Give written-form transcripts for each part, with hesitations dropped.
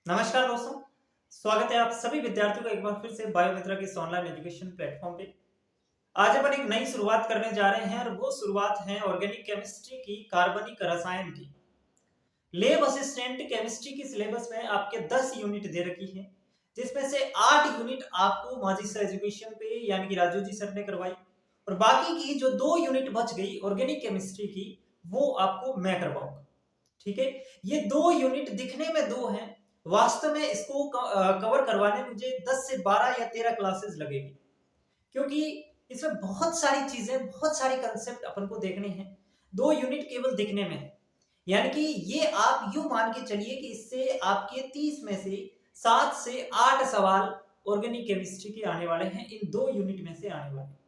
नमस्कार दोस्तों, स्वागत है आप सभी विद्यार्थियों का एक बार फिर से बायोमित्रा के इस ऑनलाइन एजुकेशन प्लेटफॉर्म पे। आज अपन एक नई शुरुआत करने जा रहे हैं और वो शुरुआत है ऑर्गेनिक केमिस्ट्री की, कार्बनिक रसायन की। लैब असिस्टेंट केमिस्ट्री की सिलेबस में आपके 10 यूनिट दे रखी है, जिसमें से 8 यूनिट आपको माजी सर एजुकेशन पे यानी कि राजू जी सर ने करवाई और बाकी की जो 2 यूनिट बच गई ऑर्गेनिक केमिस्ट्री की, वो आपको मैं करवाऊंगा। ठीक है, ये 2 यूनिट दिखने में 2 हैं, वास्तव में इसको कवर करवाने में मुझे 10 से 12 या 13 क्लासेस लगेगी, क्योंकि इसमें बहुत सारी चीजें, बहुत सारे कंसेप्ट अपन को देखने हैं। 2 यूनिट केवल दिखने में है, यानी कि ये आप यूं मान के चलिए कि इससे आपके 30 में से 7 से 8 सवाल ऑर्गेनिक केमिस्ट्री के आने वाले हैं, इन 2 यूनिट में से आने वाले हैं।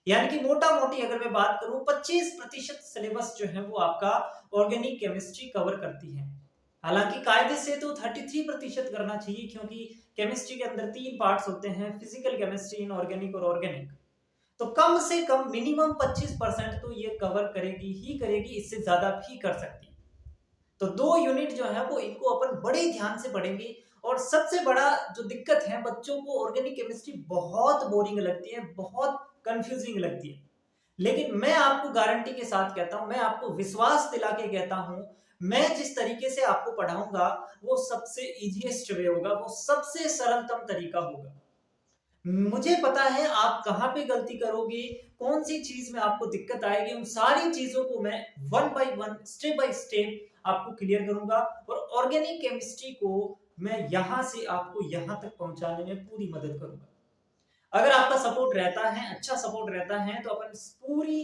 यानी कि मोटा मोटी अगर मैं बात करूं 25% सिलेबस जो है वो आपका ऑर्गेनिक केमिस्ट्री कवर करती है। हालांकि कायदे से तो 33% करना चाहिए, क्योंकि केमिस्ट्री के अंदर 3 पार्ट्स होते हैं, फिजिकल केमिस्ट्री, इनऑर्गेनिक और ऑर्गेनिक। तो कम से कम मिनिमम 25% तो ये कवर करेगी ही करेगी, इससे ज्यादा भी कर सकती है। तो 2 यूनिट जो है वो इनको अपन बड़े ध्यान से पढ़ेंगे। और सबसे बड़ा जो दिक्कत है, बच्चों को ऑर्गेनिक केमिस्ट्री बहुत बोरिंग लगती है, बहुत कंफ्यूजिंग लगती है। लेकिन मैं आपको गारंटी के साथ कहता हूं, मैं आपको विश्वास दिला के कहता हूं, मैं जिस तरीके से आपको पढ़ाऊंगा वो सबसे इजीएस्ट वे होगा, वो सबसे सरलतम तरीका होगा। मुझे पता है आप कहाँ पे गलती करोगे, कौन सी चीज में आपको दिक्कत आएगी, उन सारी चीजों को मैं one by one, step by step आपको क्लियर करूंगा। और ऑर्गेनिक केमिस्ट्री को मैं यहां से आपको यहां तक पहुंचाने में पूरी मदद करूंगा। अगर आपका सपोर्ट रहता है, अच्छा सपोर्ट रहता है, तो अपन इस पूरी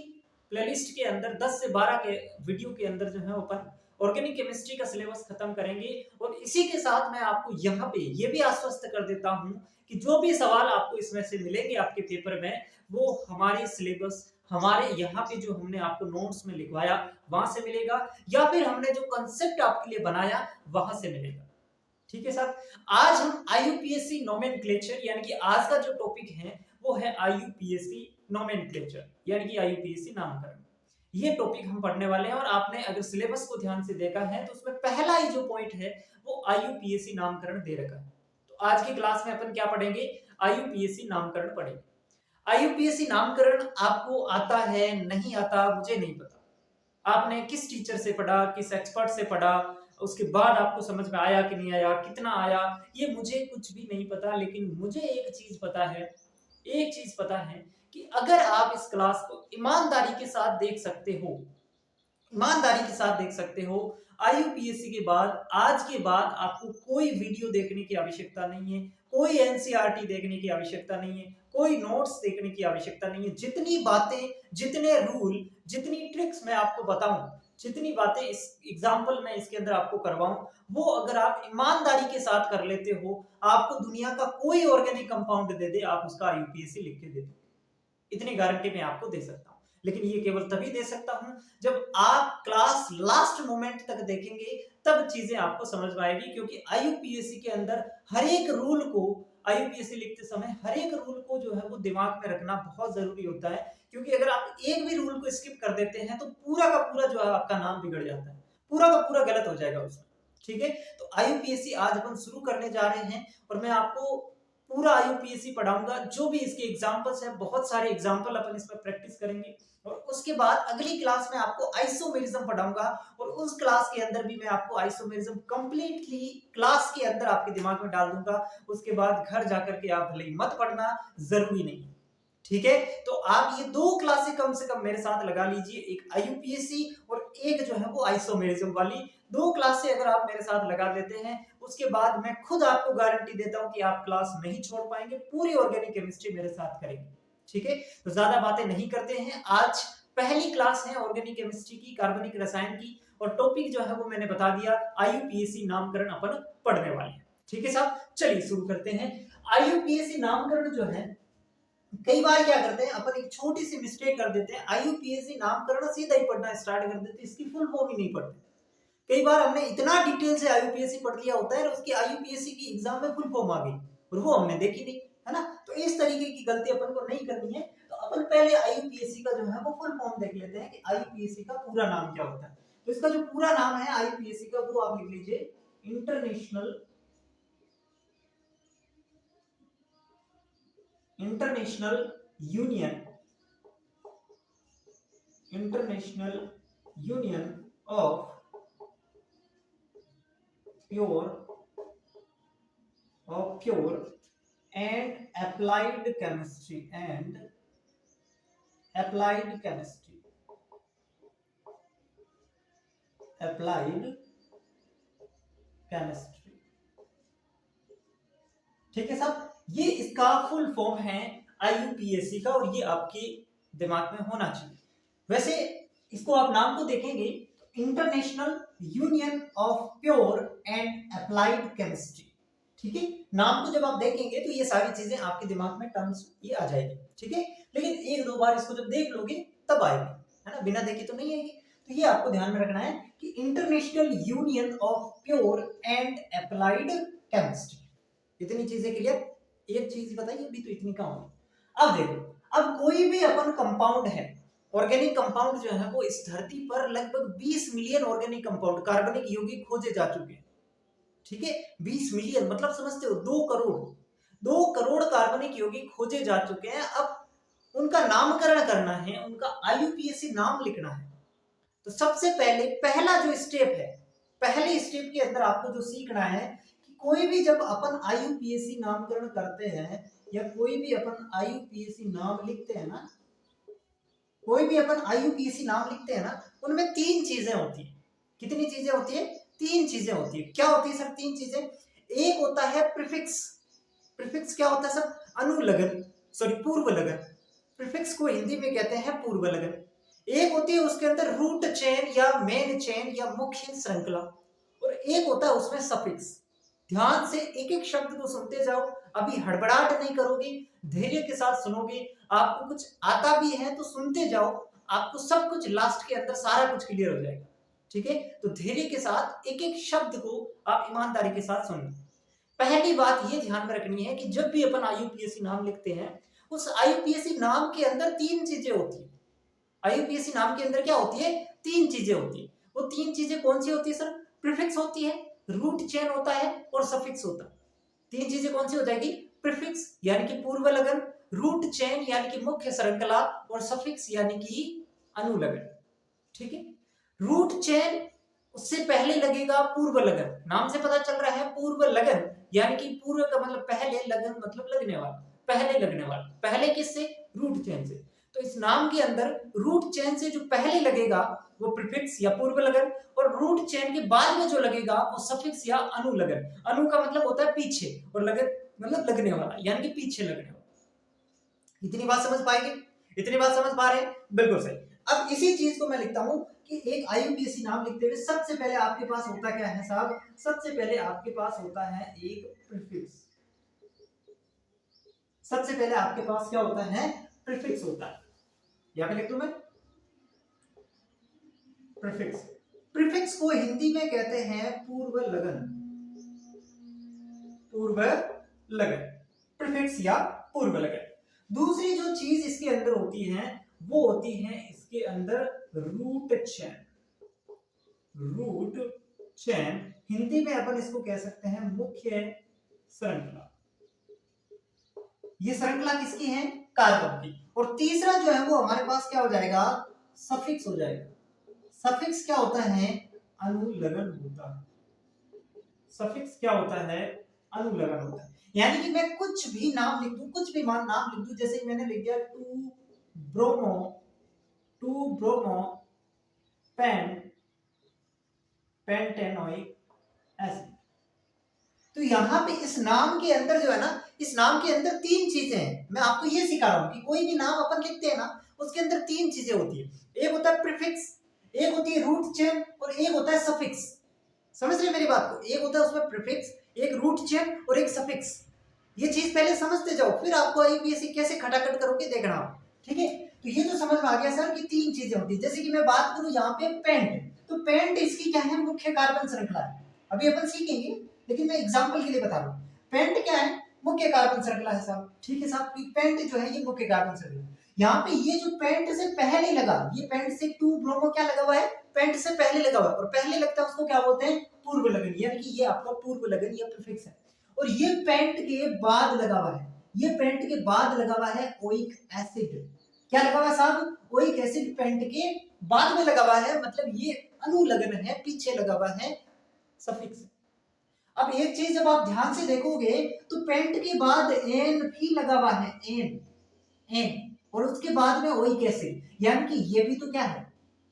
प्लेलिस्ट के अंदर 10 से 12 के वीडियो के अंदर जो है अपन ऑर्गेनिक केमिस्ट्री का सिलेबस खत्म करेंगे। और इसी के साथ मैं आपको यहाँ पे ये भी आश्वस्त कर देता हूँ कि जो भी सवाल आपको इसमें से मिलेंगे आपके पेपर में, वो हमारे सिलेबस, हमारे यहाँ पे जो हमने आपको नोट्स में लिखवाया वहां से मिलेगा, या फिर हमने जो कंसेप्ट आपके लिए बनाया वहां से मिलेगा। ठीक है साहब, आज हम आईयूपीएससी नोमेनक्लेचर यानी कि आज का जो टॉपिक है वो है आईयूपीएससी नोमेनक्लेचर यानी कि आईयूपीएससी नामकरण। ये टॉपिक हम पढ़ने वाले हैं। और आपने अगर सिलेबस को ध्यान से देखा है तो उसमें पहला ही जो पॉइंट है वो आईयूपीएससी नामकरण दे रखा है। तो आज की क्लास में अपन क्या पढ़ेंगे? आईयूपीएससी नामकरण पढ़ेंगे। आईयूपीएससी नामकरण आपको आता है नहीं आता मुझे नहीं पता, आपने किस टीचर से पढ़ा, किस एक्सपर्ट से पढ़ा, उसके बाद आपको समझ में आया कि नहीं आया, कितना आया, ये मुझे कुछ भी नहीं पता। लेकिन मुझे एक चीज पता है, एक चीज पता है कि अगर आप इस क्लास को ईमानदारी के साथ देख सकते हो, ईमानदारी के साथ देख सकते हो, आईयूपीएससी के बाद, आज के बाद आपको कोई वीडियो देखने की आवश्यकता नहीं है, कोई एनसीईआरटी देखने की आवश्यकता नहीं है, कोई नोट्स देखने की आवश्यकता नहीं है। जितनी बातें, जितने रूल, जितनी ट्रिक्स मैं आपको बताऊं, जितनी बातें इस एग्जाम्पल में इसके अंदर आपको करवाऊं, वो अगर आप ईमानदारी के साथ कर लेते हो, आपको दुनिया का कोई ऑर्गेनिक कंपाउंड दे दे, आप उसका आईयूपीएससी लिख के दे दो, इतनी गारंटी मैं आपको दे सकता हूं। लेकिन ये केवल तभी दे सकता हूं जब आप क्लास लास्ट मोमेंट तक देखेंगे, तब चीजें आपको समझ में आएगी। क्योंकि आईयूपीएससी के अंदर हर एक रूल को, आईयूपीएससी लिखते समय हर एक रूल को जो है वो दिमाग में रखना बहुत जरूरी होता है। क्योंकि अगर आप एक भी रूल को स्किप कर देते हैं तो पूरा का पूरा जो है आपका नाम बिगड़ जाता है, पूरा का पूरा गलत हो जाएगा उसमें। ठीक है, तो आईयूपीएससी आज अपन शुरू करने जा रहे हैं और मैं आपको पूरा आईयूपीएससी पढ़ाऊंगा। जो भी इसके एग्जांपल्स हैं, बहुत सारे एग्जांपल अपन इसमें प्रैक्टिस करेंगे। और उसके बाद अगली क्लास में आपको आइसोमेरिज्म पढ़ाऊंगा और उस क्लास के अंदर भी मैं आपको आइसोमेरिज्म कंप्लीटली क्लास के अंदर आपके दिमाग में डाल दूंगा। उसके बाद घर जाकर के आप भले ही मत पढ़ना, जरूरी नहीं। ठीक है, तो आप ये 2 क्लासें कम से कम मेरे साथ लगा लीजिए, एक आईयूपीएससी और एक जो है वो आइसोमेरिज्म वाली। 2 क्लासें अगर आप मेरे साथ लगा देते हैं, उसके बाद मैं खुद आपको गारंटी देता हूं कि आप क्लास नहीं छोड़ पाएंगे, पूरी ऑर्गेनिक केमिस्ट्री मेरे साथ करेंगे। ठीक है, तो ज्यादा बातें नहीं करते हैं। आज पहली क्लास है ऑर्गेनिक केमिस्ट्री की, कार्बनिक रसायन की, और टॉपिक जो है वो मैंने बता दिया, आईयूपीएससी नामकरण अपन पढ़ने वाले हैं। ठीक है साहब, चलिए शुरू करते हैं। आईयूपीएससी नामकरण जो है, कई बार क्या करते हैं अपन, एक छोटी सी मिस्टेक कर देते हैं, आईयूपीएससी नामकरण सीधा ही पढ़ना स्टार्ट कर देते हैं, इसकी फुल फॉर्म ही नहीं पढ़ते। कई बार हमने इतना डिटेल से आईयूपीएससी पढ़ लिया होता है और उसकी आईयूपीएससी की एग्जाम में फुल फॉर्म आ गई और वो हमने देखी नहीं, है ना। तो इस तरीके की गलती अपन को नहीं करनी है। तो अपन पहले आईयूपीएससी का जो है वो फुल फॉर्म देख लेते हैं कि आईयूपीएससी का पूरा नाम क्या होता है। तो इसका जो पूरा नाम है आईयूपीएससी का, वो आप लिख लीजिए, international international union of pure and applied chemistry applied chemistry. ठीक है साहब, ये इसका फुल फॉर्म है IUPAC का, और ये आपके दिमाग में होना चाहिए। वैसे इसको आप नाम को देखेंगे तो international union of pure and applied chemistry. ठीक है, नाम को जब आप देखेंगे तो ये सारी चीजें आपके दिमाग में टर्म्स ये आ जाएगी। ठीक है, लेकिन एक दो बार इसको जब देख लोगे तब आएगी, है ना, बिना देखे तो नहीं आएगी। तो ये आपको ध्यान में रखना है कि international union of pure and applied chemistry. इतनी चीजें क्लियर। एक चीज बताइए, अभी तो इतनी कम है। अब देखो, अब कोई भी अपन कंपाउंड है, ऑर्गेनिक कंपाउंड जो है वो इस धरती पर लगभग 20 मिलियन ऑर्गेनिक कंपाउंड कार्बनिक यौगिक खोजे जा चुके हैं। ठीक है, 20 मिलियन मतलब समझते हो 2 करोड़ कार्बनिक यौगिक खोजे जा चुके हैं। अब उनका नामकरण करना है, उनका IUPAC नाम लिखना है। तो सबसे पहले पहला जो स्टेप है, पहले स्टेप के अंदर आपको जो सीखना है कि कोई भी जब अपन IUPAC नामकरण करते हैं या कोई भी अपन IUPAC नाम लिखते हैं ना, कोई भी अपन IUPAC नाम लिखते हैं ना, उनमें 3 चीजें होती है। कितनी चीजें होती है? 3 चीजें होती है। क्या होती है सर 3 चीजें? एक होता है प्रीफिक्स। प्रीफिक्स क्या होता है सर? अनुलग्न, सॉरी पूर्व लगन। प्रीफिक्स को हिंदी में कहते हैं पूर्व लगन। एक होती है उसके अंदर रूट चेन या मेन चेन या मुख्य श्रृंखला, और एक होता है उसमें सफिक्स। ध्यान से एक एक शब्द को सुनते जाओ, अभी हड़बड़ाहट नहीं करोगे, धैर्य के साथ सुनोगे। आपको कुछ आता भी है तो सुनते जाओ, आपको सब कुछ लास्ट के अंदर सारा कुछ क्लियर हो जाएगा। ठीक है, तो धैर्य के साथ एक एक शब्द को आप ईमानदारी के साथ सुनना। पहली बात ये ध्यान में रखनी है कि जब भी अपन IUPAC नाम लिखते हैं, उस IUPAC नाम के अंदर 3 चीजें होती है। IUPAC नाम के अंदर क्या होती है? 3 चीजें होती है। वो 3 चीजें कौन सी होती है सर? प्रीफिक्स होती है, रूट चेन होता है और सफिक्स होता है। 3 चीजें कौन सी हो जाएगी? प्रीफिक्स यानी कि पूर्व लगन, रूट चेन यानी कि मुख्य श्रृंखला, और सफिक्स यानी कि अनुलग्न। ठीक है, रूट चेन उससे पहले लगेगा पूर्व लगन। नाम से पता चल रहा है पूर्व लगन, यानी कि पूर्व का मतलब पहले, लगन मतलब लगने वाला, पहले लगने वाला। पहले किससे? रूट चेन से। तो इस नाम के अंदर रूट चेन से जो पहले लगेगा वो प्रीफिक्स या पूर्व लगन, और रूट चेन के बाद में जो लगेगा वो सफिक्स या अनुलगन। अनु का मतलब होता है पीछे, और लगन मतलब लगने वाला, यानी कि पीछे लगने वाला। इतनी बात समझ पाएंगे? इतनी बात समझ पा रहे हैं? बिल्कुल सही। अब इसी चीज को मैं लिखता हूं कि एक IUPAC नाम लिखते हुए सबसे पहले आपके पास होता क्या है साहब? सबसे पहले आपके पास होता है एक प्रीफिक्स। सबसे पहले आपके पास क्या होता है? प्रीफिक्स होता है। यहां पे लिख दूं मैं प्रीफिक्स। प्रीफिक्स को हिंदी में कहते हैं पूर्व लगन। पूर्व लगन, प्रीफिक्स या पूर्व लगन। दूसरी जो चीज इसके अंदर होती है वो होती है इसके अंदर root chain. Root chain Hindi में अपन इसको कह सकते हैं मुख्य श्रृंखला। ये श्रृंखला किसकी है? कार्बन की। और तीसरा जो है वो हमारे पास क्या हो जाएगा? सफिक्स हो जाएगा। सफिक्स क्या होता है? अनुलग्न होता है। सफिक्स क्या होता है? अनुलग्न होता है। यानी कि मैं कुछ भी नाम लिख दूं, कुछ भी नाम लिख दूं, जैसे मैंने लिख दिया 2 ब्रोमो पेंटेनोइक एसिड। तो यहां पे इस नाम के अंदर जो है ना, इस नाम के अंदर 3 चीजें हैं। मैं आपको ये सिखा रहा हूं कि कोई भी नाम अपन लिखते हैं ना, उसके अंदर 3 चीजें होती है। एक होता है प्रीफिक्स, एक होती है रूट चेन, और एक होता है सफिक्स। समझ रहे मेरी बात को? एक होता है उसमें प्रीफिक्स, एक रूट चेन और एक सफिक्स। ये चीज पहले समझते जाओ, फिर आपको IUPAC कैसे खटाखट करोगे देखना। ठीक है, तो ये तो समझ में आ गया सर कि 3 चीजें होती है। जैसे कि मैं बात करूं यहाँ पे पेंट, तो पेंट इसकी क्या है? मुख्य कार्बन श्रृंखला है। अभी अपन सीखेंगे, लेकिन मैं एग्जांपल के लिए बता रहा हूँ। पेंट क्या है? मुख्य कार्बन श्रृंखला है साहब। ठीक है साहब, पेंट जो है ये मुख्य कार्बन श्रृंखला। यहाँ पे ये जो पेंट से पहले लगा, ये पेंट से 2 ब्रोमो क्या लगा हुआ है? पेंट से पहले लगा हुआ है, और पहले लगता है उसको क्या बोलते हैं? पूर्व लगन, यानी कि ये आपका पूर्व लगन या प्रीफिक्स है। और ये पेंट के बाद लगा हुआ है, ये पेंट के बाद लगा हुआ है ओइक एसिड। क्या लगा हुआ है साहब? ओइक एसिड पेंट के बाद में लगा हुआ है, मतलब ये अनुलग्न है, पीछे लगा हुआ है सफिक्स। अब एक चीज जब आप ध्यान से देखोगे तो पेंट के बाद एन भी लगा हुआ है, एन एन और उसके बाद में ओइक एसिड, यानी कि ये भी तो क्या है,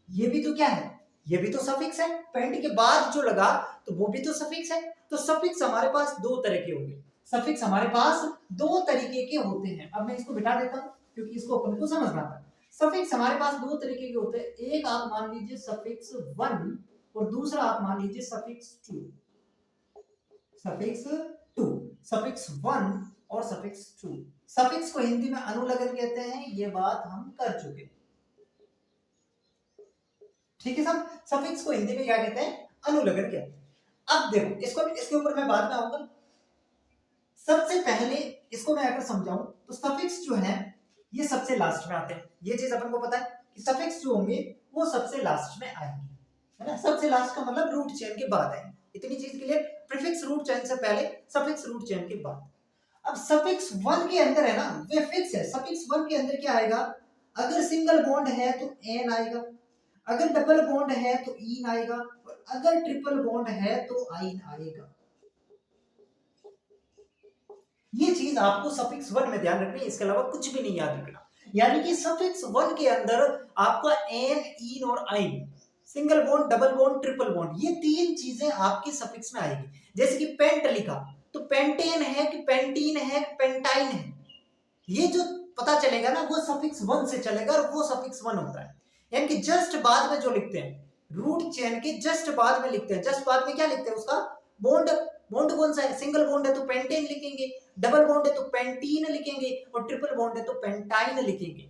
ये भी तो क्या है, ये भी तो सफिक्स है। पेंट के बाद जो लगा तो वो भी तो सफिक्स है। तो सफिक्स हमारे पास दो तरह के होंगे, सफिक्स हमारे पास दो तरीके के होते हैं। अब मैं इसको बिठा देता हूं क्योंकि इसको अपन को समझना था। सफिक्स हमारे पास दो तरीके के होते हैं, एक आप मान लीजिए सफिक्स 1 और दूसरा आप मान लीजिए सफिक्स 2। सफिक्स 2, सफिक्स 1 और सफिक्स 2। सफिक्स को हिंदी में अनुलग्न कहते हैं, ये बात हम कर चुके हैं। ठीक है साहब, सफिक्स को हिंदी में क्या कहते हैं? अनुलग्न कहते हैं। अब देखो इसको, इसके ऊपर मैं बाद में आऊंगा। सबसे पहले इसको मैं अगर समझाऊं तो सफिक्स जो है ये सबसे लास्ट में आते हैं। ये चीज अपन को पता है कि सफिक्स जो होंगे वो सबसे लास्ट में आएंगे, है ना। सबसे लास्ट का मतलब रूट चेन के बाद आएंगे, इतनी चीज के लिए प्रीफिक्स रूट चेन से पहले, सफिक्स रूट चेन के बाद। अब सफिक्स 1 के अंदर है ना, वे फिक्स है। सफिक्स 1 के अंदर क्या आएगा? अगर सिंगल बॉन्ड है तो एन आएगा, अगर डबल बॉन्ड है तो इन आएगा, और अगर ट्रिपल बॉन्ड है तो आइन आएगा। ये चीज आपको सफिक्स 1 में ध्यान रखनी है, इसके अलावा कुछ भी नहीं याद रखना। यानी कि सफिक्स 1 के अंदर आपका एन, इन और आइन, single bond, double bond, triple bond, ये तीन चीजें आपकी सफिक्स में आएगी। जैसे कि पेंट लिखा तो पेंटेन है कि पेंटीन है कि पेंटाइन है, ये जो पता चलेगा ना वो सफिक्स 1 से चलेगा और वो सफिक्स 1 होता है। यानी कि जस्ट बाद में जो लिखते हैं, रूट चेन के जस्ट बाद में लिखते हैं, जस्ट बाद में क्या लिखते हैं? उसका बॉन्ड। बॉन्ड कौन सा है? सिंगल बॉन्ड है तो पेंटेन लिखेंगे, डबल बॉन्ड है तो पेंटीन लिखेंगे, और ट्रिपल बॉन्ड है तो पेंटाइन लिखेंगे।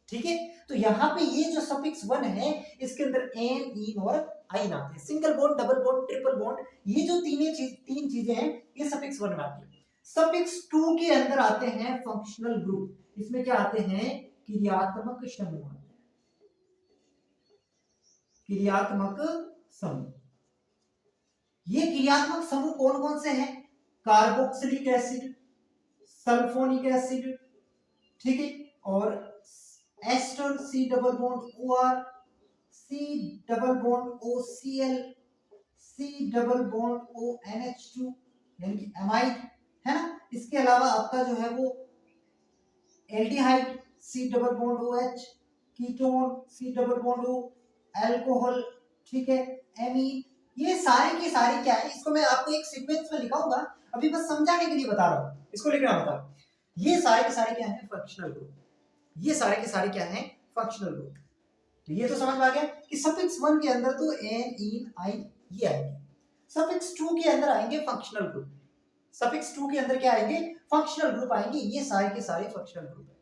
ठीक है, तो यहाँ पे ये जो सफिक्स 1 है इसके अंदर एन, इन और आइन आते हैं। Single bond, double bond, triple bond, ये जो तीन चीजें हैं ये सफिक्स 1 में आती है। सफिक्स 2 के अंदर आते हैं फंक्शनल ग्रुप। इसमें क्या आते हैं? क्रियात्मक समूह, क्रियात्मक समूह। ये क्रियात्मक समूह कौन कौन से हैं? कार्बोक्सिलिक एसिड, सल्फोनिक एसिड, ठीक है, और ester, C double bond O R, C double bond O C L, C double bond O N H two, यानी कि एमाइड, है ना। इसके अलावा आपका जो है वो aldehyde, C double bond O H, ketone, C double bond O, alcohol, ठीक है, एमीन। ये सारे की सारी क्या है, इसको मैं आपको एक सीक्वेंस में लिखाऊंगा, अभी बस समझाने के लिए बता रहा हूं, इसको लिखना बता। ये सारे के सारे क्या है? Functional group. ये सारे के सारे क्या है? Functional group. तो ये तो समझ में आ गया कि सफिक्स 1 के अंदर तो एन, इन, आइन ये आएंगे। सफिक्स 2 के अंदर आएंगे फंक्शनल ग्रुप। सफिक्स 2 के अंदर क्या आएंगे? फंक्शनल ग्रुप आएंगे। ये सारे के सारे फंक्शनल ग्रुप है।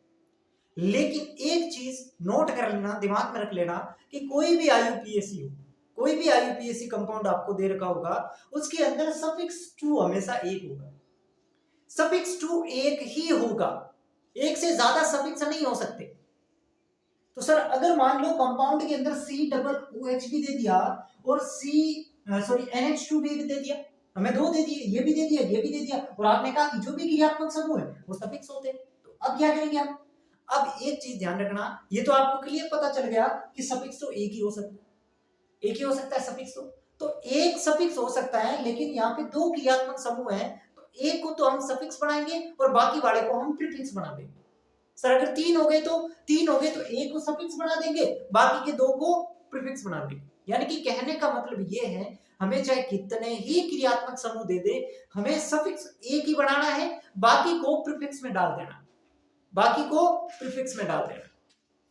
लेकिन एक चीज नोट कर लेना, दिमाग में रख लेना कि कोई भी आईयूपीएसी हो, कोई भी आईयूपीएसी कंपाउंड आपको दे रखा होगा, उसके अंदर सफिक्स 2 हमेशा एक होगा। सफिक्स 2 एक ही होगा, एक से ज्यादा सफिक्स नहीं हो सकते। तो सर अगर मान लो कंपाउंड के अंदर सी डबल ओ एच भी दे दिया और NH2 भी दे दिया, हमें दो दे दिए, ये भी दे दिया, ये भी दे दिया, और आपने कहा कि जो भी क्रियात्मक समूह है वो सफिक्स होते हैं, तो अब क्या करेंगे आप? अब एक चीज ध्यान रखना, ये तो आपको क्लियर पता चल गया कि सफिक्स तो एक ही हो सकता है, एक ही हो सकता है सफिक्स तो एक सफिक्स हो सकता है, लेकिन यहाँ पे दो क्रियात्मक समूह है, तो एक को तो हम सफिक्स बनाएंगे और बाकी वाले को हम प्रीफिक्स बना देंगे। सर अगर तीन हो गए तो एक को सफिक्स बना देंगे, बाकी के दो को प्रीफिक्स बना देंगे। यानी कि कहने का मतलब ये है, हमें चाहे कितने ही क्रियात्मक समूह दे दे, हमें सफिक्स एक ही बनाना है, बाकी को प्रीफिक्स में डाल देना, बाकी को प्रीफिक्स में डाल देना।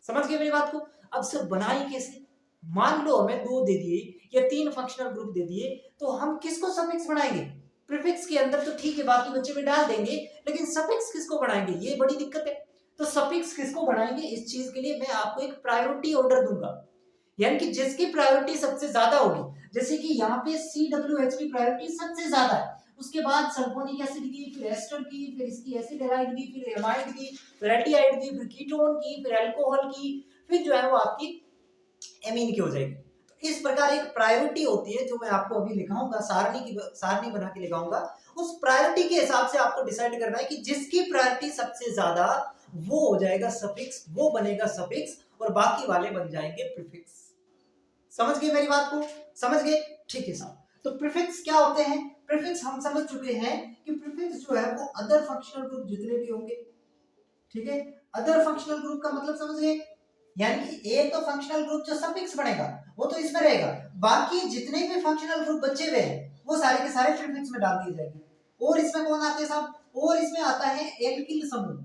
समझ गए मेरी बात को? अब सर बनाई कैसे? मान लो हमें दो दे दिए या तीन फंक्शनल ग्रुप दे दिए, तो हम किसको सफिक्स बनाएंगे? प्रीफिक्स के अंदर तो ठीक है, बाकी बच्चे में डाल देंगे, लेकिन सफिक्स किसको बनाएंगे? ये बड़ी दिक्कत है। तो सफिक्स किसको बनाएंगे? इस चीज के लिए मैं आपको एक प्रायोरिटी ऑर्डर दूंगा, यानी कि जिसकी प्रायोरिटी सबसे ज्यादा होगी। जैसे कि यहाँ पे COH की प्रायोरिटी सबसे ज्यादा है, उसके बाद सल्फोनिक एसिड की, फिर एस्टर की, फिर इसकी एसिड हैलाइड की, फिर एमाइड की, फिर एल्डिहाइड की, फिर कीटोन की, फिर अल्कोहल की, फिर जो है वो आपकी एमीन की हो जाएगी। तो इस प्रकार एक प्रायोरिटी होती है जो मैं आपको अभी लिखाऊंगा, सारणी बना के लिखाऊंगा। उस प्रायोरिटी के हिसाब से आपको डिसाइड करना है कि जिसकी प्रायोरिटी सबसे ज्यादा वो हो जाएगा सफिक्स, वो बनेगा सफिक्स और बाकी वाले बन जाएंगे प्रीफिक्स। समझ गए मेरी बात को? समझ गए? ठीक है साहब। तो प्रीफिक्स क्या होते हैं? प्रीफिक्स हम समझ चुके हैं कि प्रीफिक्स जो है वो अदर फंक्शनल ग्रुप जितने भी होंगे, ठीक है, अदर फंक्शनल ग्रुप का मतलब समझ गए, यानी कि एक तो फंक्शनल ग्रुप जो सफिक्स बनेगा वो तो इसमें रहेगा, बाकी जितने भी फंक्शनल ग्रुप बचे हुए हैं वो सारे के सारे प्रीफिक्स में डाल दिए जाएंगे। और इसमें कौन आते हैं साहब? और इसमें आता है एल्किल समूह।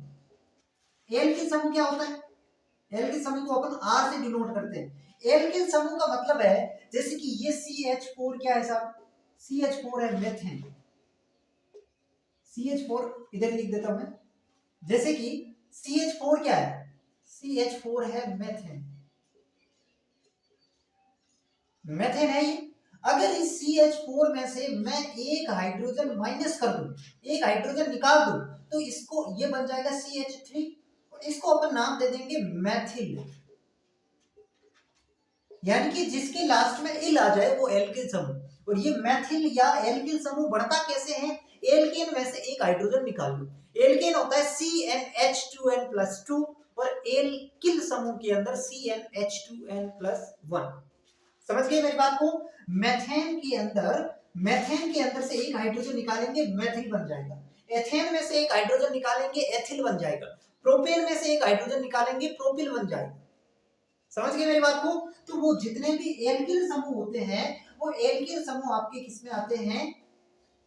एल्किल समूह क्या होता है? एल्किल समूह को अपन आर से डिनोट करते हैं। एल्किल समूह का मतलब है जैसे कि ये CH4 क्या है साहब? CH4 है मेथेन। CH4 इधर लिख देता हूं मैं, जैसे कि CH4 क्या है? CH4 है मेथेन। मेथेन है ये। अगर इस CH4 में से मैं एक हाइड्रोजन माइनस कर दूं, एक हाइड्रोजन निकाल दूं, तो इसको ये बन जाएगा CH3 और इसको अपन नाम दे देंगे मैथिल। यानी कि जिसके लास्ट में इल आ जाए वो एल्किल समूह। और ये मैथिल या एल्किल समूह बढ़ता कैसे है? एल्केन में से एक हाइड्रोजन निकाल लो। एल्केन होता है CnH2n+2 और एल्किल समूह के अंदर CnH2n+1। समझ गए मेरी बात को? मेथेन के अंदर से एक हाइड्रोजन निकालेंगे, मेथिल बन जाएगा। एथेन में से एक हाइड्रोजन निकालेंगे, एथिल बन जाएगा। प्रोपेन में से एक हाइड्रोजन निकालेंगे, प्रोपिल बन जाएगा। समझ गए मेरी बात को? तो वो जितने भी एल्किल समूह होते हैं वो एल्किल समूह आपके किस में आते हैं?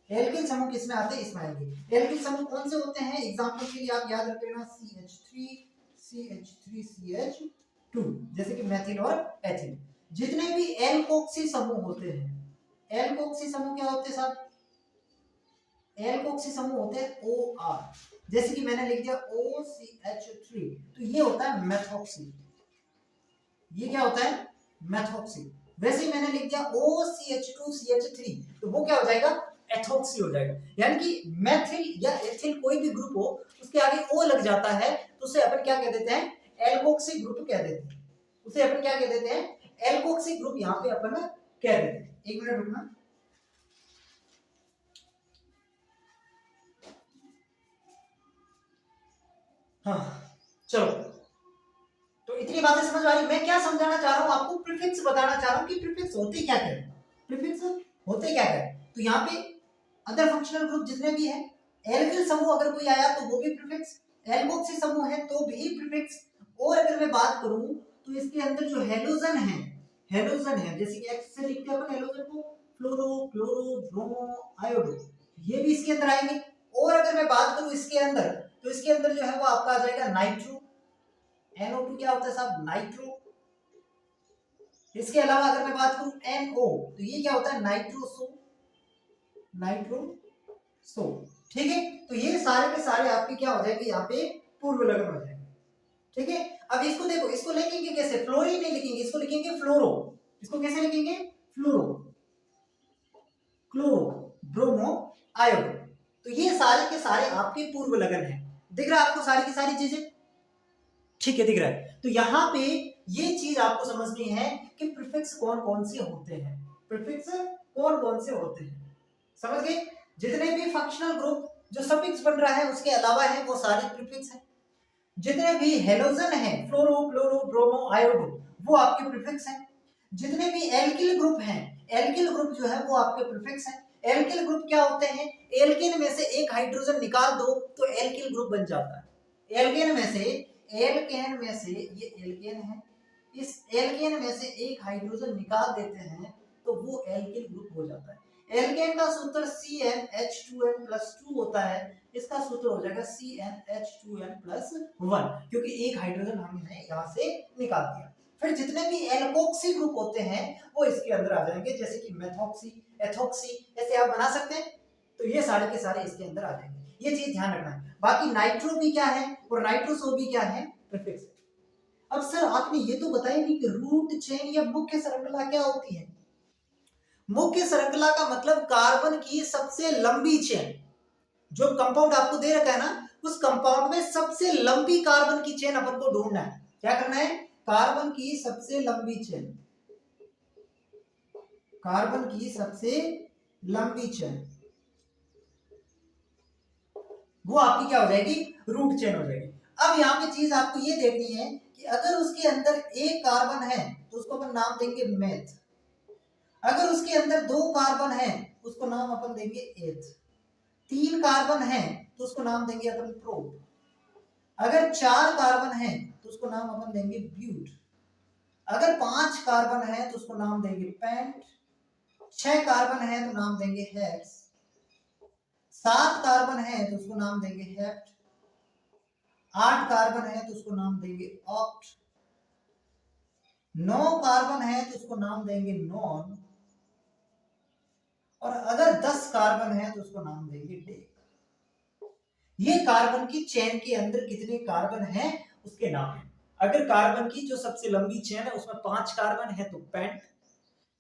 एल्किल समूह किस में आते हैं? इसमें आएंगे। एल्किल समूह कौन से होते हैं? एग्जांपल के लिए आप याद रख लेना, CH3 CH3 CH2, जैसे कि मेथिल और एथिल। जितने भी एल्कोक्सी समूह होते हैं, एल्कोक्सी समूह क्या होते हैं साहब? एल्कोक्सी समूह होते हैं OR, जैसे कि मैंने लिख दिया OCH3, तो ये होता है मेथॉक्सी। ये क्या होता है? मेथॉक्सी। वैसे ही मैंने लिख दिया OCH2CH3, तो वो क्या हो जाएगा? एथॉक्सी हो जाएगा। यानी कि मेथिल या एथिल कोई भी ग्रुप हो उसके आगे O लग जाता है तो उसे अपन क्या कह देते हैं? एल्कोक्सी ग्रुप कह देते हैं। उसे अपन क्या कह देते हैं? एल्कोक्सी ग्रुप यहाँ पे अपन कह देते हैं। एक मिनट रुकना। हाँ चलो, तो इतनी बातें समझ आ रही। मैं क्या समझाना चाह रहा हूँ आपको? प्रीफिक्स बताना चाह रहा हूँ कि प्रीफिक्स होते क्या क्या है। प्रीफिक्स होते क्या क्या है? तो यहाँ पे अदर फंक्शनल ग्रुप जितने भी हैं, एल्किल समूह अगर कोई आया तो वो भी प्रीफिक्स, एल्कोक्सी समूह है तो भी प्रीफिक्स। और अगर मैं बात करूं तो इसके अंदर जो हेलोजन है, जैसे कि एक्स से लिखते हैं अपन हेलोजन को, फ्लोरो, क्लोरो, ब्रोमो, आयोडो, ये भी इसके अंदर आएंगे। और अगर मैं बात करूं इसके अंदर, तो इसके अंदर जो है वो आपका आ जाएगा नाइट्रो। NO2 क्या होता है साहब? नाइट्रो। इसके अलावा अगर मैं बात करूं NO, तो ये क्या होता है? नाइट्रोसो। ठीक है, तो ये सारे के सारे आपके क्या हो जाएंगे? यहाँ पे पूर्व लगन हो जाएंगे। ठीक है, अब इसको देखो, इसको लिखेंगे कैसे? फ्लोरीन नहीं लिखेंगे, इसको लिखेंगे फ्लोरो। इसको कैसे लिखेंगे? फ्लोरो, क्लोरो, ब्रोमो, आयोडो। तो ये सारे के सारे आपके पूर्व लगन है। दिख रहा है आपको सारी की सारी चीजें? ठीक है, दिख रहा है। तो यहाँ पे ये चीज आपको समझनी है कि प्रीफिक्स कौन कौन से होते हैं। प्रीफिक्स कौन कौन से होते हैं, समझ गए? जितने भी फंक्शनल ग्रुप जो सफिक्स बन रहा है उसके अलावा है वो सारे प्रीफिक्स हैं। जितने भी हेलोजन है, फ्लोरो, क्लोरो, ब्रोमो, आयोडो, वो आपके प्रीफिक्स हैं। जितने भी एल्किल ग्रुप हैं, एल्किल ग्रुप जो है वो आपके प्रीफिक्स हैं। एल्किल ग्रुप क्या होते हैं? एल्केन में से एक हाइड्रोजन निकाल दो तो एल्किल ग्रुप बन जाता है। एल्केन में से ये एल्केन है, इस एल्केन में से एक हाइड्रोजन निकाल देते हैं तो वो एल्किल ग्रुप हो जाता है। एल्केन का सूत्र CnH2n+2 होता है, इसका सूत्र हो जाएगा CnH2n+1, क्योंकि एक हाइड्रोजन हमने यहाँ से निकाल दिया। फिर जितने भी एल्कोक्सी ग्रुप होते हैं वो इसके अंदर आ जाएंगे, जैसे कि मेथॉक्सी, एथॉक्सी, ऐसे आप बना सकते हैं। तो ये सारे के सारे इसके अंदर आ जाएंगे, ये चीज ध्यान रखना है। बाकी नाइट्रो भी क्या है और नाइट्रोसो भी क्या है? प्रीफिक्स। अब सर आपने ये तो बताया नहीं कि रूट चेन या मुख्य श्रृंखला क्या होती है। मुख्य श्रृंखला का मतलब कार्बन की सबसे लंबी चेन। जो कंपाउंड आपको दे रखा है ना, उस कंपाउंड में सबसे लंबी कार्बन की चेन अपन को ढूंढना है। क्या करना है? कार्बन की सबसे लंबी चेन। कार्बन की सबसे लंबी चेन, वो आपकी क्या हो जाएगी, रूट चेन हो जाएगी। अब यहाँ पे चीज आपको ये देखनी है कि अगर उसके अंदर एक कार्बन है तो उसको अपन नाम देंगे मेथ, अगर उसके अंदर दो कार्बन है उसको नाम अपन देंगे एथ, तीन कार्बन है तो उसको नाम देंगे अपन प्रोप, अगर चार कार्बन है तो उसको नाम अपन देंगे ब्यूट, अगर पांच कार्बन है तो उसको नाम देंगे पेंट, छह कार्बन है तो नाम देंगे हेक्स, सात कार्बन है तो उसको नाम देंगे हेप्ट, आठ कार्बन है तो उसको नाम देंगे ऑक्ट, नौ कार्बन है तो उसको नाम देंगे नॉन, और अगर 10 कार्बन है तो उसको नाम देंगे डेक। ये कार्बन की चेन के अंदर कितने कार्बन हैं उसके नाम है। अगर कार्बन की जो सबसे लंबी चेन है उसमें 5 कार्बन है तो पेंट,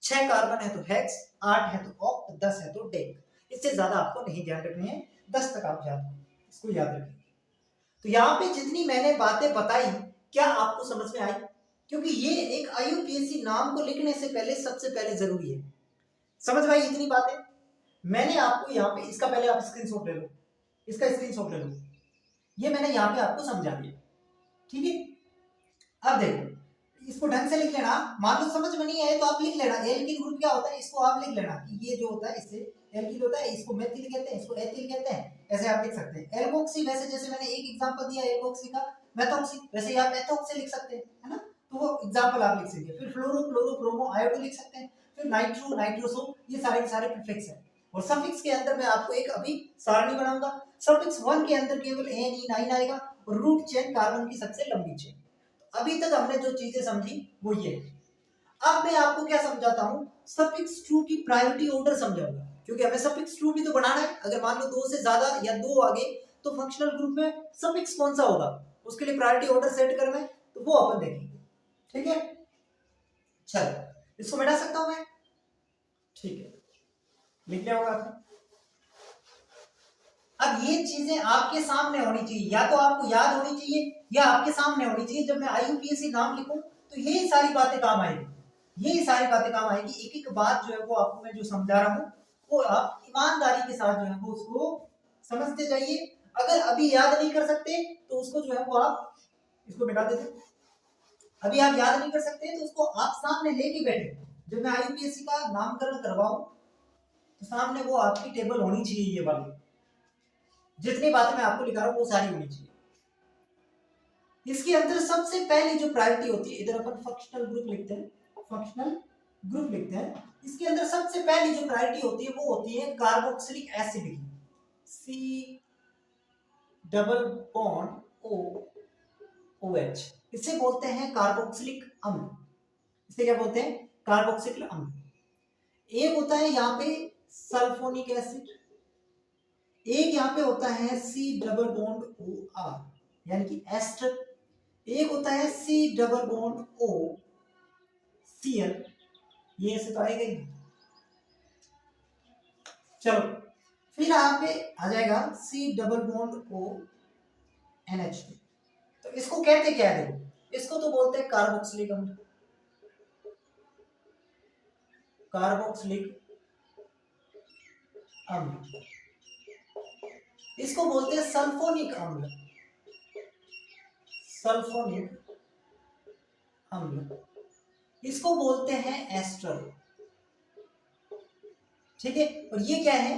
6 कार्बन है तो हेक्स, 8 है तो ऑक्ट, 10 है तो डेक। इससे ज्यादा आपको नहीं ध्यान रखनी है, 10 तक आप इसको याद रखें। तो यहाँ पे जितनी मैंने बातें बताई क्या आपको समझ में आई? क्योंकि ये एक आईयूपीएससी नाम को लिखने से पहले सबसे पहले जरूरी है। समझ में आई इतनी बातें? मैंने आपको यहाँ पे इसका पहले आप स्क्रीनशॉट ले लो, इसका स्क्रीनशॉट ले लो, ये मैंने यहाँ पे आपको समझा दिया, ठीक है। अब देखो इसको ढंग से लिख लेना, मान लो समझ में नहीं आए तो आप लिख लेना, एल्किन ग्रुप क्या होता है इसको आप लिख लेना कि ये जो होता है इससे एल्किन होता है, इसको मेथिल कहते हैं, इसको एथिल कहते हैं, ऐसे आप लिख सकते हैं। एल्कोक्सी वैसे जैसे मैंने एक एग्जांपल दिया एल्कोक्सी का, मेथोक्सी वैसे आप एथोक्सी लिख सकते हैं, है ना, तो वो एग्जांपल आप लिख सकते हैं। फिर फ्लोरो क्लोरो ब्रोमो आयोडो लिख सकते हैं, फिर नाइट्रो नाइट्रोसो, ये सारे के सारे प्रीफिक्स हैं। और सफिक्स के अंदर मैं आपको एक अभी सारणी बनाऊंगा, सफिक्स 1 के अंदर केवल एन ई 9 आएगा और रूट चेन कार्बन की सबसे लंबी चेन। अभी तक हमने जो चीजें समझी वो ये है। अब मैं आपको क्या समझाता हूं, सफिक्स 2 की प्रायोरिटी ऑर्डर समझाऊंगा, क्योंकि हमें सफिक्स 2 भी तो बनाना है। अगर मान लो 2 से ज्यादा या 2 आगे तो फंक्शनल ग्रुप में सफिक्स कौन सा होगा उसके लिए प्रायोरिटी ऑर्डर सेट करना है, तो वो अपन देखेंगे, ठीक है। चलो इसको मिटा सकता हूं मैं, ठीक है, लिख लिया होगा आपने। अब ये चीजें आपके सामने होनी चाहिए, या तो आपको याद होनी चाहिए या आपके सामने होनी चाहिए। जब मैं आईयूपीएससी नाम लिखूं तो यही सारी बातें काम आएगी, यही सारी बातें काम आएगी। एक एक बात जो है वो आपको मैं जो समझा रहा हूं वो आप ईमानदारी के साथ जो है वो उसको समझते जाइए। अगर अभी याद नहीं कर सकते तो उसको जो है वो आप इसको मिटा देते, अभी आप याद नहीं कर सकते तो उसको आप सामने लेके बैठे। जब मैं आईयूपीएससी का नामकरण करवाऊं तो सामने वो आपकी टेबल होनी चाहिए, ये वाली जितनी बातें मैं आपको लिखा रहा हूं वो सारी होनी चाहिए। इसके अंदर सबसे पहली जो प्रायोरिटी होती है, इधर अपन फंक्शनल ग्रुप लिखते हैं, फंक्शनल ग्रुप लिखते हैं, इसके अंदर सबसे पहली जो प्रायोरिटी होती है वो होती है कार्बोक्सिलिक एसिड की, C double bond O O H, इसे बोलते हैं कार्बोक्सिलिक अम्ल। इसे क्या बोलते हैं, कार्बोक्सिलिक अम्ल। एक होता है यहाँ पे सल्फोनिक एसिड, एक यहाँ पे होता है C double bond O R यानी कि एस्टर, एक होता है C double bond O C L, ये ऐसे तो आएगा ही। चलो फिर यहाँ पे आ जाएगा C double bond O N H two, तो इसको कहते क्या है, देखो इसको तो बोलते हैं कार्बोक्सिलिक अम्ल, कार्बोक्सिलिक अम्ल। इसको बोलते हैं सल्फोनिक अम्ल, सल्फोनिक अम्ल। इसको बोलते हैं एस्टर, ठीक है। और ये क्या है,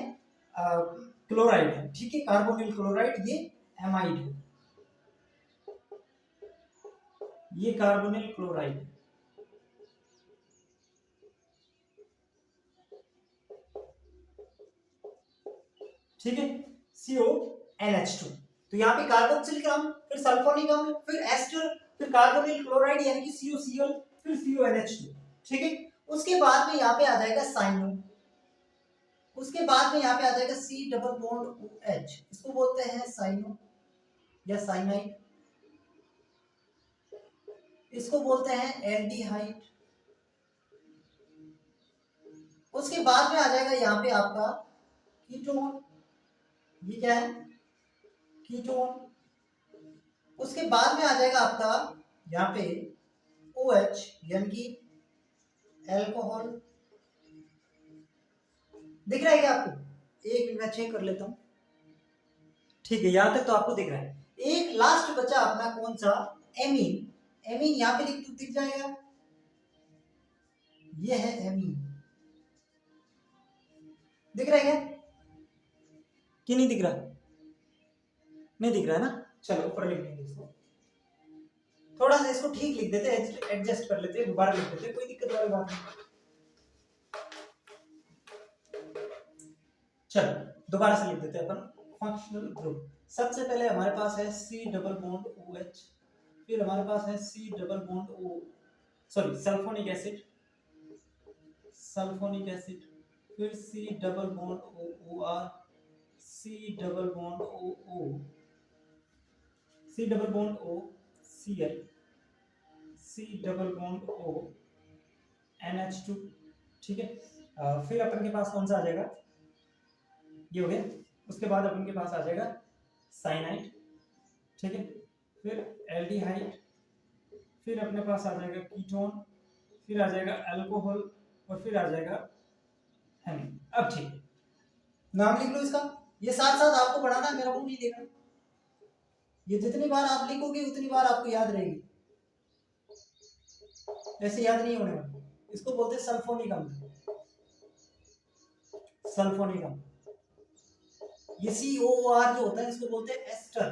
क्लोराइड है, ठीक है, कार्बोनिल क्लोराइड, ये एमाइड है, ये कार्बोनिल क्लोराइड है, ठीक है, CONH2। तो यहाँ पे कार्बोक्सिलिक अम्ल, फिर सल्फोनिक अम्ल, फिर एस्टर, फिर कार्बोनिल क्लोराइड यानी कि CuCl, फिर CONH2, ठीक है। उसके बाद में यहाँ पे आ जाएगा साइनो, उसके बाद में यहाँ पे आ जाएगा C डबल बॉन्ड OH, इसको बोलते हैं साइनो या साइनाइड, इसको बोलते हैं एल्डिहाइड। उसके बाद में आ जाएगा यहाँ पे आपका कीटोन, ये क्या है, कीटोन। उसके बाद में आ जाएगा आपका यहाँ पे OH यानी कि एल्कोहल। दिख रहा है क्या आपको? एक मिनट में चेक कर लेता हूँ। ठीक है, यहाँ तक तो आपको दिख रहा है। एक लास्ट बचा अपना कौन सा? एमीन। एमीन यहाँ पे दिख जाएगा, ये है एमीन। दिख रहा है क्या कि नहीं दिख रहा? नहीं दिख रहा है ना? चलो ऊपर लिख लेंगे इसको, थोड़ा सा इसको ठीक लिख देते हैं, एडजस्ट कर लेते हैं, दोबारा लिख देते हैं, कोई दिक्कत वाली बात नहीं। चलो दोबारा से लिख देते हैं अपन फंक्शनल ग्रुप। सबसे पहले हमारे पास है C double bond O H, फिर हमारे पास है C double bond O sorry sulphonic acid, sulphonic acid, फिर C double bond O O R, C double bond O O, C double bond O C L, C double bond O NH2। ठीक है, फिर अपन के पास कौन सा आ जाएगा? ये हो गया। उसके बाद अपन के पास आ जाएगा साइनाइड। ठीक है, फिर एल्डिहाइड, फिर अपने पास आ जाएगा कीटोन, फिर आ जाएगा अल्कोहल, और फिर आ जाएगा हेमीन। अब ठीक है, नाम लिख लो इसका, ये साथ साथ आपको पढ़ाना है, मेरा मुंह नहीं देखना। ये जितनी बार आप लिखोगे उतनी बार आपको याद रहेगी, ऐसे याद नहीं होने वाला। इसको बोलते हैं सल्फोनिक अम्ल, सल्फोनिक अम्ल। ये COOR जो होता है इसको बोलते हैं एस्टर,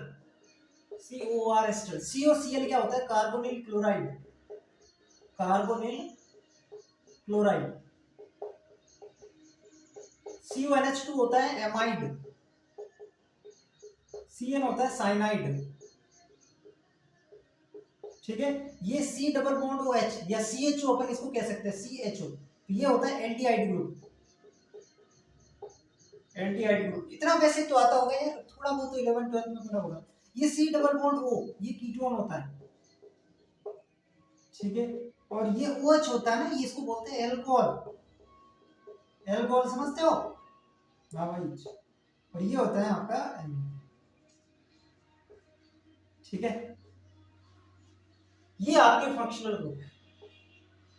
COR एस्टर। COCl क्या होता है? Carbonyl chloride, carbonyl chloride. CONH2 होता है एमाइड, CN होता है साइनाइड। ठीक है, ये C डबल बॉन्ड OH या CHO अपन इसको कह सकते हैं, CHO, तो ये होता है एल्डिहाइड ग्रुप, एल्डिहाइड ग्रुप। इतना वैसे तो आता होगा यार, थोड़ा बहुत तो 11 12 में पढ़ा होगा। ये C डबल बॉन्ड O, ये कीटोन होता है। ठीक है, और ये OH होता है ना, ये इसको बोलते हैं एल्कोहल, एल्कोहल समझते हो? हाँ भाई, और ये होता है आपका एमीन। ठीक है, ये आपके फंक्शनल ग्रुप है।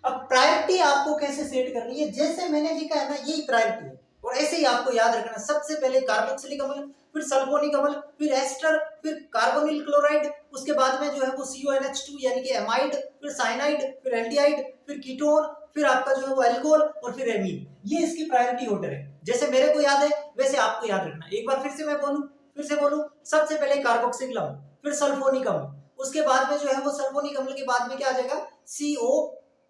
अब प्रायोरिटी आपको कैसे सेट करनी है? जैसे मैंने लिखा है ना, यही प्रायोरिटी है, और ऐसे ही आपको याद रखना। सबसे पहले कार्बोक्सिलिक अम्ल, फिर सल्फोनिक अम्ल, फिर एस्टर, फिर कार्बोनिल क्लोराइड, उसके बाद में जो है वो CONH2 यानी कि एमाइड, फिर साइनाइड, फिर एल्डिहाइड, फिर कीटोन, फिर आपका जो है वो अल्कोहल, और फिर एमीन। ये इसकी प्रायोरिटी ऑर्डर है। जैसे मेरे को याद है वैसे आपको याद रखना। एक बार फिर से मैं बोलूं, फिर से बोलूं, सबसे पहले कार्बोक्सिलिक अम्ल, फिर सल्फोनिक अम्ल, उसके बाद में जो है वो सल्फोनिक अम्ल के बाद में क्या आ जाएगा?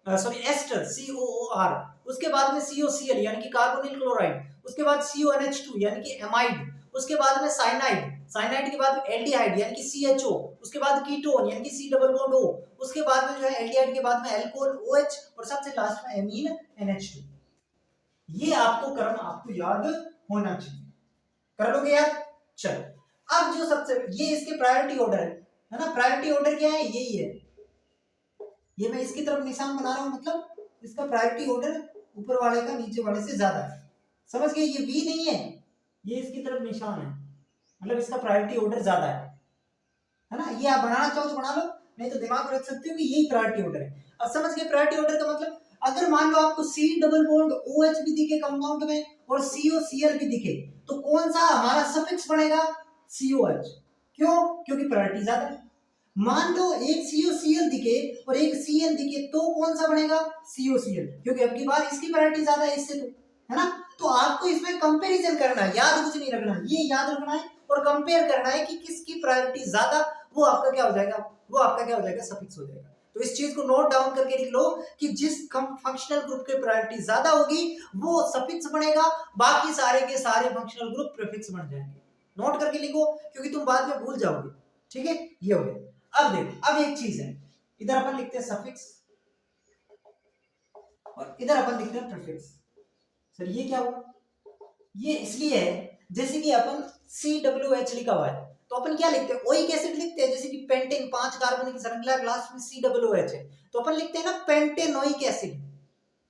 एस्टर, COOR, उसके बाद में COCl यानी कि कार्बोनिल क्लोराइड, उसके बाद CONH2 यानी कि एमाइड, उसके बाद में साइनाइड, साइनाइड के बाद एल्डिहाइड यानी कि CHO, उसके बाद कीटोन यानी कि C डबल बॉन्ड O, उसके बाद में जो है एल्डिहाइड के बाद में अल्कोहल OH, और सबसे लास्ट में एमीन NH2। ये आपको क्रम आपको याद होना चाहिए। कर लोगे यार? चलो अब जो सबसे ये इसके प्रायोरिटी ऑर्डर है ना? प्रायोरिटी ऑर्डर क्या है? यही है, ये मैं इसकी तरफ निशान बना रहा हूं, मतलब इसका प्रायोरिटी ऑर्डर ऊपर वाले का नीचे वाले से ज्यादा है। समझ गए? ये V नहीं है, ये इसकी तरफ निशान है, मतलब इसका प्रायोरिटी ऑर्डर ज्यादा है ना? ये आप बनाना चाहो तो बना लो, नहीं तो दिमाग में रख सकते हो कि यही प्रायोरिटी ऑर्डर है। अब समझ गए प्रायोरिटी ऑर्डर का मतलब? अगर मान लो आपको C डबल बॉन्ड OH भी दिखे कंपाउंड में और COCl भी दिखे, तो कौन सा हमारा सफिक्स बनेगा? COH। क्यों? क्योंकि प्रायोरिटी ज्यादा है। मान लो एक COCl दिखे और एक CN दिखे, तो कौन सा बनेगा? COCl, क्योंकि अब की बार इसकी प्रायोरिटी ज्यादा है इससे, तो है ना? तो आपको इसमें कंपैरिजन करना है, याद कुछ नहीं रखना, ये याद रखना है और कंपेयर करना है कि किसकी प्रायोरिटी ज्यादा, वो आपका क्या हो जाएगा? वो आपका क्या हो जाएगा? सफिक्स हो जाएगा। तो इस चीज को नोट डाउन करके लिख लो कि जिस फंक्शनल ग्रुप की प्रायोरिटी ज्यादा होगी वो सफिक्स बनेगा, बाकी सारे के सारे फंक्शनल ग्रुप प्रीफिक्स बन जाएंगे। नोट करके लिखो, क्योंकि तुम बाद में भूल जाओगे। ठीक है, ये हो गया। अब देखो, अब एक चीज है, इधर अपन लिखते हैं सफिक्स और इधर अपन लिखते हैं प्रीफिक्स। सर ये क्या हुआ? ये इसलिए है, जैसे कि अपन CWH लिखा हुआ है तो अपन क्या लिखते हैं? ओइक एसिड लिखते हैं, जैसे कि पेंटेन 5 कार्बन की श्रृंखला, लास्ट में COOH है तो अपन लिखते हैं ना पेंटेनोइक एसिड।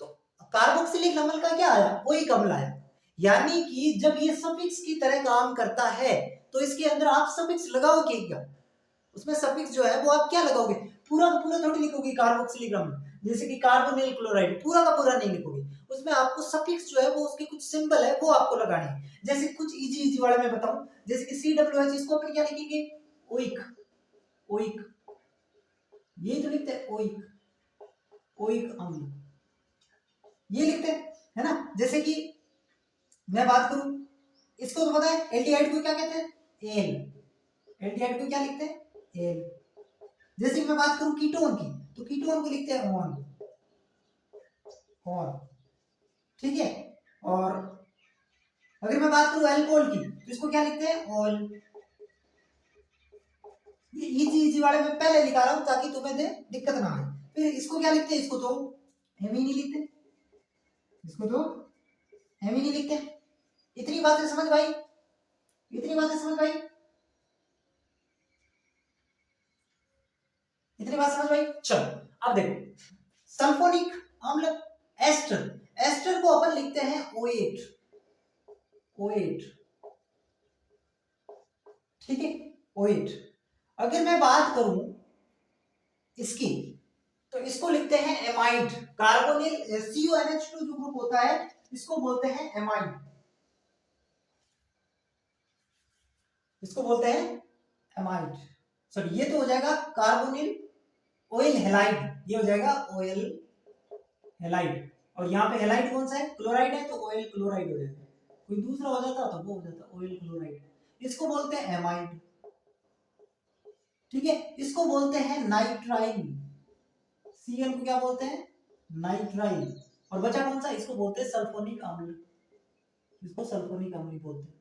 तो कार्बोक्सिलिक अम्ल का क्या आया? ओइक अम्ल आया। यानी कि जब ये सफिक्स की तरह काम करता है तो इसके अंदर आप सफिक्स लगाओगे क्या? उसमें सफिक्स जो है वो आप क्या लगाओगे? पूरा का पूरा थोड़ी लिखोगे कार्बोक्सिलिक अम्ल, जैसे कि कार्बोनिल क्लोराइड पूरा का पूरा नहीं लिखोगे, उसमें आपको सफिक्स जो है वो उसके कुछ सिंबल है वो आपको लगाने हैं। जैसे कुछ इजी इजी वाले मैं बताऊं, जैसे कि CWH, इसको अपन क्या लिखेंगे, ओइक, ओइक, ये तो लिखते हैं ओइक, ओइक अम्ल, ये लिखते हैं, है ना। जैसे कि मैं बात करूं, इसको तो पता है एल्डिहाइड को क्या कहते हैं, एल, एल्डिहाइड को क्या लिखते हैं, एल। जैसे कि मैं बात करूं कीटोन की, तो कीटोन को लिखते हैं ऑन, ऑन, ठीक है। और अगर मैं बात करूं अल्कोहल की, तो इसको क्या लिखते हैं, ऑल। ये इजी इजी वाले मैं पहले लिखा रहा हूं ताकि तुम्हें दे दिक्कत ना आए। फिर इसको क्या लिखते हैं, इसको तो एमी नहीं लिखते, इसको तो एमी नहीं लिखते। इतनी बातें समझ भाई, इतनी बातें समझ भाई, इतनी बात समझ भाई। चलो अब देखो, सल्फोनिक अम्ल, एस्टर, एस्टर को अपन लिखते हैं O8, O8, ठीक है, O8। अगर मैं बात करूं इसकी, तो इसको लिखते हैं एमाइड, कार्बोनिल CONH2 जो ग्रुप होता है इसको बोलते हैं एमाइड, इसको बोलते हैं एमाइड। सॉरी, ये तो हो जाएगा कार्बोनिल ऑयल हेलाइड, ये हो जाएगा ऑयल हेलाइड। और यहाँ पे हेलाइड कौन सा है, क्लोराइड है, तो ऑयल क्लोराइड हो जाएगा। कोई दूसरा हो जाता तो वो हो जाता ऑयल क्लोराइड। इसको बोलते हैं एमाइड, ठीक है। इसको बोलते हैं नाइट्राइल, Cl को क्या बोलते हैं, नाइट्राइल। और बचा कौन सा, इसको बोलते हैं सल्फोनिक अम्ल, इसको सल्फोनिक अम्ल बोलते हैं।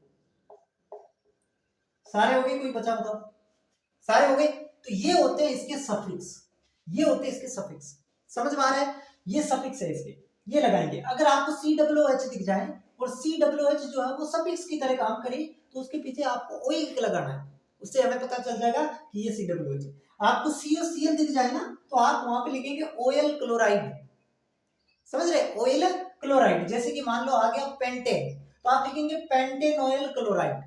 सारे हो गए, कोई बचा बताओ, सारे हो गए। तो ये होते हैं इसके सफिक्स, ये होते हैं इसके सफिक्स, समझ में आ रहा है, ये सफिक्स है इसके, ये लगाएंगे। अगर आपको COOH दिख जाए और COOH जो है वो सफिक्स की तरह काम करे, तो उसके पीछे आपको OH लगाना है, उससे हमें पता चल जाएगा कि ये COOH है। आपको COCl दिख जाए ना, तो आप वहां पे लिखेंगे ऑयल क्लोराइड, समझ रहे, ऑयल क्लोराइड। जैसे कि मान लो आ गया पेंटेन, तो आप लिखेंगे पेंटेन ऑयल क्लोराइड,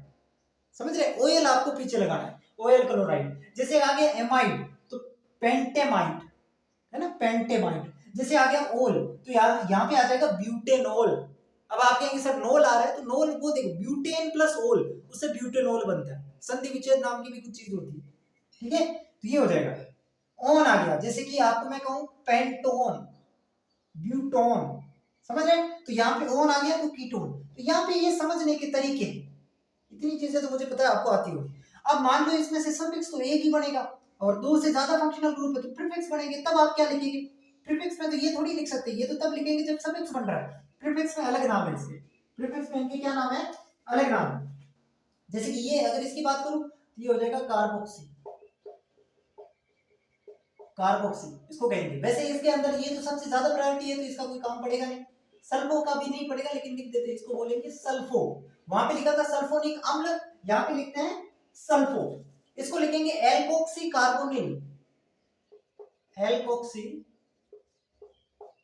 समझ रहे, ऑयल आपको पीछे लगाना है, ऑयल क्लोराइड। जैसे आ गया एमाइड, तो पेंटेमाइड, है ना, पेंटेमाइड। जैसे आ गया ओल, तो यहाँ पे आ जाएगा ब्यूटेनॉल। अब आप कहेंगे सर नॉल आ रहा है, तो नॉल वो देखो, ब्यूटेन प्लस ओल, उससे ब्यूटेनॉल बनता है, संधि विच्छेद नाम की भी कुछ चीज होती है, ठीक है। तो ये हो जाएगा, ऑन आ गया। जैसे कि आपको मैं कहूं पेंटोन, ब्यूटोन, समझ रहे, तो यहाँ पे ऑन आ गया तो कीटोन। तो यहाँ पे ये समझने के तरीके हैं, इतनी चीजें तो मुझे पता है आपको आती होगी। अब मान लो इसमें से सफिक्स तो एक ही बनेगा और दो से ज्यादा फंक्शनल ग्रुप है तो प्रीफिक्स बनेंगे, तब आप क्या लिखेंगे, प्रीफिक्स में तो ये थोड़ी लिख सकते हैं, ये तो तब लिखेंगे जब सफिक्स बन रहा है। प्रीफिक्स में अलग नाम है इसके, प्रीफिक्स में इनके क्या नाम है, अलग नाम है। जैसे कि ये अगर इसकी बात करूं तो ये हो जाएगा कार्बोक्सी, कार्बोक्सी इसको कहेंगे। वैसे इसके अंदर ये तो सबसे ज्यादा प्रायोरिटी है तो इसका कोई काम पड़ेगा नहीं, सल्फो का भी नहीं पड़ेगा, लेकिन लिख देते हैं, इसको बोलेंगे सल्फो। वहां पे लिखा था सल्फोनिक अम्ल, यहाँ पे लिखते हैं सल्फो। इसको लिखेंगे एल्कोक्सी कार्बोनिल, एल्कोक्सी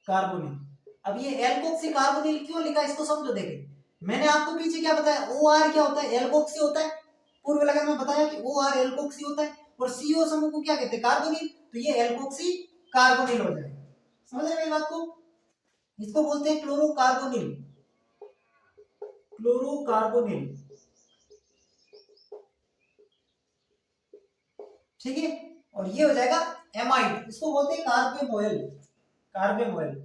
कार्बोनिल। अब ये एल्कोक्सी कार्बोनिल क्यों लिखा, इसको समझो। देखे, मैंने आपको पीछे क्या बताया, OR क्या होता है, एल्कोक्सी होता है। पूर्व लगन में बताया कि OR एल्कोक्सी होता है, और CO समूह को क्या कहते हैं, कार्बोनिल। तो ये एल्कोक्सी कार्बोनिल हो जाएगा, समझ रहे मेरी बात को। इसको बोलते हैं क्लोरोकार्बोनिल, क्लोरोकार्बोनिल, ठीक है। और ये हो जाएगा एमाइड, इसको बोलते हैं कार्बेमोयल, कार्बेमोयल,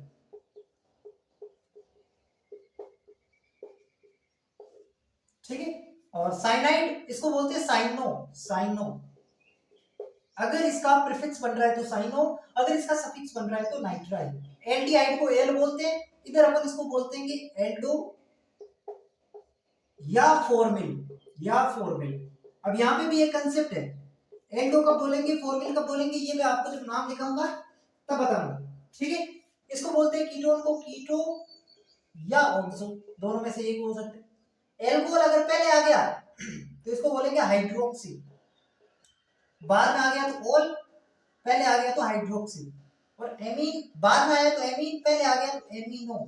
ठीक है। और साइनाइड इसको बोलते हैं साइनो, साइनो। अगर इसका प्रीफिक्स बन रहा है तो साइनो, अगर इसका सफिक्स बन रहा है तो नाइट्राइल। एल्डिहाइड को एल बोलते हैं, इधर अपन इसको बोलते हैं एल्डो या फॉर्मिल, या फॉर्मिल। अब यहाँ पे भी एक कंसेप्ट है, एल्डो कब बोलेंगे, फॉर्मिल कब बोलेंगे, ये मैं आपको जब नाम लिखाऊंगा तब बताऊंगा, ठीक है। इसको बोलते हैं कीटोन को कीटो या ऑक्सो, दोनों में से एक हो सकते हैं। एल्कोहल अगर पहले आ गया तो इसको बोलेंगे हाइड्रोक्सी, बाद में आ गया तो ओल, पहले आ गया तो हाइड्रोक्सी, और एमीन बाद में आया तो एमीन, पहले आ गया तो एमिनो।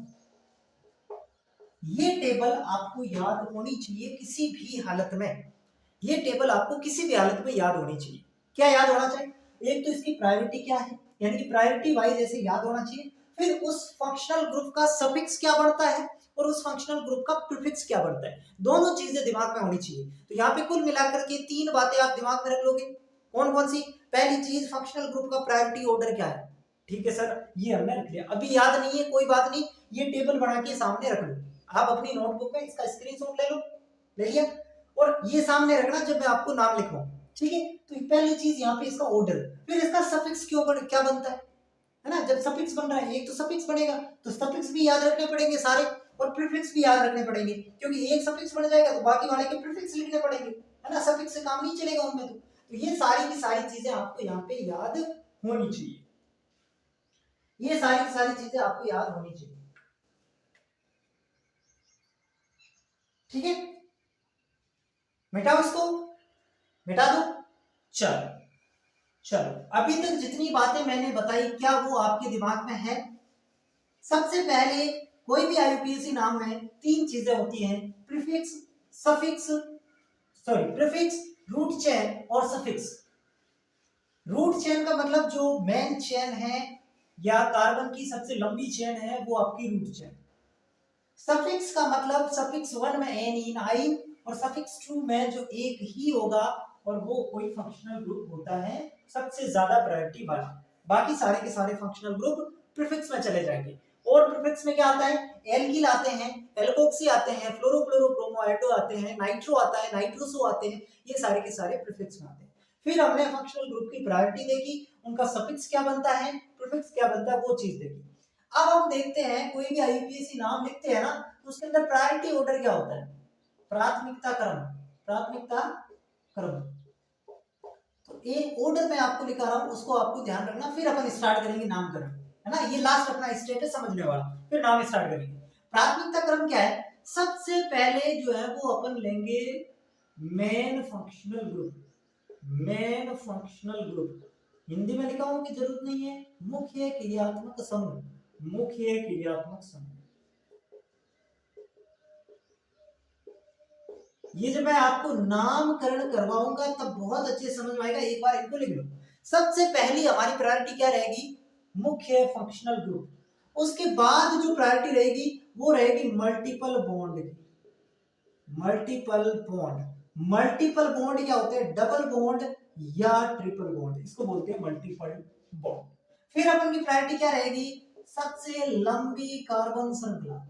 ये टेबल आपको याद होनी चाहिए किसी भी हालत में, ये टेबल आपको किसी भी हालत में याद होनी चाहिए। क्या याद होना चाहिए, एक तो इसकी प्रायोरिटी क्या है, यानी कि प्रायोरिटी वाइज ऐसे याद होना चाहिए। फिर उस फंक्शनल ग्रुप का सफिक्स क्या बढ़ता है और उस फंक्शनल ग्रुप का प्रीफिक्स क्या बढ़ता है, दोनों चीजें दिमाग में होनी चाहिए। तो यहाँ पे कुल मिलाकर के 3 बातें आप दिमाग में रख लोगे। कौन कौन सी? पहली चीज, फंक्शनल ग्रुप का प्रायोरिटी ऑर्डर क्या है। ठीक है सर, ये हमने रख लिया। अभी याद नहीं है कोई बात नहीं, ये टेबल बना के सामने रख लो, आप अपनी नोटबुक में इसका स्क्रीनशॉट ले लो, ले लिया, और ये सामने रखना जब मैं आपको नाम लिखवाऊं। ठीक है, तो पहली चीज यहाँ पे इसका ऑर्डर, फिर इसका सफिक्स क्या बनता है ना। जब सफिक्स बन रहा है एक तो सफिक्स बनेगा, तो सफिक्स भी याद रखने पड़ेंगे सारे, और प्रीफिक्स भी याद रखने पड़ेंगे, क्योंकि एक सफिक्स बन जाएगा तो बाकी वाले के प्रीफिक्स लिखने पड़ेंगे, है ना। सफिक्स से काम नहीं चलेगा उनमें। तो ये सारी की सारी चीजें आपको यहाँ पे याद होनी चाहिए, ये सारी की सारी चीजें आपको याद होनी चाहिए। ठीक है, मिटाओ इसको, मिटा दो। चलो चलो, अभी तक जितनी बातें मैंने बताई क्या वो आपके दिमाग में है? सबसे पहले कोई भी आईयूपीएसी नाम में 3 चीजें होती हैं, prefix, suffix, sorry prefix, root chain और सफिक्स। रूट चेन का मतलब जो मेन चेन है या कार्बन की सबसे लंबी चेन है वो आपकी रूट चेन। सफिक्स का मतलब सफिक्स 1 में एनीन, आइन, और सफिक्स 2 में जो एक ही होगा और वो कोई फंक्शनल ग्रुप होता है सबसे ज्यादा प्रायोरिटी वाला। बाकी सारे के सारे फंक्शनल ग्रुप प्रीफिक्स में चले जाएंगे। और प्रीफिक्स में क्या आता है? एल्किल आते हैं, एल्कोक्सी आते हैं, फ्लोरोक्लोरोब्रोमो आते हैं, नाइट्रो आता है, नाइट्रोसो आते हैं, ये सारे के सारे प्रीफिक्स में आते हैं। फिर हमने फंक्शनल ग्रुप की प्रायोरिटी देखी, उनका सफिक्स क्या बनता है, प्रीफिक्स क्या बनता है, वो चीज देखी। अब हम देखते हैं कोई भी आईयूपीएसी नाम लिखते हैं ना, तो उसके अंदर प्रायोरिटी ऑर्डर क्या होता है? प्राथमिकता क्रम, प्राथमिकता क्रम। तो एक ऑर्डर में आपको लिखा रहा हूं, उसको आपको ध्यान रखना। फिर अपन स्टार्ट करेंगे नामकरण, है ना, ये लास्ट अपना स्टेप है समझने वाला, फिर नाम स्टार्ट करेंगे। प्राथमिकता क्रम क्या है? सबसे पहले जो है वो अपन लेंगे main functional group, main functional group, Hindi में लिखा हूं कि जरूरत नहीं है, मुख्य क्रियात्मक समूह, मुख्य क्रियात्मक समूह। ये जब मैं आपको नामकरण करवाऊंगा तब बहुत अच्छे समझ में आएगा, एक बार इनको लिख लो। सबसे पहली हमारी प्रायोरिटी क्या रहेगी? मुख्य फंक्शनल ग्रुप। उसके बाद जो प्रायोरिटी रहेगी वो रहेगी मल्टीपल बॉन्ड की, मल्टीपल बॉन्ड। मल्टीपल बॉन्ड क्या होते हैं? डबल बॉन्ड या ट्रिपल बॉन्ड, इसको बोलते हैं मल्टीपल बॉन्ड। फिर अपन की प्रायोरिटी क्या रहेगी? सबसे लंबी कार्बन श्रृंखला,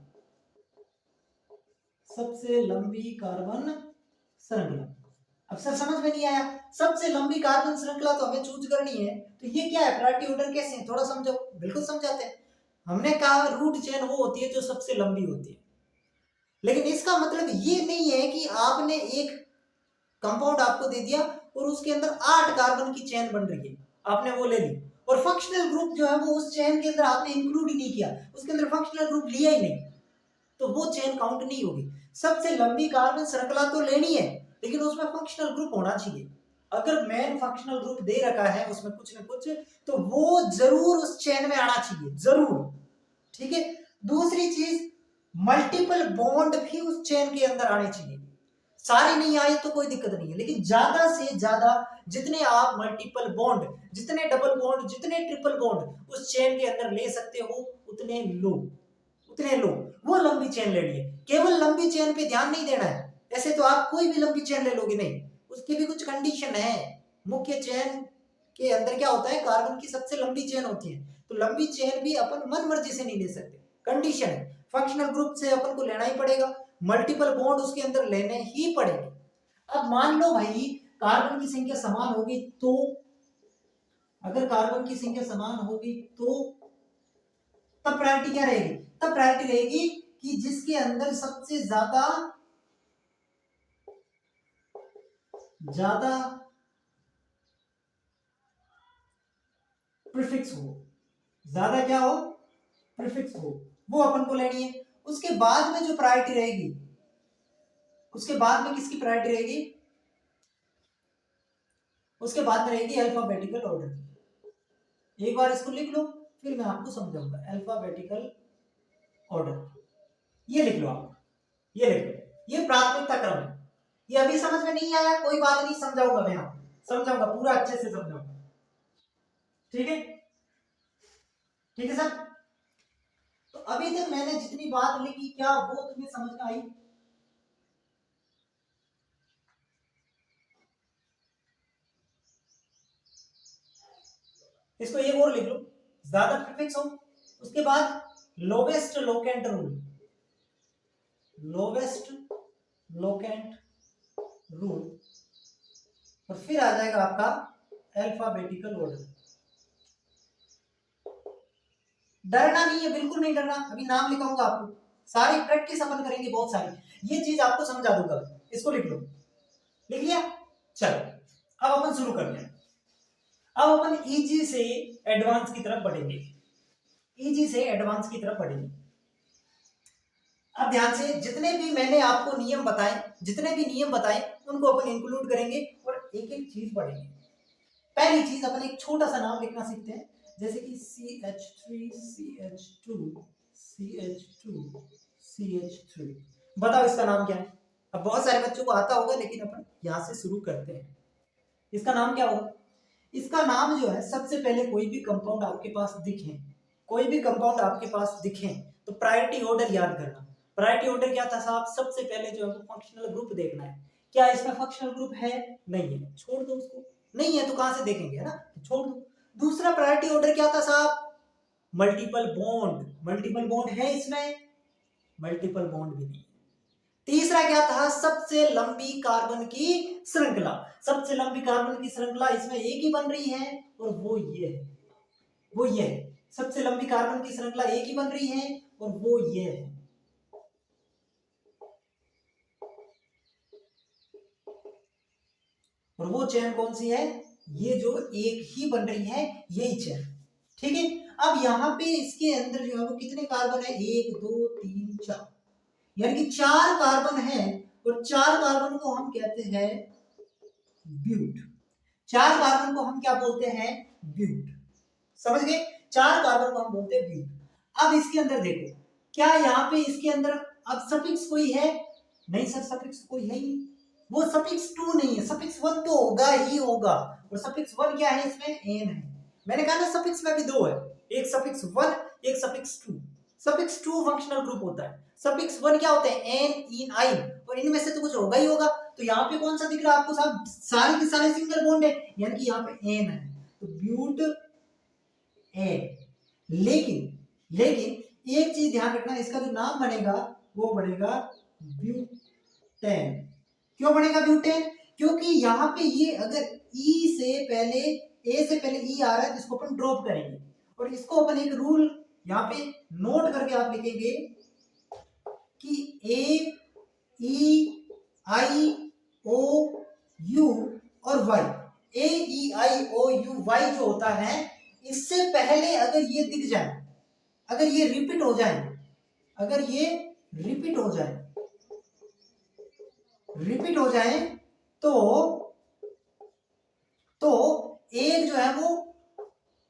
सबसे लंबी कार्बन श्रृंखला। अब सर समझ में नहीं आया, सबसे लंबी कार्बन श्रृंखला तो हमें चूज करनी है, तो ये क्या है? प्रायोरिटी ऑर्डर कैसे है? थोड़ा समझो। बिल्कुल समझाते हैं। हमने कहा रूट चेन वो होती है जो सबसे लंबी होती है, लेकिन इसका मतलब ये नहीं है कि आपने एक कंपाउंड आपको दे दिया और उसके अंदर 8 कार्बन की चेन बन रही है, आपने वो ले ली, और फंक्शनल ग्रुप जो है वो उस चेन के अंदर आपने इंक्लूड ही नहीं किया, उसके अंदर फंक्शनल ग्रुप लिया ही नहीं, तो वो चेन काउंट नहीं होगी। सबसे लंबी कार्बन श्रृंखला तो लेनी है, लेकिन उसमें फंक्शनल ग्रुप होना चाहिए। अगर मेन फंक्शनल ग्रुप दे रखा है उसमें कुछ न कुछ, तो वो जरूर उस चेन में आना चाहिए, जरूर। ठीक है, दूसरी चीज, मल्टीपल बॉन्ड भी उस चेन के अंदर आने चाहिए। सारे नहीं आए तो कोई दिक्कत नहीं है, लेकिन ज्यादा से ज्यादा जितने आप मल्टीपल बॉन्ड, जितने डबल बॉन्ड, जितने ट्रिपल बॉन्ड उस चेन के अंदर ले सकते हो उतने लो, उतने लो। वो लंबी चेन लेनी है, केवल लंबी चेन पे ध्यान नहीं देना है। ऐसे तो आप कोई भी लंबी चेन ले लोगे नहीं, उसकी भी कुछ कंडीशन है। मुख्य चेन के अंदर क्या होता है? कार्बन की सबसे लंबी चेन होती है, तो लंबी चेन भी अपन मन मर्जी से नहीं ले सकते, कंडीशन है। फंक्शनल ग्रुप से अपन को लेना ही पड़ेगा, मल्टीपल बॉन्ड उसके अंदर लेने ही पड़ेंगे। अब मान लो भाई कार्बन की संख्या समान होगी, तो अगर कार्बन की संख्या समान होगी तो तब प्रायोरिटी क्या रहेगी? तब प्रायोरिटी रहेगी कि जिसके अंदर सबसे ज्यादा प्रीफिक्स हो, ज्यादा क्या हो? प्रीफिक्स हो, वो अपन को लेनी है। उसके बाद में जो प्रायोरिटी रहेगी, उसके बाद में किसकी प्रायोरिटी रहेगी? उसके बाद में रहेगी अल्फाबेटिकल ऑर्डर। एक बार इसको लिख लो, फिर मैं आपको समझाऊंगा। अल्फाबेटिकल ऑर्डर, ये लिख लो आप, ये लिख लो, ये प्राथमिकता क्रम है। ये अभी समझ में नहीं आया कोई बात नहीं, समझाऊंगा मैं आपको, समझाऊंगा पूरा अच्छे से समझाऊंगा। ठीक है, ठीक है सर। तो अभी तक मैंने जितनी बात लिखी क्या वो तुम्हें समझ में आई? इसको एक और लिख लो, ज्यादा प्रीफिक्स हो। उसके बाद lowest locant rule, lowest locant rule, और फिर आ जाएगा आपका अल्फाबेटिकल ऑर्डर। डरना नहीं है, बिल्कुल नहीं डरना। अभी नाम लिखाऊंगा आपको, सारी प्रैक्टिस अपन करेंगे बहुत सारी, ये चीज आपको समझा दूंगा। इसको लिख लो, लिख लिया? चलो अब अपन शुरू करते हैं। अब अपन इजी से एडवांस की तरफ बढ़ेंगे, इजी से एडवांस की तरफ बढ़ेंगे। अब ध्यान से, जितने भी मैंने आपको नियम बताए, जितने भी नियम बताए उनको अपन इंक्लूड करेंगे और एक एक चीज पढ़ेंगे। पहली चीज अपन एक छोटा सा नाम लिखना सीखते हैं, जैसे कि CH3 CH2 CH2 CH3। बताओ इसका नाम क्या है? अब बहुत सारे बच्चों को आता होगा, लेकिन अपन यहां से शुरू करते हैं। इसका नाम क्या होगा? इसका नाम जो है, सबसे पहले कोई भी कंपाउंड आपके पास दिखे, कोई भी कंपाउंड आपके पास दिखे तो प्रायोरिटी ऑर्डर याद करना। प्रायोरिटी ऑर्डर क्या था साहब? सबसे पहले जो है फंक्शनल ग्रुप देखना है, क्या इसमें फंक्शनल ग्रुप है? नहीं है, छोड़ दो उसको। नहीं है तो कहां से देखेंगे, है ना, छोड़ दो। दूसरा प्रायोरिटी ऑर्डर क्या था साहब? Multiple bond. मल्टीपल बॉन्ड है इसमें? मल्टीपल बॉन्ड भी नहीं। तीसरा क्या था? सबसे लंबी कार्बन की श्रृंखला। सबसे लंबी कार्बन की श्रृंखला इसमें एक ही बन रही है, और वो ये है, वो ये है। सबसे लंबी कार्बन की श्रृंखला एक ही बन रही है, और वो ये है। और वो चेन कौन सी है? ये जो एक ही बन रही है, यही चेन। ठीक है। अब यहाँ पे इसके अंदर जो है वो कितने कार्बन है? 1 2 3 4, यानी कि 4 कार्बन है, और 4 कार्बन को हम कहते हैं ब्यूट। 4 कार्बन को हम क्या बोलते हैं? ब्यूट। समझ गए? 4 कार्बन को हम बोलते हैं ब्यूट। अब इसके अंदर देखो, क्या यहाँ पे इसके अंदर अब सफिक्स कोई है? नहीं सर, सफिक्स कोई है ही नहीं। वो सफिक्स 2 नहीं है, सफिक्स 1 तो होगा ही होगा। और सफिक्स 1 क्या है? इसमें एन है। मैंने कहा ना सफिक्स में भी दो है, एक सफिक्स 1, एक सफिक्स 2। सफिक्स 2 फंक्शनल ग्रुप होता है, सफिक्स 1 क्या होते हैं? एन, इन, आइन, और इनमें से तो कुछ होगा ही होगा। तो यहाँ पे कौन सा दिख रहा है आपको साहब? सारे के सारे सिंगल बॉन्ड है, यानी कि यहाँ पे एन है, तो ब्यूट एन। लेकिन लेकिन एक चीज ध्यान रखना, इसका जो नाम बनेगा वो बनेगा ब्यूटेन। क्यों बनेगा ब्यूटेन? क्योंकि यहाँ पे ये अगर ई से पहले, ए से पहले ई आ रहा है तो इसको अपन ड्रॉप करेंगे, और इसको अपन एक रूल यहाँ पे नोट करके आप लिखेंगे कि A E I O U और Y, A E I O U Y जो होता है, इससे पहले अगर ये दिख जाए, अगर ये रिपीट हो जाए, अगर ये रिपीट हो जाए, रिपीट हो जाए, तो एक जो है वो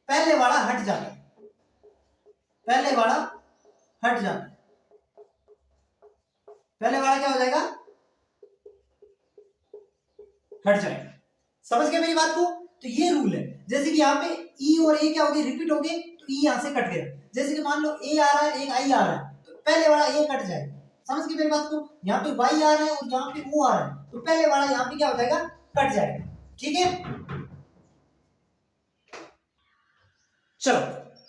पहले वाला हट जाता है, पहले वाला हट जाता है, पहले वाला क्या हो जाएगा? हट जाएगा। समझ गए मेरी बात को? तो ये रूल है। जैसे कि यहाँ पे ई और ए क्या हो गए? रिपीट हो गए, तो ई यहां से कट गया। जैसे कि मान लो ए आ रहा है, एक आई आ रहा है, तो पहले वाला ए कट जाएगा। समझ गए मेरी बात को? यहाँ पे वाई आ रहा है और यहाँ पे ओ आ रहा है, तो पहले वाला यहाँ पे क्या हो जाएगा? कट जाएगा। ठीक है, चलो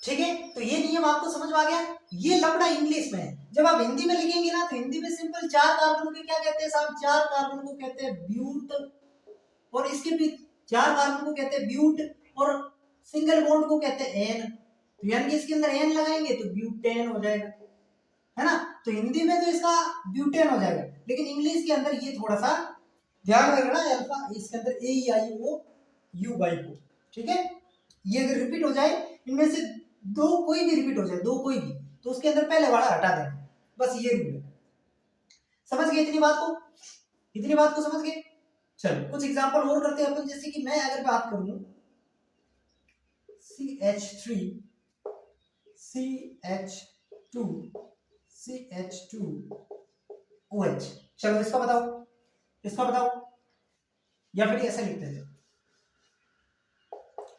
ठीक है। तो ये नियम आपको समझ में आ गया। ये लफड़ा इंग्लिश में है, जब आप हिंदी में लिखेंगे ना, तो हिंदी में सिंपल 4 कार्बन को क्या कहते हैं साहब? 4 कार्बन को कहते हैं ब्यूट, और इसके भी 4 कार्बन को कहते हैं ब्यूट, और सिंगल बॉन्ड को कहते हैं एन। तो यानी कि इसके अंदर एन लगाएंगे तो ब्यूटेन हो जाएगा, है ना। तो हिंदी में तो इसका ब्यूटेन हो जाएगा, लेकिन इंग्लिश के अंदर ये थोड़ा सा ध्यान रखना, अल्फा इसके अंदर ए E I O U Y को। ठीक है, ये अगर रिपीट हो जाए, इनमें से दो कोई भी रिपीट हो जाए, दो कोई भी, तो उसके अंदर पहले वाला हटा देना, बस ये रूल है। समझ गए इतनी बात को? इतनी बात को समझ गए? चलो कुछ एग्जांपल और करते हैं अपन। जैसे कि मैं अगर बात करूं CH3 CH2 CH2 OH, चलो इसका बताओ, इसका बताओ, या फिर ऐसे लिख देते,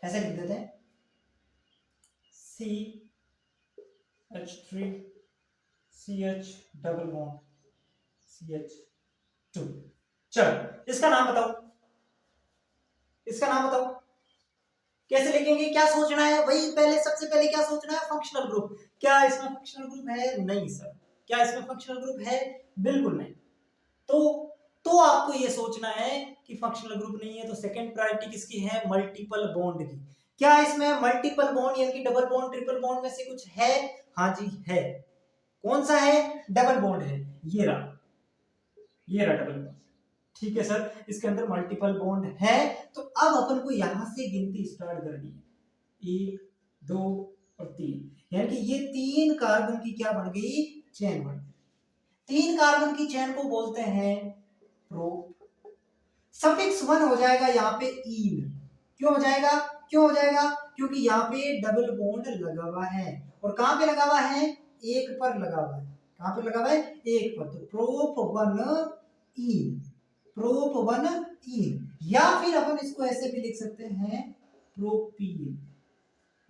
ऐसे लिख देते हैं H3CH डबल बॉन्ड CH2। चलो इसका नाम बताओ, इसका नाम बताओ कैसे लिखेंगे, क्या सोचना है, वही पहले सबसे पहले क्या सोचना है, फंक्शनल ग्रुप। क्या इसमें फंक्शनल ग्रुप है? नहीं सर। क्या इसमें फंक्शनल ग्रुप है? बिल्कुल नहीं। तो आपको ये सोचना है कि फंक्शनल ग्रुप नहीं है तो सेकंड प्रायोरिटी किसकी है? मल्टीपल बॉन्ड की। क्या इसमें मल्टीपल बॉन्ड यानी कि डबल बॉन्ड ट्रिपल बॉन्ड में से कुछ है? हाँ जी है। कौन सा है? डबल बॉन्ड है, ये रहा, ये रहा डबल बॉन्ड। ठीक है सर, इसके अंदर मल्टीपल बॉन्ड है। तो अब अपन को यहां से गिनती स्टार्ट करनी है, 1 2 और 3, यानी कि ये 3 कार्बन की क्या बन गई? चेन बन गई। 3 कार्बन की चेन को बोलते हैं प्रोप। सफिक्स 1 हो जाएगा यहाँ पे ईन। क्यों हो जाएगा? क्यों हो जाएगा? क्योंकि यहाँ पे डबल बॉन्ड लगा हुआ है। और कहां पे लगा हुआ है? एक पर लगा हुआ है। कहां पे लगा हुआ है? एक पर। तो प्रोप 1 ईन, प्रोप 1 ईन। या फिर अपन इसको ऐसे भी लिख सकते हैं प्रोपीन,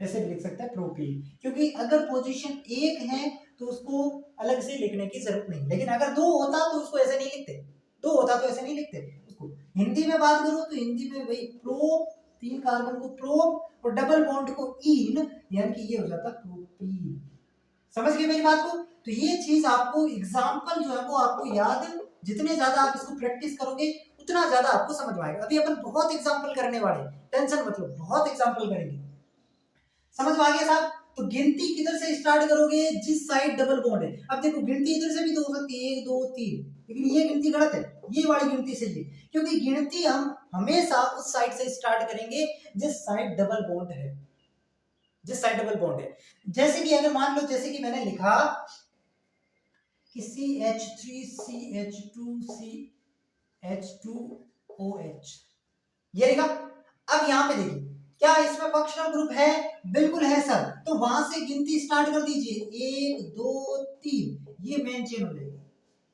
ऐसे भी लिख सकते हैं प्रोपीन। क्योंकि अगर पोजीशन 1 है तो उसको अलग से लिखने की जरूरत नहीं, लेकिन अगर 2 होता तो उसको ऐसे नहीं लिखते, 2 होता तो ऐसे नहीं लिखते उसको। हिंदी में बात करूं तो हिंदी में वही प्रोप, 3 कार्बन को प्रोप और डबल बॉन्ड को ईन, यानी कि ये हो जाता प्रोपीन। समझ गए मेरी बात को? तो ये चीज आपको एग्जाम्पल जो है वो आपको याद, जितने ज्यादा आप इसको प्रैक्टिस करोगे उतना ज्यादा आपको समझ में आएगा। अभी अपन बहुत एग्जाम्पल करने वाले, टेंशन मतलब बहुत एग्जाम्पल करेंगे। समझ में आ गया साहब? तो गिनती किधर से स्टार्ट करोगे? जिस साइड डबल बॉन्ड है। अब देखो गिनती इधर से भी तो हो सकती है, 1 2 3, लेकिन ये गिनती गलत है, ये वाली गिनती सही है। क्योंकि गिनती हम हमेशा उस साइड से स्टार्ट करेंगे जिस साइड डबल बॉन्ड है, जिस साइड डबल बॉन्ड है। जैसे कि अगर मान लो, जैसे कि मैंने लिखा कि CH3CH2CH2OH, ये लिखा। अब यहाँ पे देखिए, क्या इसमें फंक्शनल ग्रुप है? बिल्कुल है सर। तो वहां से गिनती स्टार्ट कर दीजिए, 1 2 3, ये मेन चेन हो जाएगी।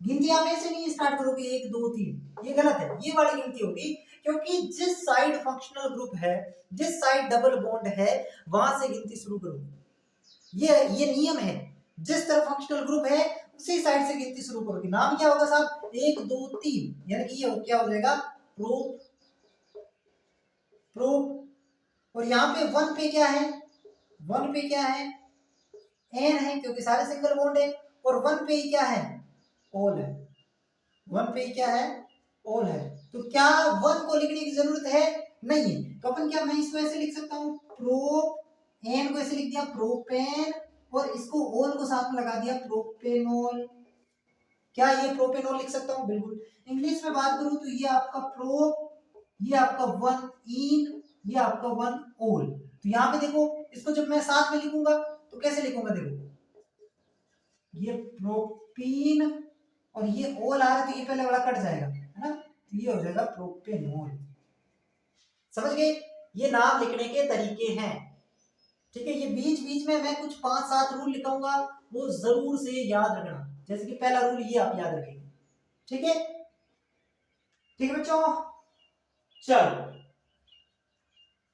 गिनती आप ऐसे नहीं स्टार्ट करोगे 1 2 3, ये गलत है, ये वाली गिनती होगी। क्योंकि जिस साइड फंक्शनल ग्रुप है, जिस साइड डबल बॉन्ड है, वहां से गिनती शुरू करोगे। ये नियम है, जिस तरफ फंक्शनल ग्रुप है उसी साइड से गिनती शुरू करोगे। नाम क्या होगा साहब? 1 2 3, यानी कि ये क्या हो जाएगा? Prop, prop. और यहाँ पे 1 पे क्या है? 1 पे क्या है? एन है, क्योंकि सारे सिंगल बॉन्ड है। और 1 पे क्या है? ऑल है। 1 पे क्या है? ऑल है। तो क्या 1 को लिखने की जरूरत है? नहीं है। तो अपन क्या, मैं इसको ऐसे लिख सकता हूँ, प्रोप, एन को ऐसे लिख दिया प्रोपेन, और इसको ऑल को साथ में लगा दिया प्रोपेनॉल। क्या ये प्रोपेनॉल लिख सकता हूँ? बिल्कुल। इंग्लिश में बात करूं तो ये आपका प्रोप, ये आपका 1 इन, ये आपका 1 ऑल। तो यहाँ पे देखो, इसको जब मैं साथ में लिखूंगा तो कैसे लिखूंगा? देखो, ये प्रोपीन और ये ऑल आ रहा है तो ये पहले वाला कट जाएगा, है ना? तो ये हो जाएगा प्रोपेनॉल। समझ गए? ये नाम लिखने के तरीके हैं। ठीक है, ये बीच बीच में मैं कुछ 5 7 रूल लिखाऊंगा, वो जरूर से याद रखना। जैसे कि पहला रूल ये आप याद रखेंगे। ठीक है? ठीक है बच्चों, चलो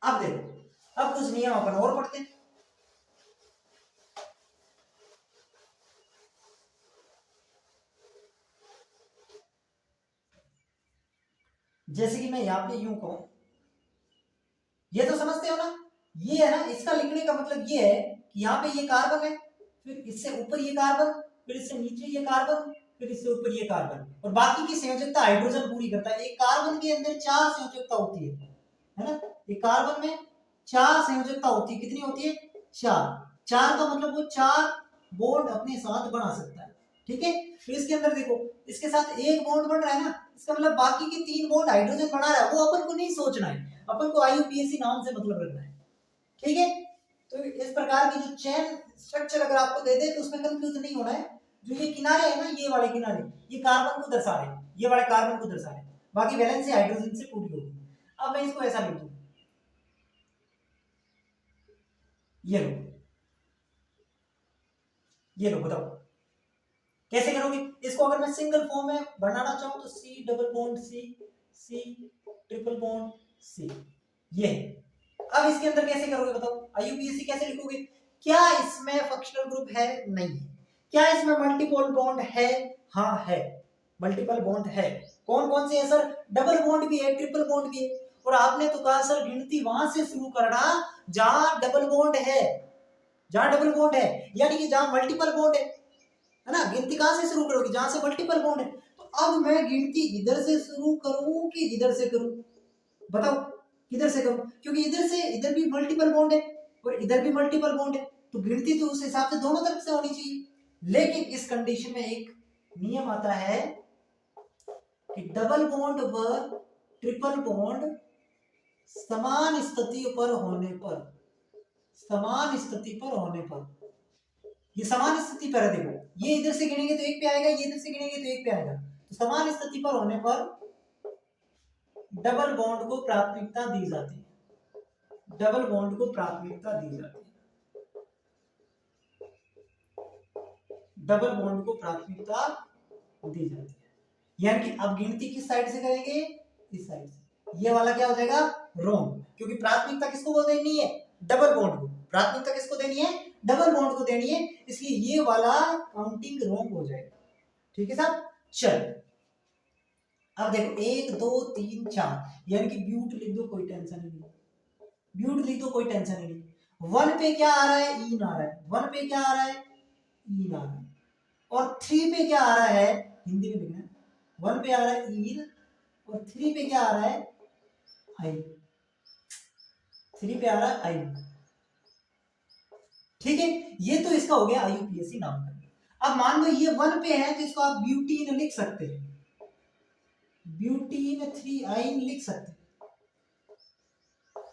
अब देखो, अब कुछ नियम अपन और पढ़ते हैं। जैसे कि मैं यहाँ पे यूं कहूं, ये तो समझते हो ना? ये है ना, इसका लिखने का मतलब ये है कि यहाँ पे ये कार्बन है, फिर इससे ऊपर ये कार्बन, फिर इससे नीचे ये कार्बन, फिर इससे ऊपर ये कार्बन, और बाकी की संयोजकता हाइड्रोजन पूरी करता है। एक कार्बन के अंदर 4 संयोजकता होती है ना? एक कार्बन में 4 संयोजकता होती है। कितनी होती है? 4। 4 का मतलब वो 4 बॉन्ड अपने साथ बना सकता है। ठीक है? तो इसके अंदर देखो, इसके साथ एक बॉन्ड बन रहा है ना, इसका मतलब बाकी के 3 बॉन्ड हाइड्रोजन बना रहा है। वो अपन को नहीं सोचना है, अपन को IUPAC नाम से मतलब रखना है। ठीक है? तो इस प्रकार की जो चेन स्ट्रक्चर अगर आपको दे दे तो उसमें कंफ्यूज नहीं होना है। जो ये किनारे है ना, ये वाले किनारे, ये कार्बन को दर्शा रहे हैं, ये वाले कार्बन को दर्शा रहे हैं, बाकी वैलेंसी हाइड्रोजन से पूरी होगी। अब मैं इसको ऐसा लिख दूं, ये लो, ये लो, बताओ कैसे करोगे इसको? अगर मैं सिंगल फॉर्म में बनाना चाहूं तो C double bond C, C triple bond C, ये है। अब इसके अंदर कैसे करोगे बताओ? IUPAC कैसे लिखोगे? क्या इसमें फंक्शनल ग्रुप है? नहीं है। क्या इसमें मल्टीपल बॉन्ड है? हाँ है, मल्टीपल बॉन्ड है। कौन कौन से है सर? डबल बॉन्ड भी है, ट्रिपल बॉन्ड भी है। और आपने तो कहा सर गिनती वहां से शुरू करना जहां डबल बॉन्ड है, जहां डबल बॉन्ड है, यानी कि जहां मल्टीपल बॉन्ड है ना। गिनती कहां से शुरू करोगे? जहां से मल्टीपल बॉन्ड है। तो अब मैं गिनती इधर से शुरू करूं कि इधर से करूं? बताओ किधर से करूं, क्योंकि इधर से इधर भी मल्टीपल बॉन्ड है और इधर भी मल्टीपल बॉन्ड है, तो गिनती तो उस हिसाब से दोनों तरफ से होनी चाहिए। लेकिन इस कंडीशन में एक नियम आता है कि डबल बॉन्ड व ट्रिपल बॉन्ड समान स्थिति पर होने पर, समान स्थिति पर होने पर, ये समान स्थिति पर है। देखो ये इधर से गिनेंगे तो एक पे आएगा, ये इधर से गिनेंगे तो एक पे आएगा। तो समान स्थिति पर होने पर डबल बॉन्ड को प्राथमिकता दी जाती है, डबल बॉन्ड को प्राथमिकता दी जाती है, डबल बॉन्ड को प्राथमिकता दी जाती है। यानी कि अब गिनती किस साइड से करेंगे? इस साइड से। ये वाला क्या हो जाएगा? रॉन्ग, क्योंकि प्राथमिकता किसको बोल देनी है? डबल बॉन्ड को। प्राथमिकता किसको देनी है? डबल बॉन्ड को देनी है, इसलिए ये वाला काउंटिंग रॉन्ग हो जाएगा। ठीक है साहब, चल अब देखो 1 2 3 4, यानी कि ब्यूट लिख दो, कोई टेंशन नहीं, ब्यूट लिख दो, कोई टेंशन नहीं। 1 पे क्या आ रहा है? ईन आ रहा है। 1 पे क्या आ रहा है? ईन आ रहा है। और 3 पे क्या आ रहा है? हिंदी में लिखना है। 1 पे आ रहा है ईन और 3 पे क्या आ रहा है? आई। 3 पे आ रहा है आई। ठीक है, ये तो इसका हो गया आईयूपीएसी नाम का। अब मान लो ये 1 पे है तो इसको आप ब्यूटीन लिख सकते हैं, ब्यूटीन 3 आइन लिख सकते हैं।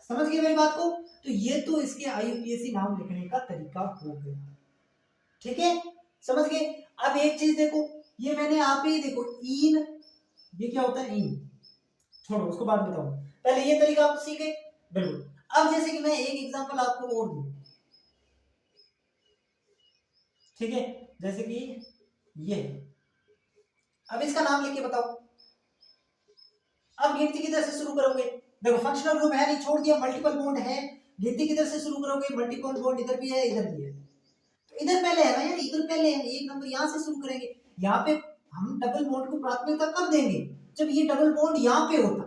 समझ गए मेरी बात को? तो ये तो इसके आईयूपीएसी नाम लिखने का तरीका हो गया। ठीक है, समझ गए? अब एक चीज देखो, ये मैंने आप ही देखो इन, ये क्या होता है? इन छोड़ो, उसको बाद में बताऊंगा, पहले ये तरीका आप सीखे। बिल्कुल। अब जैसे कि मैं एक एग्जांपल आपको और दूं, ठीक है, जैसे कि ये, अब इसका नाम लिख के बताओ। अब गिनती किधर से शुरू करोगे? देखो फंक्शनल ग्रुप है नहीं, छोड़ दिया, मल्टीपल बॉन्ड है, गिनती किधर से शुरू करोगे? मल्टीपल बॉन्ड इधर भी है, इधर भी है, तो इधर पहले है ना यार, इधर पहले है, एक नंबर यहां से शुरू करेंगे। यहाँ पे हम डबल बॉन्ड को प्राथमिकता कब देंगे? जब ये डबल बॉन्ड यहाँ पे होता,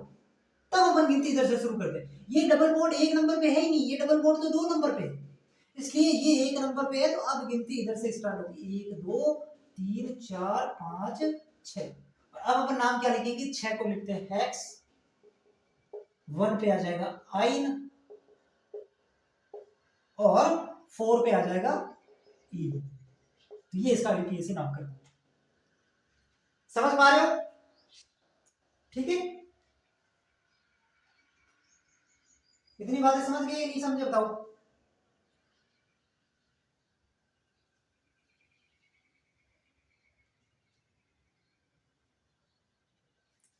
तब अपन गिनती इधर से शुरू करते हैं। ये डबल बॉन्ड एक नंबर पे है ही नहीं, ये डबल बॉन्ड तो 2 नंबर पे है, इसलिए ये 1 नंबर पे है, तो अब गिनती इधर से स्टार्ट होगी। 1 2 3 4 5 6। अब अपन नाम क्या लिखेंगे? 6 को लिखते हैं हेक्स, 1 पे आ जाएगा आइन और 4 पे आ जाएगा ई। तो ये इसका आईयूपीएसी नामकरण। समझ पा रहे हो? ठीक है, इतनी बातें समझ गए? नहीं समझे बताओ।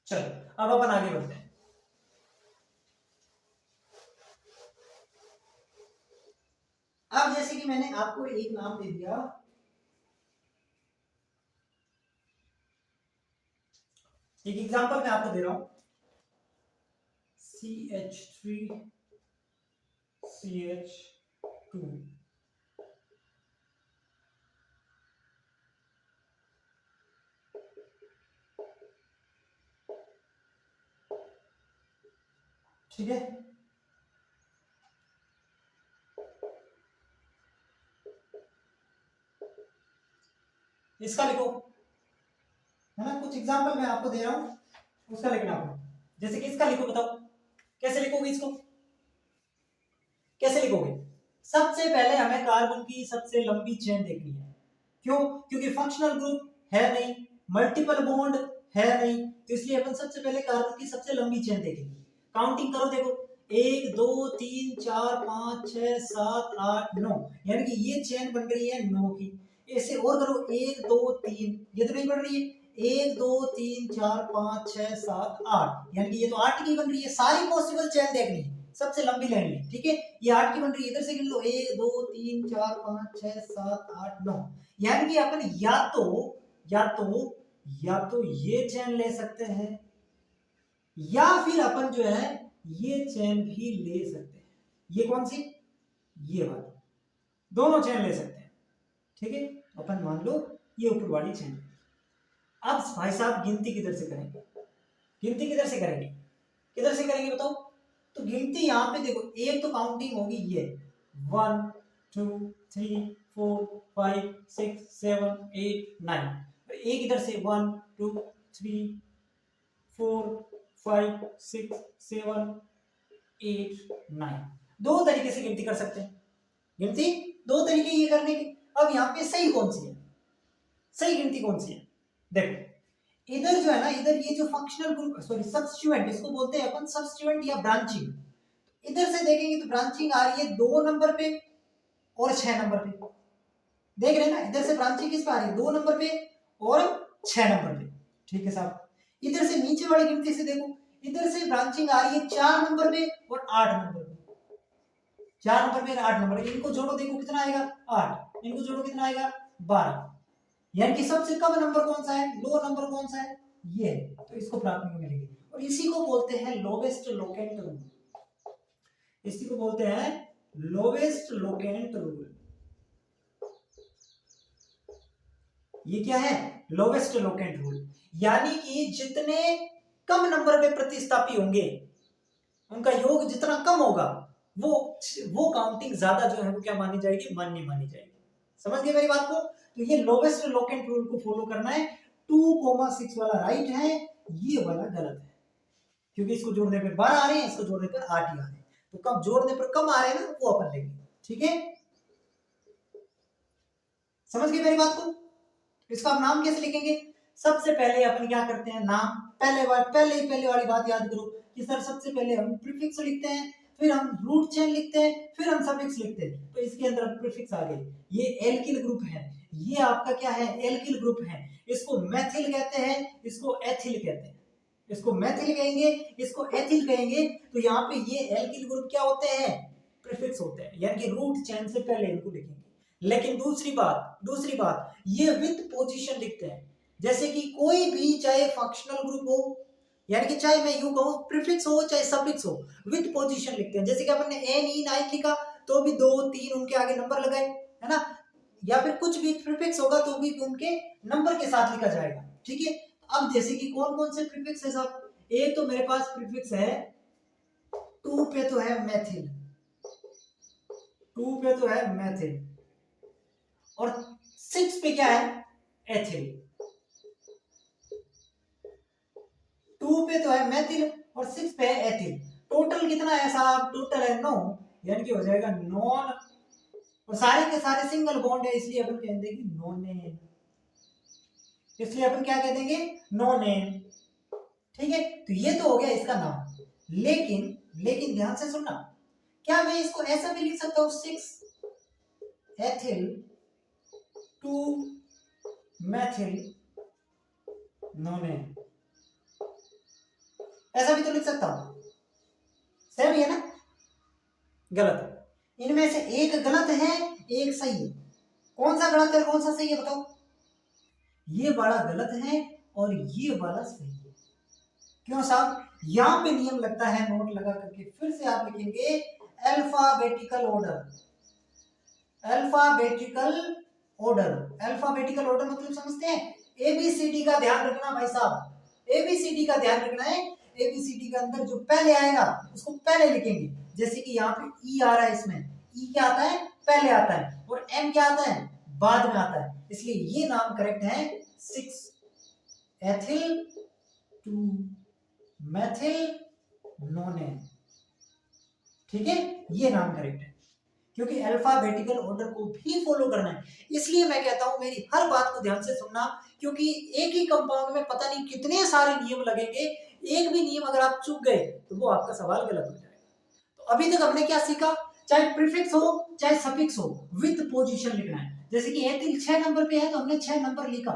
चलो अब अपन आगे बढ़ते हैं। अब जैसे कि मैंने आपको एक नाम दे दिया, एक एग्जांपल मैं आपको दे रहा हूं, CH3CH2। ठीक है, इसका लिखो, है ना, कुछ एग्जांपल मैं आपको दे रहा हूं, उसका लिखना आपको। जैसे कि इसका लिखो, बताओ कैसे लिखोगे इसको? कैसे लिखोगे? सबसे पहले हमें कार्बन की सबसे लंबी चेन देखनी है। क्यों? क्योंकि फंक्शनल ग्रुप है नहीं, मल्टीपल बॉन्ड है नहीं, तो इसलिए अपन सबसे पहले कार्बन की सबसे लंबी चेन देखेंगे। काउंटिंग करो, देखो 1 2 3 4 5 6 7 8 9, यानी कि ये चेन बन गई है 9 की। ऐसे और करो 1 2 3, ये तो नहीं बन रही है, 1 2 3 4 5 6 7 8, यानी कि ये तो 8 की बन रही है। सारी पॉसिबल चेन देखनी है, सबसे लंबी लेनी है। ठीक है, ये 8 की बन रही है, इधर से गिन लो 1 2 3 4 5 6 7 8 9, यानी कि अपन या तो ये चेन ले सकते हैं, या फिर अपन जो है ये चेन भी ले सकते हैं। ये कौन सी? ये वाली, दोनों चेन ले सकते हैं, ठीक है। अपन मान लो ये ऊपर वाली चेन। अब भाई साहब गिनती किधर से करेंगे, गिनती किधर से करेंगे, किधर से करेंगे बताओ। तो गिनती यहाँ पे देखो, एक तो काउंटिंग होगी ये 1 2 3 4 5 6 7 8 9, एक इधर से 1 2 3 4 5 6 7 8 9। दो तरीके से गिनती कर सकते हैं, गिनती दो तरीके ये करने के। अब यहाँ पे सही कौन सी है, सही गिनती कौन सी है, देखो इधर जो है ना, इधर ये जो फंक्शनल ग्रुप, सॉरी सब्स्टिट्यूएंट, इसको बोलते हैं अपन सब्स्टिट्यूएंट या ब्रांचिंग। इधर से देखेंगे तो ब्रांचिंग आ रही है 2 नंबर पे और 6 नंबर पे, देख रहे हैं ना, इधर से ब्रांचिंग किस पे आ रही है, 2 नंबर पे और 6 नंबर पे, ठीक है साहब। इधर से नीचे वाली गिनती से देखो, इधर से ब्रांचिंग आ रही है 4 नंबर पे और 8 नंबर पे, 4 नंबर पे और 8 नंबर पे, इनको जोड़ो देखो कितना आएगा 8, इनको जोड़ो कितना आएगा 12, यानी कि सबसे कम नंबर कौन सा है, लो नंबर कौन सा है, ये है, तो इसको प्राथमिक में लिखेंगे। और इसी को बोलते हैं लोवेस्ट लोकेंट रूल, इसी को बोलते हैं लोवेस्ट लोकेंट रूल। ये क्या है, लोवेस्ट लोकेंट रूल, यानी कि जितने कम नंबर पे प्रतिस्थापी होंगे उनका योग जितना कम होगा, वो काउंटिंग ज्यादा जो है वो क्या मानी जाएगी, मान्य मानी जाएगी। समझ गए मेरी बात को। तो ये लोवेस्ट लोकेंट रूल को फॉलो करना है। 2,6 वाला राइट है, ये वाला गलत है, क्योंकि इसको जोड़ने पर 12 आ रहे हैं, इसको जोड़ने पर 8 ही आ रहे हैं, तो कम जोड़ने पर कम आ रहे हैं ना, वो अपन लेंगे, ठीक है। समझ गए मेरी बात को। इसका हम नाम कैसे लिखेंगे, सबसे पहले अपन क्या करते हैं, नाम पहले वाली बात याद करो कि सर सबसे पहले हम प्रीफिक्स लिखते हैं, फिर हम रूट चेन लिखते हैं, फिर हम सफिक्स लिखते हैं। तो इसके अंदर प्रीफिक्स आ गए, ये एल्किल ग्रुप है, ये आपका क्या है, एल्किल ग्रुप है। इसको मैथिल कहते हैं, इसको एथिल कहते हैं, इसको मैथिल कहेंगे, इसको एथिल कहेंगे। तो यहाँ पे ये एल्किल ग्रुप क्या होते हैं, प्रीफिक्स होते हैं, यानी कि रूट चेन से पहले इनको लिखेंगे। लेकिन दूसरी बात ये विद पोजीशन लिखते हैं, जैसे कि कोई भी चाहे फंक्शनल ग्रुप हो, यानी कि चाहे मैं यूं कहूं प्रीफिक्स हो चाहे सफिक्स हो, विद पोजीशन लिखते हैं। जैसे कि अपन ने एन ई नाइट लिखा तो भी 2 3 उनके आगे नंबर लगाए, है ना, या फिर कुछ भी प्रीफिक्स होगा तो भी उनके नंबर के साथ लिखा जाएगा, ठीक है। अब जैसे कि कौन कौन से प्रीफिक्स है साहब, एक तो मेरे पास प्रीफिक्स है 2 पे तो है मैथिल, 2 पे तो है मैथिल, और 6 पे क्या है, एथिल। 2 पे तो है मैथिल और 6 पे है एथिल। टोटल कितना है साहब, टोटल है 9, यानी कि हो जाएगा नॉन, और सारे के सारे सिंगल बॉन्ड है, इसलिए अपन कह देंगे नोनेन, इसलिए अपन क्या कह देंगे, नोनेन, ठीक है। तो ये तो हो गया इसका नाम। लेकिन ध्यान से सुनना, क्या मैं इसको ऐसा भी लिख सकता हूं 6 एथिल 2 मैथिल नोनेन, ऐसा भी तो लिख सकता हूं, सेम ही है ना, गलत है। इनमें से एक गलत है एक सही है, कौन सा गलत है कौन सा सही है बताओ, ये वाला गलत है और ये वाला सही है। क्यों साहब, यहां पे नियम लगता है, नोट लगा करके फिर से आप लिखेंगे alphabetical order, alphabetical order, alphabetical order मतलब समझते हैं, एबीसीडी का ध्यान रखना भाई साहब, एबीसीडी का ध्यान रखना है। एबीसीडी के अंदर जो पहले आएगा उसको पहले लिखेंगे, जैसे कि यहाँ पे ई आ रहा है, इसमें ई क्या आता है, पहले आता है, और एम क्या आता है, बाद में आता है, इसलिए ये नाम करेक्ट है 6 एथिल 2 मैथिल नोनेन, ठीक है, ये नाम करेक्ट है, क्योंकि अल्फाबेटिकल ऑर्डर को भी फॉलो करना है। इसलिए मैं कहता हूं मेरी हर बात को ध्यान से सुनना, क्योंकि एक ही कंपाउंड में पता नहीं कितने सारे नियम लगेंगे, एक भी नियम अगर आप चूक गए तो वो आपका सवाल गलत हो जाएगा। तो अभी तक हमने क्या सीखा, चाहे प्रीफिक्स हो चाहे सफिक्स हो, विद पोजीशन लिखना है। जैसे कि एथिल 6 नंबर पे है तो हमने 6 नंबर लिखा,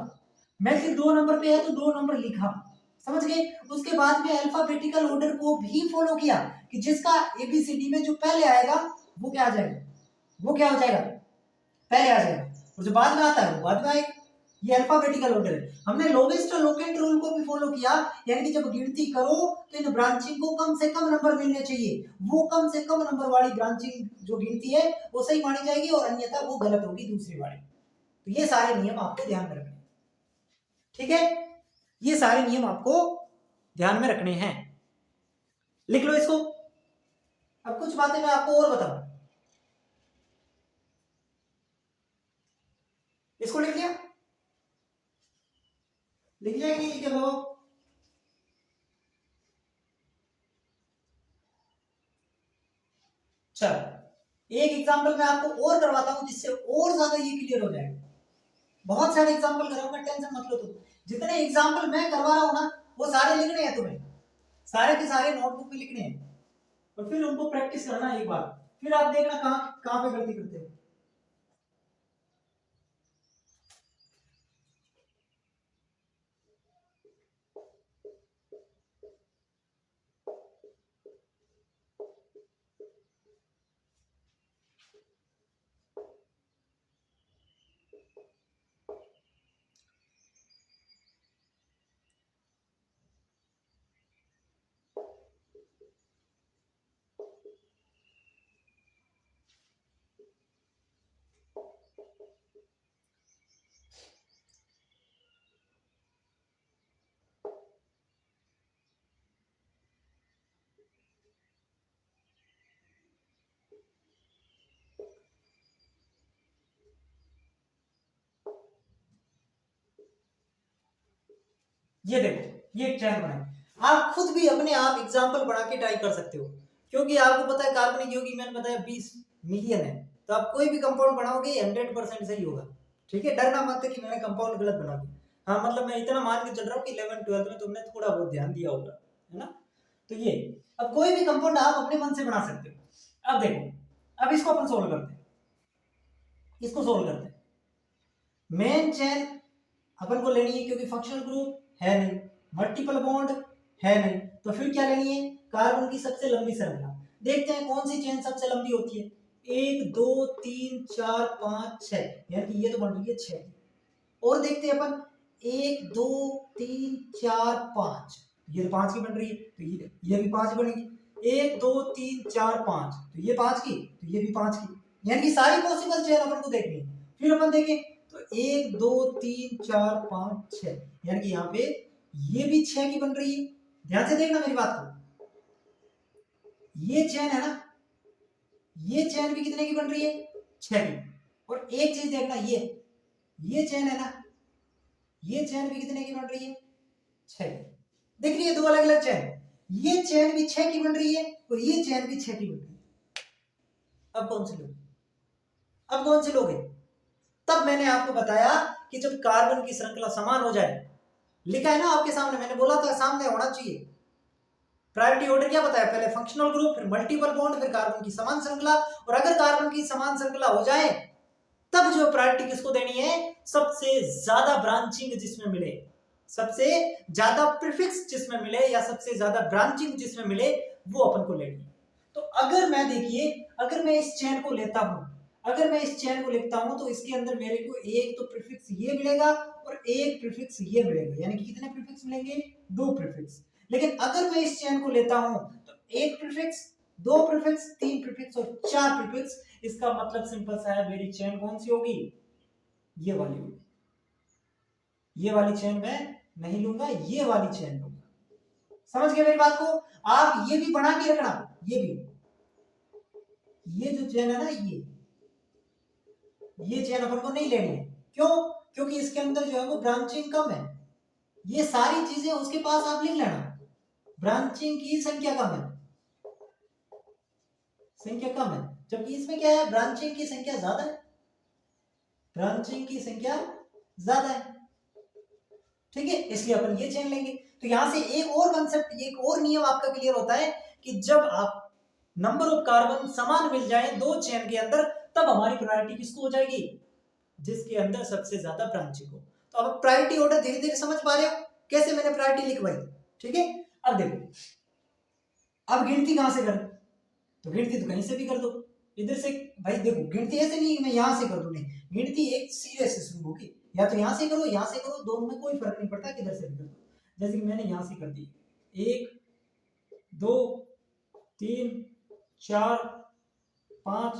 मैथिल 2 नंबर पे है तो 2 नंबर लिखा, समझ गए। उसके बाद में अल्फाबेटिकल ऑर्डर को भी फॉलो किया कि जिसका एबीसीडी में जो पहले आएगा वो क्या आ जाएगा, वो क्या हो जाएगा, पहले आ जाएगा, और जो बाद में आता है वो बाद में आएगा, ये अल्फाबेटिकल ऑर्डर है। हमने लोवेस्ट लोकेंट रूल को भी फॉलो किया, यानी कि जब गिनती करो तो इन ब्रांचिंग को कम से कम नंबर मिलने चाहिए, वो कम से कम नंबर वाली ब्रांचिंग जो गिनती है वो सही मानी जाएगी और अन्यथा वो गलत होगी दूसरी वाली। तो ये सारे नियम आपको ध्यान में रखने हैं, ठीक है, ये सारे नियम आपको ध्यान में रखने हैं, लिख लो इसको। अब कुछ बातें मैं आपको और बताऊं, इसको लिख लिया, लिख लिया कि नहीं लिखे बाबू? चलो एक एग्जांपल मैं आपको और करवाता हूं जिससे और ज्यादा ये क्लियर हो जाएगा। बहुत सारे एग्जांपल कराऊंगा, टेंशन मत लो तुम। जितने एग्जांपल मैं करवा रहा हूं ना वो सारे लिखने हैं तुम्हें, सारे के सारे नोटबुक में लिखने हैं और फिर उनको प्रैक्टिस करना एक बार, फिर आप देखना कहां कहां पे गलती करते हो। ये देखो ये एक चैन बनाए, आप खुद भी अपने आप एग्जांपल बना के ट्राई कर सकते हो, क्योंकि आपको पता है कार्बनिक यौगिक मैंने बताया 20 मिलियन है, तो आप कोई भी कंपाउंड बनाओगे 100% सही होगा, ठीक है, डरना मत कि मैंने कंपाउंड गलत बना दिया। हाँ मतलब मैं इतना मान के चल रहा हूँ कि 11th-12th में तुमने थोड़ा बहुत ध्यान दिया होगा, है ना। तो ये अब कोई भी कंपाउंड आप अपने मन से बना सकते हो। अब देखो अब इसको अपन सोल्व करते हैं, इसको सोल्व करते हैं। मेन चेन अपन को लेनी है क्योंकि फंक्शनल ग्रुप है नहीं, मल्टीपल बॉन्ड है नहीं, तो फिर क्या लेनी है, कार्बन की सबसे लंबी श्रृंखला। देखते हैं कौन सी चेन सबसे लंबी होती है, 1 2 3 4 5 6, यानी कि ये तो बन रही है 6। और देखते हैं अपन 1 2 3 4 5, ये तो 5 की बन रही है, तो ये भी 5 बनेगी। 1 2 3 4 5, तो ये 5 की, तो ये भी 5 की, यानी कि सारी पॉसिबल चेन अपन को देखनी है। फिर अपन देखें तो 1 2 3 4 5 6, यानी कि यहाँ पे ये भी 6 की बन रही है। ध्यान से देखना मेरी बात को, ये चेन है ना, ये चेन भी कितने की बन रही है, 6 की। और एक चीज देखना, ये चेन है ना, ये चेन भी कितने की बन रही है, 6 की। दिख रही है दो अलग अलग चेन, ये चेन भी 6 की बन रही है और ये चेन भी 6 की बन रही है। अब कौन सी लोगे, अब कौन सी लोगे? तब मैंने आपको बताया कि जब कार्बन की श्रृंखला समान हो जाए, लिखा है ना आपके सामने, मैंने बोला था सामने होना चाहिए। प्रायोरिटी ऑर्डर क्या बताया, पहले फंक्शनल ग्रुप, फिर मल्टीपल बॉन्ड, फिर कार्बन की समान श्रृंखला। और अगर कार्बन की समान श्रृंखला हो जाए तब जो प्रायोरिटी किसको देनी है, सबसे ज्यादा ब्रांचिंग जिसमें मिले, सबसे ज्यादा प्रीफिक्स जिसमें मिले या सबसे ज्यादा ब्रांचिंग जिसमें मिले वो अपन को लेनी है। तो अगर मैं देखिए, अगर मैं इस चेन को लेता हूं, अगर मैं इस चेन को लिखता हूं तो इसके अंदर मेरे को एक तो प्रीफिक्स ये मिलेगा और एक प्रीफिक्स ये मिलेगा, यानी कि कितने प्रीफिक्स मिलेंगे, 2 प्रीफिक्स। लेकिन अगर मैं इस चेन को लेता हूं तो एक प्रीफिक्स, 2 प्रीफिक्स, 3 प्रीफिक्स और 4 प्रीफिक्स। इसका मतलब सिंपल सा है, मेरी चेन कौन सी होगी, ये वाली होगी। ये वाली चेन मैं नहीं लूंगा, ये वाली चेन लूंगा। समझ गए मेरी बात को? आप ये भी बना के रखना, ये भी, ये जो चेन है ना, ये चेन अपन को नहीं लेनी है। क्यों? क्योंकि इसके अंदर जो है वो ब्रांचिंग कम है। ये सारी चीजें उसके पास आप लिख लेना, ब्रांचिंग की संख्या कम है, संख्या कम है, जबकि इसमें क्या है, ब्रांचिंग की संख्या ज्यादा है, ब्रांचिंग की संख्या ज्यादा है, ठीक है, इसलिए अपन ये चेन लेंगे। तो यहां से एक और कंसेप्ट, एक और नियम आपका क्लियर होता है कि जब आप नंबर ऑफ कार्बन समान मिल जाए दो चेन के अंदर, तब हमारी प्रायोरिटी किसको हो जाएगी, जिसके अंदर सबसे ज्यादा ब्रांचिंग हो। तो अब प्रायोरिटी ऑर्डर धीरे धीरे समझ पा रहे हो कैसे मैंने प्रायोरिटी लिखवाई, ठीक है। अब देखो, अब गिनती कहां से करूं, तो गिनती तो कहीं से भी कर दो, इधर से भाई देखो, गिनती ऐसे नहीं मैं यहां से कर दूं, नहीं, गिनती एक सिरे से शुरू होगी, या तो यहाँ से करो, यहाँ से करो, दोनों में कोई फर्क नहीं पड़ता किधर से भी करो। जैसे कि मैंने यहाँ से कर दी, 1 2 3 4 5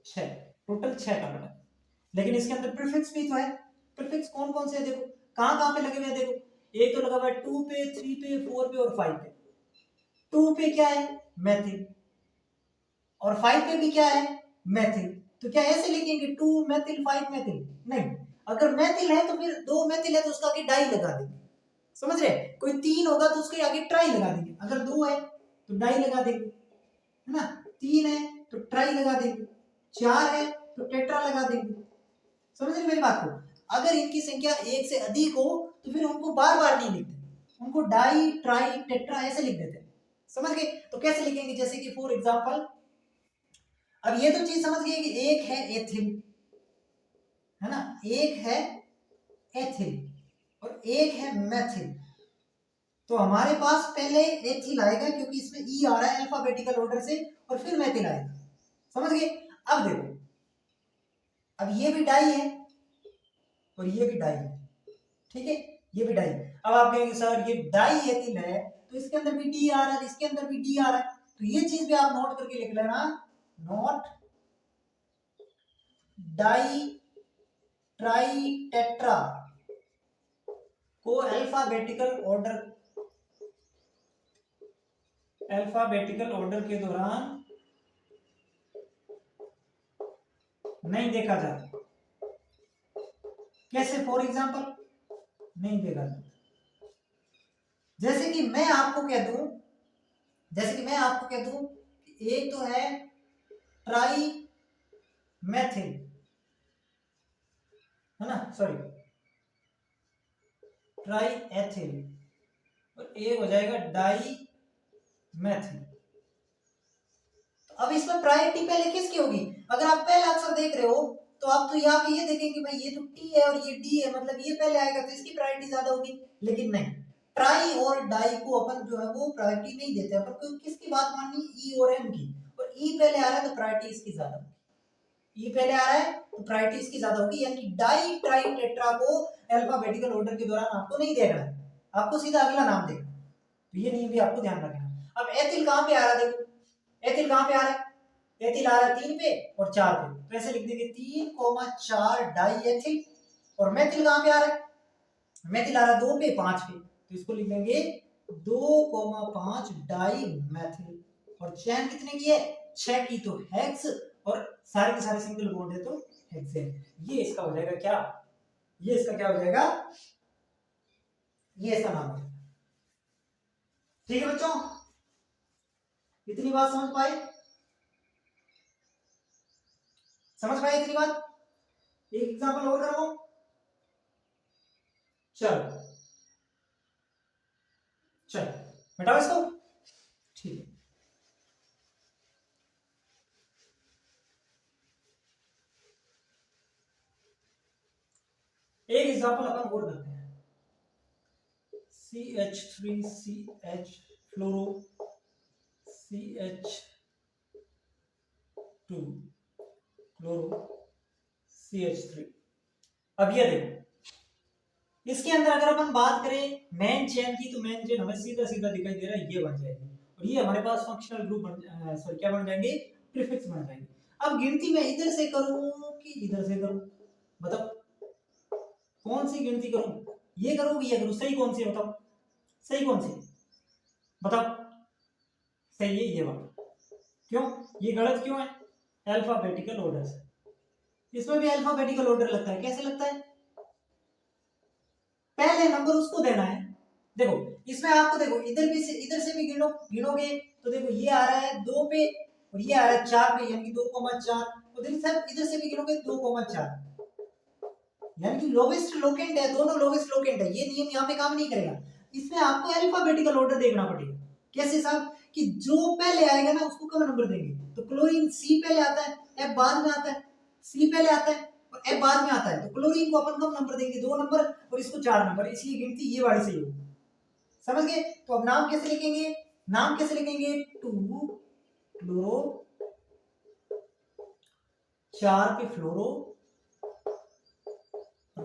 6, टोटल 6 का बना। लेकिन इसके अंदर प्रीफिक्स भी तो है। प्रीफिक्स कौन कौन से है देखो, कहाँ कहाँ पे लगे हुए हैं देखो, एक तो लगा हुआ है 2 पे, 3 पे, 4 पे और 5 पे। 2 पे क्या है, मेथिल, और 5 पे भी क्या है, मेथिल। तो क्या ऐसे लिखेंगे 2 मेथिल 5 मेथिल? नहीं, अगर मेथिल है तो फिर 2 मेथिल है तो उसका आगे डाई लगा देंगे, समझ रहे? कोई 3 होगा तो उसके आगे ट्राई लगा देंगे, अगर 2 है तो डाई लगा देंगे, है ना? 3 है तो ट्राई लगा देंगे, 4 है तो टेट्रा लगा देंगे। समझ रहे मेरी बात को? अगर इनकी संख्या 1 से अधिक हो तो फिर उनको बार बार नहीं लिखते, उनको डाई ट्राई टेट्रा ऐसे लिख देते हैं, समझ गए? तो कैसे लिखेंगे, जैसे कि फॉर एग्जांपल, अब ये तो चीज समझ गए कि एक है एथिल, है ना, एक है एथिल और एक है मेथिल। तो हमारे पास पहले एथिल आएगा क्योंकि इसमें ई आ रहा है अल्फाबेटिकल ऑर्डर से, और फिर मेथिल आएगा, समझ गए? अब देखो, अब ये भी डाई है और ये भी डाई है, ठीक है, ये भी डाई। अब आप कहेंगे सर ये डाई एथिल है तो इसके अंदर भी डी आ रहा है, इसके अंदर भी डी आ रहा है, तो ये चीज भी आप नोट करके लिख लेना, नोट डाई ट्राई टेट्रा को अल्फाबेटिकल ऑर्डर के दौरान नहीं देखा जाता। कैसे, फॉर एग्जांपल, नहीं देखा जाता। जैसे कि मैं आपको कह दूं, एक तो है ट्राई मेथिल, है ना, सॉरी ट्राई एथिल, और एक हो जाएगा डाई मेथिल। तो अब इसमें प्रायोरिटी पहले किसकी होगी? अगर आप पहला अक्षर देख रहे हो तो आप तो यहाँ पे ये देखेंगे भाई ये तो टी है और ये डी है, मतलब ये पहले आएगा तो इसकी प्रायोरिटी ज्यादा होगी। लेकिन नहीं, ट्राई और डाई को अपन जो है वो प्रायोरिटी नहीं देते, अपन किसकी बात माननी, ई और एम की, और ई पहले आ रहा है तो प्रायोरिटी इसकी ज्यादा होगी, ई पहले आ रहा है तो प्रायोरिटी इसकी ज्यादा होगी। यानी डाई ट्राई टेट्रा को अल्फाबेटिकल ऑर्डर के दौरान आपको नहीं देखना है, आपको सीधा अगला नाम देखना, तो ये नहीं भी आपको ध्यान रखना। अब एथिल कहाँ पे आ रहा है देखो, एथिल कहाँ पे आ रहा है, एथिल आ रहा है 3 पे और 4 पे, तो ऐसे लिख देंगे 3,4 डाई एथिल। और मेथिल कहाँ पे आ रहा है, मेथिल आ रहा है 2 पे 5 पे, तो इसको लिख देंगे 2,5 डाई मेथिल। और चैन कितने की है, 6 की, तो हेक्स, और सारे के सारे सिंगल बॉन्ड है तो हेक्सेन। ये इसका हो जाएगा क्या, ये इसका क्या हो जाएगा, ये इसका नाम हो जाएगा। ठीक है बच्चों, इतनी बात समझ पाए, समझ पाए इतनी बात? एक एग्जांपल और करो, चलो चलो बेटा इसको, ठीक है। एक एग्जांपल अपन और करते हैं, CH3CH फ्लोरो CH2 क्लोरो CH3। अब ये देखो, इसके अंदर अगर अपन बात करें मेन चेन की, तो मेन चेन हमें सीधा सीधा दिखाई दे रहा है, ये बन जाएगी, और ये हमारे पास फंक्शनल ग्रुप सॉरी क्या बन जाएंगे, प्रीफिक्स बन जाएंगे। अब गिनती मैं इधर से करूं कि इधर से करूं, मतलब कौन सी गिनती करूं, ये करूं कि ये करूं, सही कौन सी बताओ, सही कौन सी बताओ, सही है ये वाला, क्यों ये गलत क्यों है, अल्फाबेटिकल ऑर्डर से, इसमें भी अल्फाबेटिकल ऑर्डर लगता है, कैसे लगता है, पहले नंबर उसको देना है। देखो इसमें आपको देखो इधर से भी गिनोगे तो देखो ये आ रहा है 2 पे और ये आ रहा है 4 पे, यानी कि 2,4, और इधर से भी गिनोगे 2,4, यानी कि लोवेस्ट लोकेंट है, दोनों लोवेस्ट लोकेंट है, ये नियम यहाँ पे काम नहीं करेगा। इसमें आपको अल्फाबेटिकल ऑर्डर देखना पड़ेगा। कैसे साहब, कि जो पहले आएगा ना उसको कम नंबर देंगे, तो क्लोरीन सी पहले आता है, एफ बाद में आता है, सी पहले आता है और एफ बाद में आता है, तो क्लोरीन को अपन कम नंबर देंगे, 2 नंबर, और इसको 4 नंबर, इसलिए गिनती ये वाली सही होगी, समझ गए? तो अब नाम कैसे लिखेंगे, नाम कैसे लिखेंगे, 2 क्लोरो, 4 पे फ्लोरो,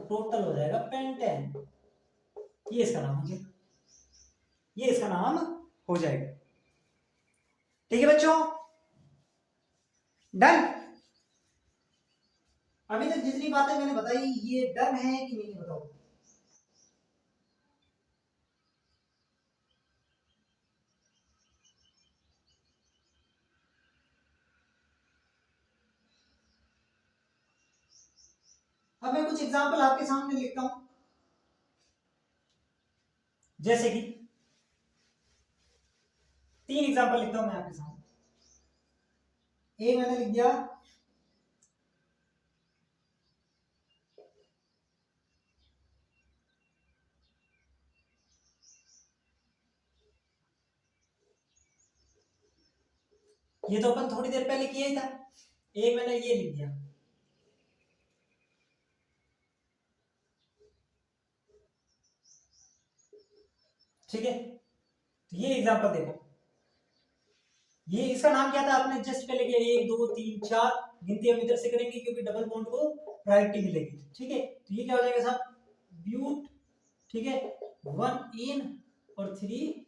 टोटल हो जाएगा पेंटेन। ये इसका नाम हो जाएगा, ये इसका नाम हो जाएगा। ठीक है बच्चों, डन। अभी तक जितनी बातें मैंने बताई ये डन है कि नहीं बताओ। अब मैं कुछ एग्जांपल आपके सामने लिखता हूं, जैसे कि 3 एग्जांपल लिखता हूं मैं आपके सामने। ए मैंने लिख दिया, ये तो अपन थोड़ी देर पहले किया ही था। एक मैंने ये लिख दिया, ठीक है। तो ये एग्जांपल देखो, ये इसका नाम क्या था आपने जस्ट पहले किया, 1 2 3 4 गिनती हम इधर से करेंगे क्योंकि डबल बॉन्ड को प्रायोरिटी मिलेगी, ठीक है। तो ये क्या हो जाएगा साहब, ब्यूट, ठीक है, 1 इन और 3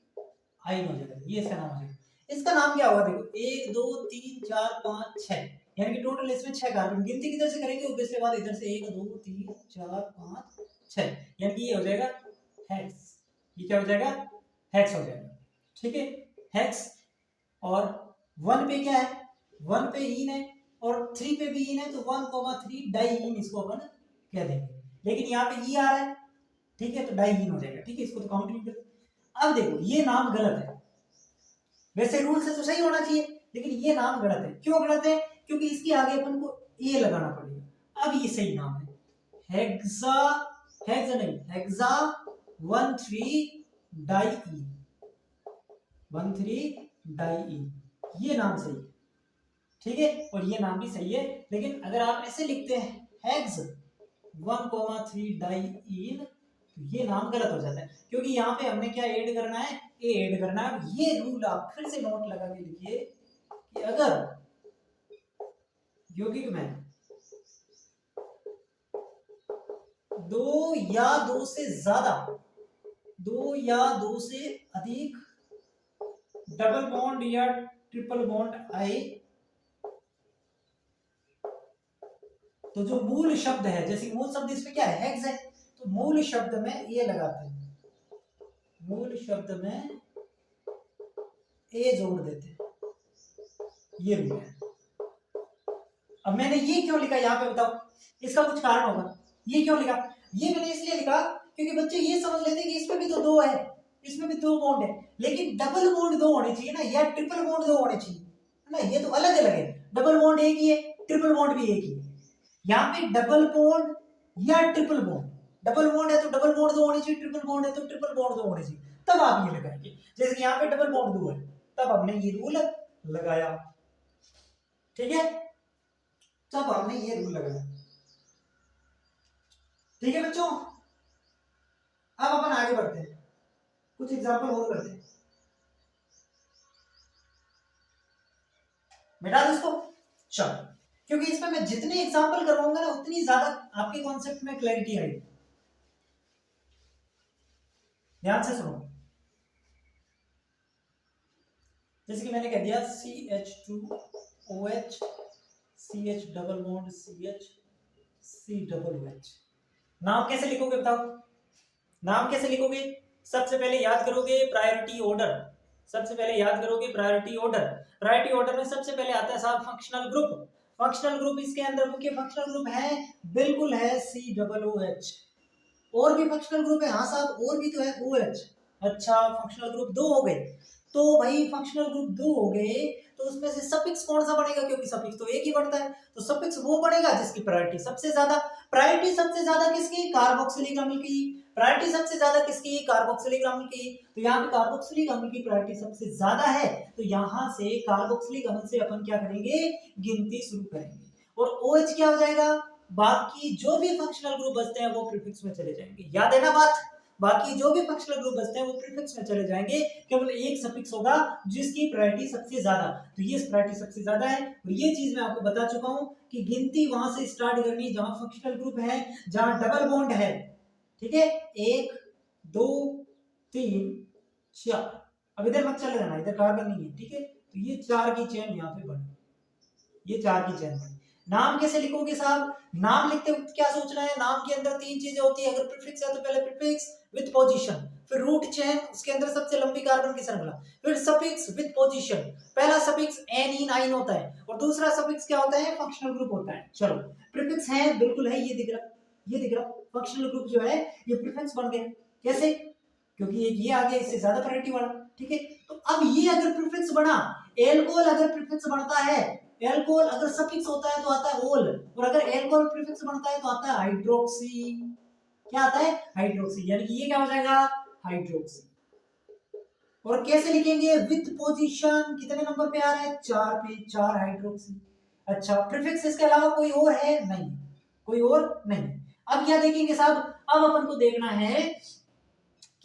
आइन हो जाएगा, ये इसका नाम हो जाएगा। इसका नाम क्या होगा देखो, 1 2 3 4 5 6, यानी कि टोटल इसमें 6 कार्बन। गिनती किधर से करेंगे, उसके बाद इधर से 1 2 3 4 5 6, यानी कि ये हो जाएगा हेक्स। ये क्या हो जाएगा, हेक्स हो जाएगा, ठीक है, हेक्स। और 1 पे क्या है, 1 पे इन है और 3 पे भी इन है, तो 1,3 डाई इन इसको अपन कह देंगे। लेकिन यहाँ पे ई आ रहा है, ठीक है, तो डाई इन हो जाएगा, ठीक है, इसको तो काउंट नहीं करते। अब देखो ये नाम गलत है, वैसे रूल से तो सही होना चाहिए, लेकिन ये नाम गलत है। क्यों गलत है, क्योंकि इसके आगे अपन को ए लगाना पड़ेगा। अब ये सही नाम है, हेक्सा, हेक्सा नहीं, हेक्सा 1,3 डाई इन, 1,3 डाई इन, ये नाम सही है, ठीक है, और ये नाम भी सही है। लेकिन अगर आप ऐसे लिखते हैं हेक्स 1,3 डाई इन, तो ये नाम गलत हो जाता है, क्योंकि यहाँ पे हमने क्या ऐड करना है, ए ऐड करना है। अब ये रूल आप फिर से नोट लगा के लिखिए कि अगर यौगिक में 2 या 2 से ज्यादा, 2 या 2 से अधिक डबल बॉन्ड या ट्रिपल बॉन्ड आए, तो जो मूल शब्द है, जैसे मूल शब्द इसमें क्या है, हेक्स है, तो मूल शब्द में ए लगाते हैं, मूल शब्द में ए जोड़ देते हैं, ये रूल है। अब मैंने ये क्यों लिखा यहाँ पे बताओ, इसका कुछ कारण होगा। ये क्यों लिखा, ये मैंने इसलिए लिखा क्योंकि बच्चे ये समझ लेते हैं कि इसमें भी तो 2 है, इसमें भी 2 बॉन्ड है, लेकिन डबल बॉन्ड 2 होने चाहिए ना, या ट्रिपल बॉन्ड 2 होने चाहिए ना, ये तो अलग अलग है। डबल बॉन्ड एक ही है, ट्रिपल बॉन्ड भी एक ही है। यहाँ पे डबल बॉन्ड या ट्रिपल बॉन्ड, डबल बॉन्ड है तो डबल बॉन्ड 2 होने चाहिए, ट्रिपल बॉन्ड है तो ट्रिपल बॉन्ड 2 होने चाहिए, तब आप ये लगाएंगे। जैसे कि यहाँ पे डबल बॉन्ड 2 है, तब हमने ये रूल लगाया, ठीक है, तब हमने ये रूल लगाया, ठीक है बच्चों। अब अपन आगे बढ़ते हैं, कुछ एग्जांपल और करते हैं। मिटा दो इसको, चलो, क्योंकि इसमें मैं जितने एग्जांपल करवाऊंगा ना उतनी ज्यादा आपके कॉन्सेप्ट में क्लैरिटी आएगी। ध्यान से सुनो, जैसे कि मैंने कह दिया CH2OH, CH double bond CH, C double OH। नाम कैसे लिखोगे बताओ, नाम कैसे लिखोगे, सबसे पहले याद करोगे प्रायोरिटी ऑर्डर, सबसे पहले याद करोगे प्रायोरिटी ऑर्डर। प्रायोरिटी ऑर्डर में सबसे पहले आता है साहब फंक्शनल ग्रुप। फंक्शनल ग्रुप, इसके अंदर मुख्य फंक्शनल ग्रुप है, बिल्कुल है, COOH। और भी फंक्शनल ग्रुप है, हाँ साहब, और भी तो है, OH। अच्छा, फंक्शनल ग्रुप 2 हो गए, तो भाई फंक्शनल ग्रुप 2 हो गए, तो उसमें से सफिक्स कौन सा बनेगा, क्योंकि सफिक्स तो एक ही बनता है, तो सफिक्स वो बनेगा जिसकी प्रायोरिटी सबसे ज्यादा। प्रायोरिटी सबसे ज्यादा किसकी, कार्बोक्सिलिक अम्ल की। प्रायोरिटी सबसे ज्यादा किसकी, कार्बोक्सिलिक अम्ल की। तो यहाँ पे कार्बोक्सिलिक अम्ल की प्रायोरिटी सबसे ज्यादा है, तो यहाँ से कार्बोक्सिलिक अम्ल से अपन क्या करेंगे, गिनती शुरू करेंगे। और OH क्या हो जाएगा, बाकी जो भी फंक्शनल ग्रुप बचते हैं वो प्रीफिक्स में चले जाएंगे। याद है ना बात, बाकी जो भी फंक्शनल ग्रुप बचते हैं वो प्रीफिक्स में चले जाएंगे, केवल एक सफिक्स होगा जिसकी प्रायोरिटी सबसे ज्यादा, तो ये प्रायोरिटी सबसे ज्यादा है। और ये चीज मैं आपको बता चुका हूं कि गिनती वहां से स्टार्ट करनी जहां फंक्शनल ग्रुप है, जहां डबल बॉन्ड है, ठीक है, 1 2 3 4। अब इधर मत चले जाना, इधर कार्बन नहीं है, ठीक है, तो ये 4 की चेन यहाँ पे बनी, ये 4 की चेन बनी। नाम कैसे लिखोगे साहब? नाम लिखते वक्त क्या सोचना है, नाम के अंदर 3 चीजें होती है। अगर प्रीफिक्स है तो पहले प्रीफिक्स विद पोजीशन, फिर रूट चेन, उसके अंदर सबसे लंबी कार्बन की श्रृंखला, फिर सफिक्स विद पोजीशन। पहला सफिक्स एन होता है और दूसरा सफिक्स क्या होता है? फंक्शनल ग्रुप होता है। चलो, प्रीफिक्स है, बिल्कुल है, ये दिख रहा, ये दिख रहा। फंक्शनल ग्रुप जो है ये प्रीफिक्स बन गया। कैसे? क्योंकि एक ये आ गया, इससे ज्यादा प्रायोरिटी वाला, ठीक है। तो अब ये अगर प्रीफिक्स बना, एल्कोहल अगर प्रीफिक्स बनता है, एल्कोहल अगर सफिक्स होता है तो आता है ओल, और अगर एल्कोहल प्रीफिक्स बनता है तो आता है हाइड्रोक्सी। क्या आता है? हाइड्रोक्सी, यानी कि ये क्या हो जाएगा? हाइड्रोक्सी। और कैसे लिखेंगे? विद पोजीशन, कितने नंबर पे आ रहा है? 4 पे, 4 हाइड्रोक्सी। अच्छा, प्रीफिक्स इसके अलावा कोई और है? नहीं, कोई और नहीं। अब क्या देखेंगे साहब? अब अपन को देखना है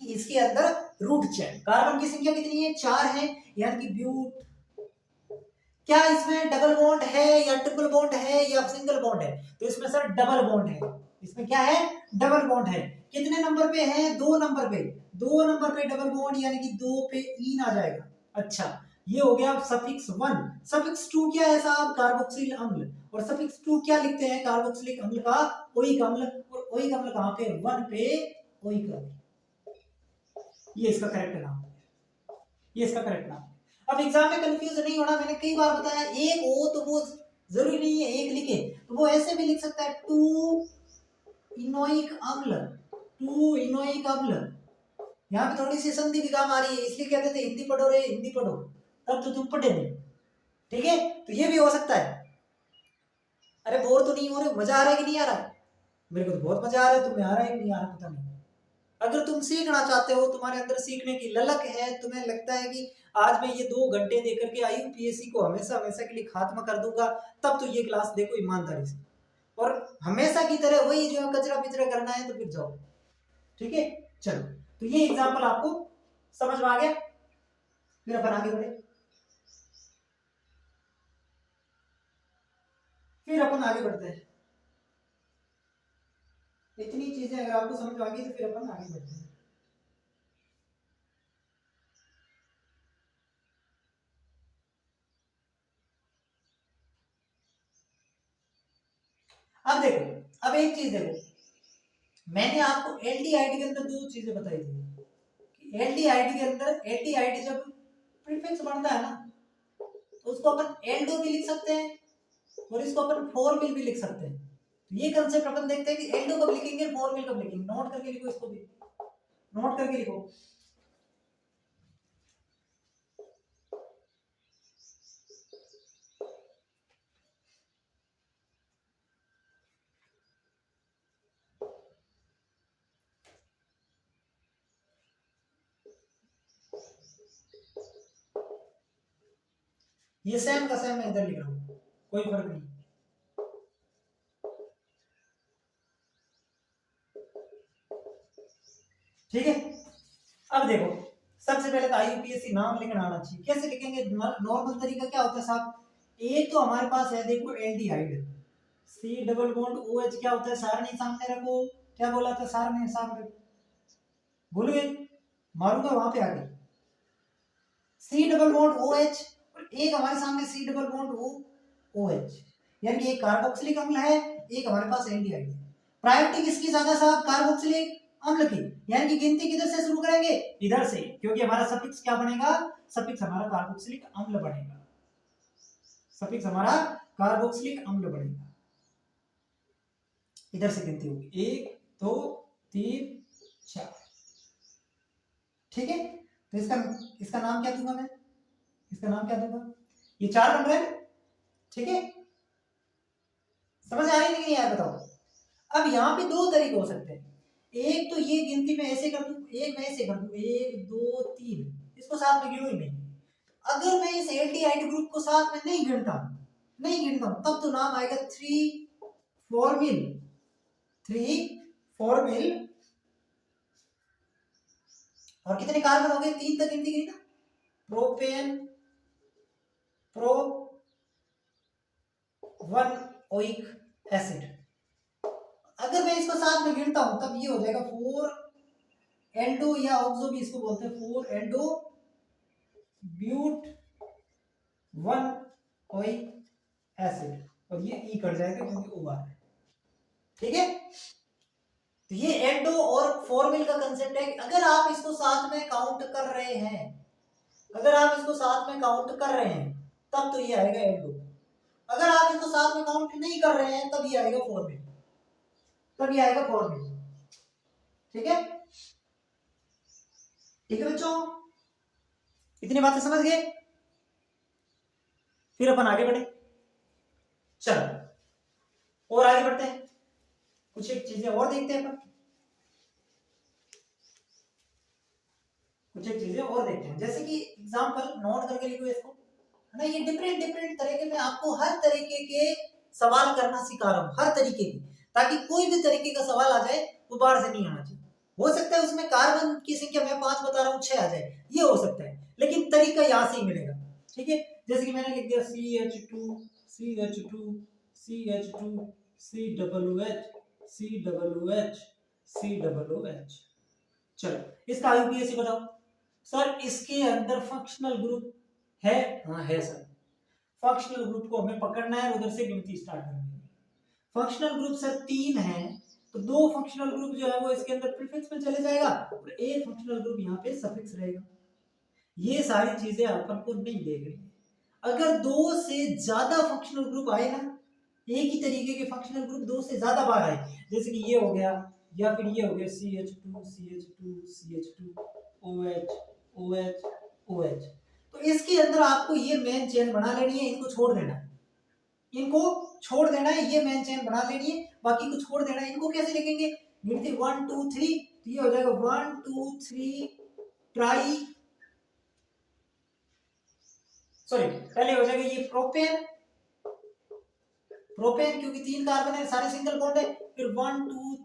कि इसके अंदर रूट चेन, कार्बन की संख्या कितनी है? 4 है, यानी कि ब्यूट। क्या इसमें डबल बॉन्ड है या ट्रिपल बॉन्ड है या सिंगल बॉन्ड है? तो इसमें सर डबल बॉन्ड है। इसमें क्या है? डबल बॉन्ड है। कितने नंबर पे है? 2 नंबर पे। 2 नंबर पे डबल बॉन्ड, यानी कि 2 पे ईन आ जाएगा। अच्छा, ये हो गया सफिक्स 1। सफिक्स 2 क्या है साहब? कार्बोक्सिल अम्ल। और सफिक्स 2 क्या लिखते हैं कार्बोक्सिलिक अम्ल का? ओइक अम्ल। और ओइक अम्ल कहां पे? 1 पे ओइक अम्ल। ये इसका करेक्ट नाम है, ये इसका करेक्ट नाम। अब एग्जाम में कंफ्यूज नहीं होना, मैंने कई बार बताया, एक हो तो वो जरूरी नहीं है एक लिखे, तो वो ऐसे भी लिख सकता है 2 इनोइक अम्ल, 2 इनोइक अम्ल। यहाँ पे थोड़ी सी संधि भी काम आ रही है, इसलिए कहते थे हिंदी पढ़ो रे, हिंदी पढ़ो, तब तो तुम पढ़े नहीं, ठीक है। तो ये भी हो सकता है। अरे बोर तो नहीं हो रहे? मजा आ रहा है कि नहीं आ रहा है? मेरे को तो बहुत मजा आ रहा है, तुम्हें आ रहा है कि नहीं आ रहा पता नहीं। अगर तुम सीखना चाहते हो, तुम्हारे अंदर सीखने की ललक है, तुम्हें लगता है कि आज मैं ये 2 घंटे देकर के आईयूपीएससी को हमेशा हमेशा के लिए खात्मा कर दूंगा, तब तो ये क्लास देखो ईमानदारी से, और हमेशा की तरह वही जो है कचरा पिचरा करना है तो फिर जाओ, ठीक है। चलो, तो ये एग्जाम्पल आपको समझ में आ गया। फिर अपन आगे बढ़े, फिर अपन आगे बढ़ते हैं। इतनी चीजें अगर आपको समझ में आ गई तो फिर अपन आगे बढ़ते हैं। अब देखो, अब एक चीज देखो, मैंने आपको एलडीआईडी के अंदर 2 चीजें बताई थी कि एलडीआईडी के अंदर, एलडीआईडी जब प्रीफिक्स बनता है ना, तो उसको अपन एल्डो भी लिख सकते हैं और इसको अपन फॉर्मिल भी लिख सकते हैं। तो ये कंसेप्ट अपन देखते हैं कि एल्डो कब लिखेंगे, फॉर्मिल कब लिखेंगे। नोट करके लिखो, इसको भी नोट करके लिखो। ये सेम का सेम मैं इधर लिख रहा हूं, कोई फर्क नहीं, ठीक है। अब देखो, सबसे पहले तो आईयूपीएससी नाम लिखना आना चाहिए। कैसे लिखेंगे? नॉर्मल तरीका क्या होता है साहब? एक तो हमारे पास है, देखो, aldehyde, C double bond O H, क्या होता है? सारणी सामने रखो। क्या बोला था? सारणी सामने, भूल गए? मारूंगा वहां पे आगे। C double bond O H, और एक हमारे सामने C double bond O H, यानी एक कार्बोक्सिलिक अम्ल है, एक हमारे पास एल्डिहाइड है। प्रायोरिटी किसकी ज्यादा साहब? कार्बोक्सिलिक अम्ल की, यानी कि गिनती किधर से शुरू करेंगे? इधर से, क्योंकि हमारा सफिक्स क्या बनेगा? सफिक्स हमारा कार्बोक्सिलिक अम्ल बनेगा, सफिक्स हमारा कार्बोक्सिलिक अम्ल बनेगा। इधर से गिनती होगी 1 2 3 4, ठीक है। तो इसका इसका नाम क्या दूंगा मैं? इसका नाम क्या दूंगा? ये 4 नंबर है, ठीक है। समझ आ रही नहीं यार, बताओ। अब यहाँ पे 2 तरीके हो सकते हैं। एक तो ये गिनती में ऐसे कर दूं, एक मैं ऐसे कर दूं, 1 2 3, इसको साथ में गिनो ही नहीं। अगर मैं इस एल्डिहाइड ग्रुप को साथ में नहीं गिनता हूं, तब तो नाम आएगा 3 फॉर्मिल, 3 फॉर्मिल और कितने कार्बन हो गए, 3 तक गिनती करी ना, प्रोपेन, प्रो 1 ओइक एसिड। अगर मैं इसको साथ में गिनता हूं तब ये हो जाएगा 4 एंडो या ऑक्सो भी इसको बोलते हैं, 4 एंडो ब्यूट 1 ओइक एसिड, और ये ई कट जाएगा क्योंकि ओ आ रहा है। ठीक है, तो ये एंडो और फॉर्मिल का कंसेप्ट है। अगर आप इसको साथ में काउंट कर रहे हैं, अगर आप इसको साथ में काउंट कर रहे हैं तब तो ये आएगा एंडो। अगर आप इसको साथ में काउंट नहीं कर रहे हैं तब ये आएगा फॉर्मिल, तब ये आएगा फॉर्मिल। ठीक है, ठीक है बच्चों, इतनी बातें समझ गए। फिर अपन आगे बढ़े, चलो और आगे बढ़ते हैं, कुछ एक चीजें और देखते हैं अपन, कुछ एक चीजें और देखते हैं। जैसे कि एग्जांपल नोट करके लिखो इसको, है ना। ये डिफरेंट डिफरेंट तरीके में आपको हर तरीके के सवाल करना सिखा रहा हूं, हर तरीके की, ताकि कोई भी तरीके का सवाल आ जाए वो बाहर से नहीं आना चाहिए। हो सकता है उसमें कार्बन की संख्या मैं 5 बता रहा हूँ 6 आ जाए, ये हो सकता है, लेकिन तरीका यहाँ से ही मिलेगा। ठीक है, जैसे कि मैंने लिख दिया CH2 CH2 CH2 COOH COOH COOH। चलो इसका यूपीएससी बताओ सर, इसके अंदर फंक्शनल ग्रुप है? हाँ है सर। फंक्शनल ग्रुप को हमें पकड़ना है, उधर से गिनती स्टार्ट करनी है। फंक्शनल ग्रुप सर 3 है, तो 2 फंक्शनल ग्रुप जो है वो इसके अंदर प्रीफिक्स में चले जाएगा और एक फंक्शनल ग्रुप यहाँ पे सफिक्स रहेगा। ये सारी चीजें अपन को नहीं देख रही। अगर 2 से ज्यादा फंक्शनल ग्रुप आए ना, एक ही तरीके के फंक्शनल ग्रुप 2 से ज्यादा बार आए, जैसे कि ये हो गया या फिर ये हो गया CH2 CH2 CH2 OH OH OH, तो इसके अंदर आपको ये मेन चेन बना लेनी है, इनको छोड़ देना है, इनको छोड़ देना है, ये मेन चेन बना लेनी है, बाकी को छोड़ देना है। इनको कैसे लिखेंगे, गिनती 1 2 3, तो ये हो जाएगा 1 2 3 ट्राई, सॉरी पहले हो जाएगा ये प्रोपेन, प्रोपेन क्योंकि 3 कार्बन है, सारे सिंगल बॉन्ड है, फिर 1 2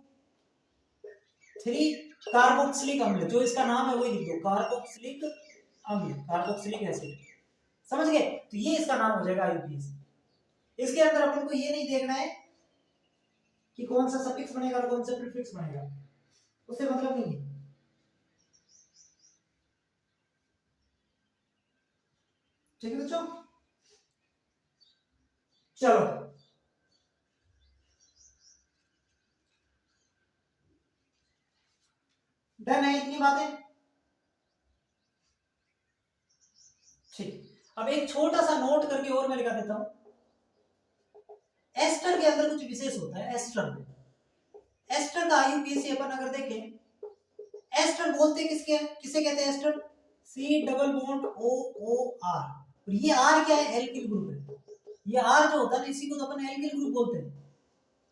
3 कार्बोक्सिलिक अम्ल, जो इसका नाम है वही लिख दो, कार्बोक्सिलिक अम्ल, कार्बोक्सिलिक एसिड। समझ गए, तो ये इसका नाम हो जाएगा आईयूपीएसी। इसके अंदर अपन को ये नहीं देखना है कि कौन सा सफिक्स बनेगा और कौन सा प्रीफिक्स बनेगा, उससे मतलब नहीं है। ठीक है बच्चों, चलो डन है इतनी बातें। ठीक, अब एक छोटा सा नोट करके और मैं लिखा देता हूं, एस्टर के अंदर कुछ विशेष होता है। एस्टर में, एस्टर का आईयूपीएसी अपन अगर देखें, एस्टर बोलते किसके, किसे कहते हैं ester, C double bond O O R, और ये R क्या है, एल्किल ग्रुप है। ये R जो होता है ना, इसी को तो अपन एल्किल ग्रुप बोलते हैं।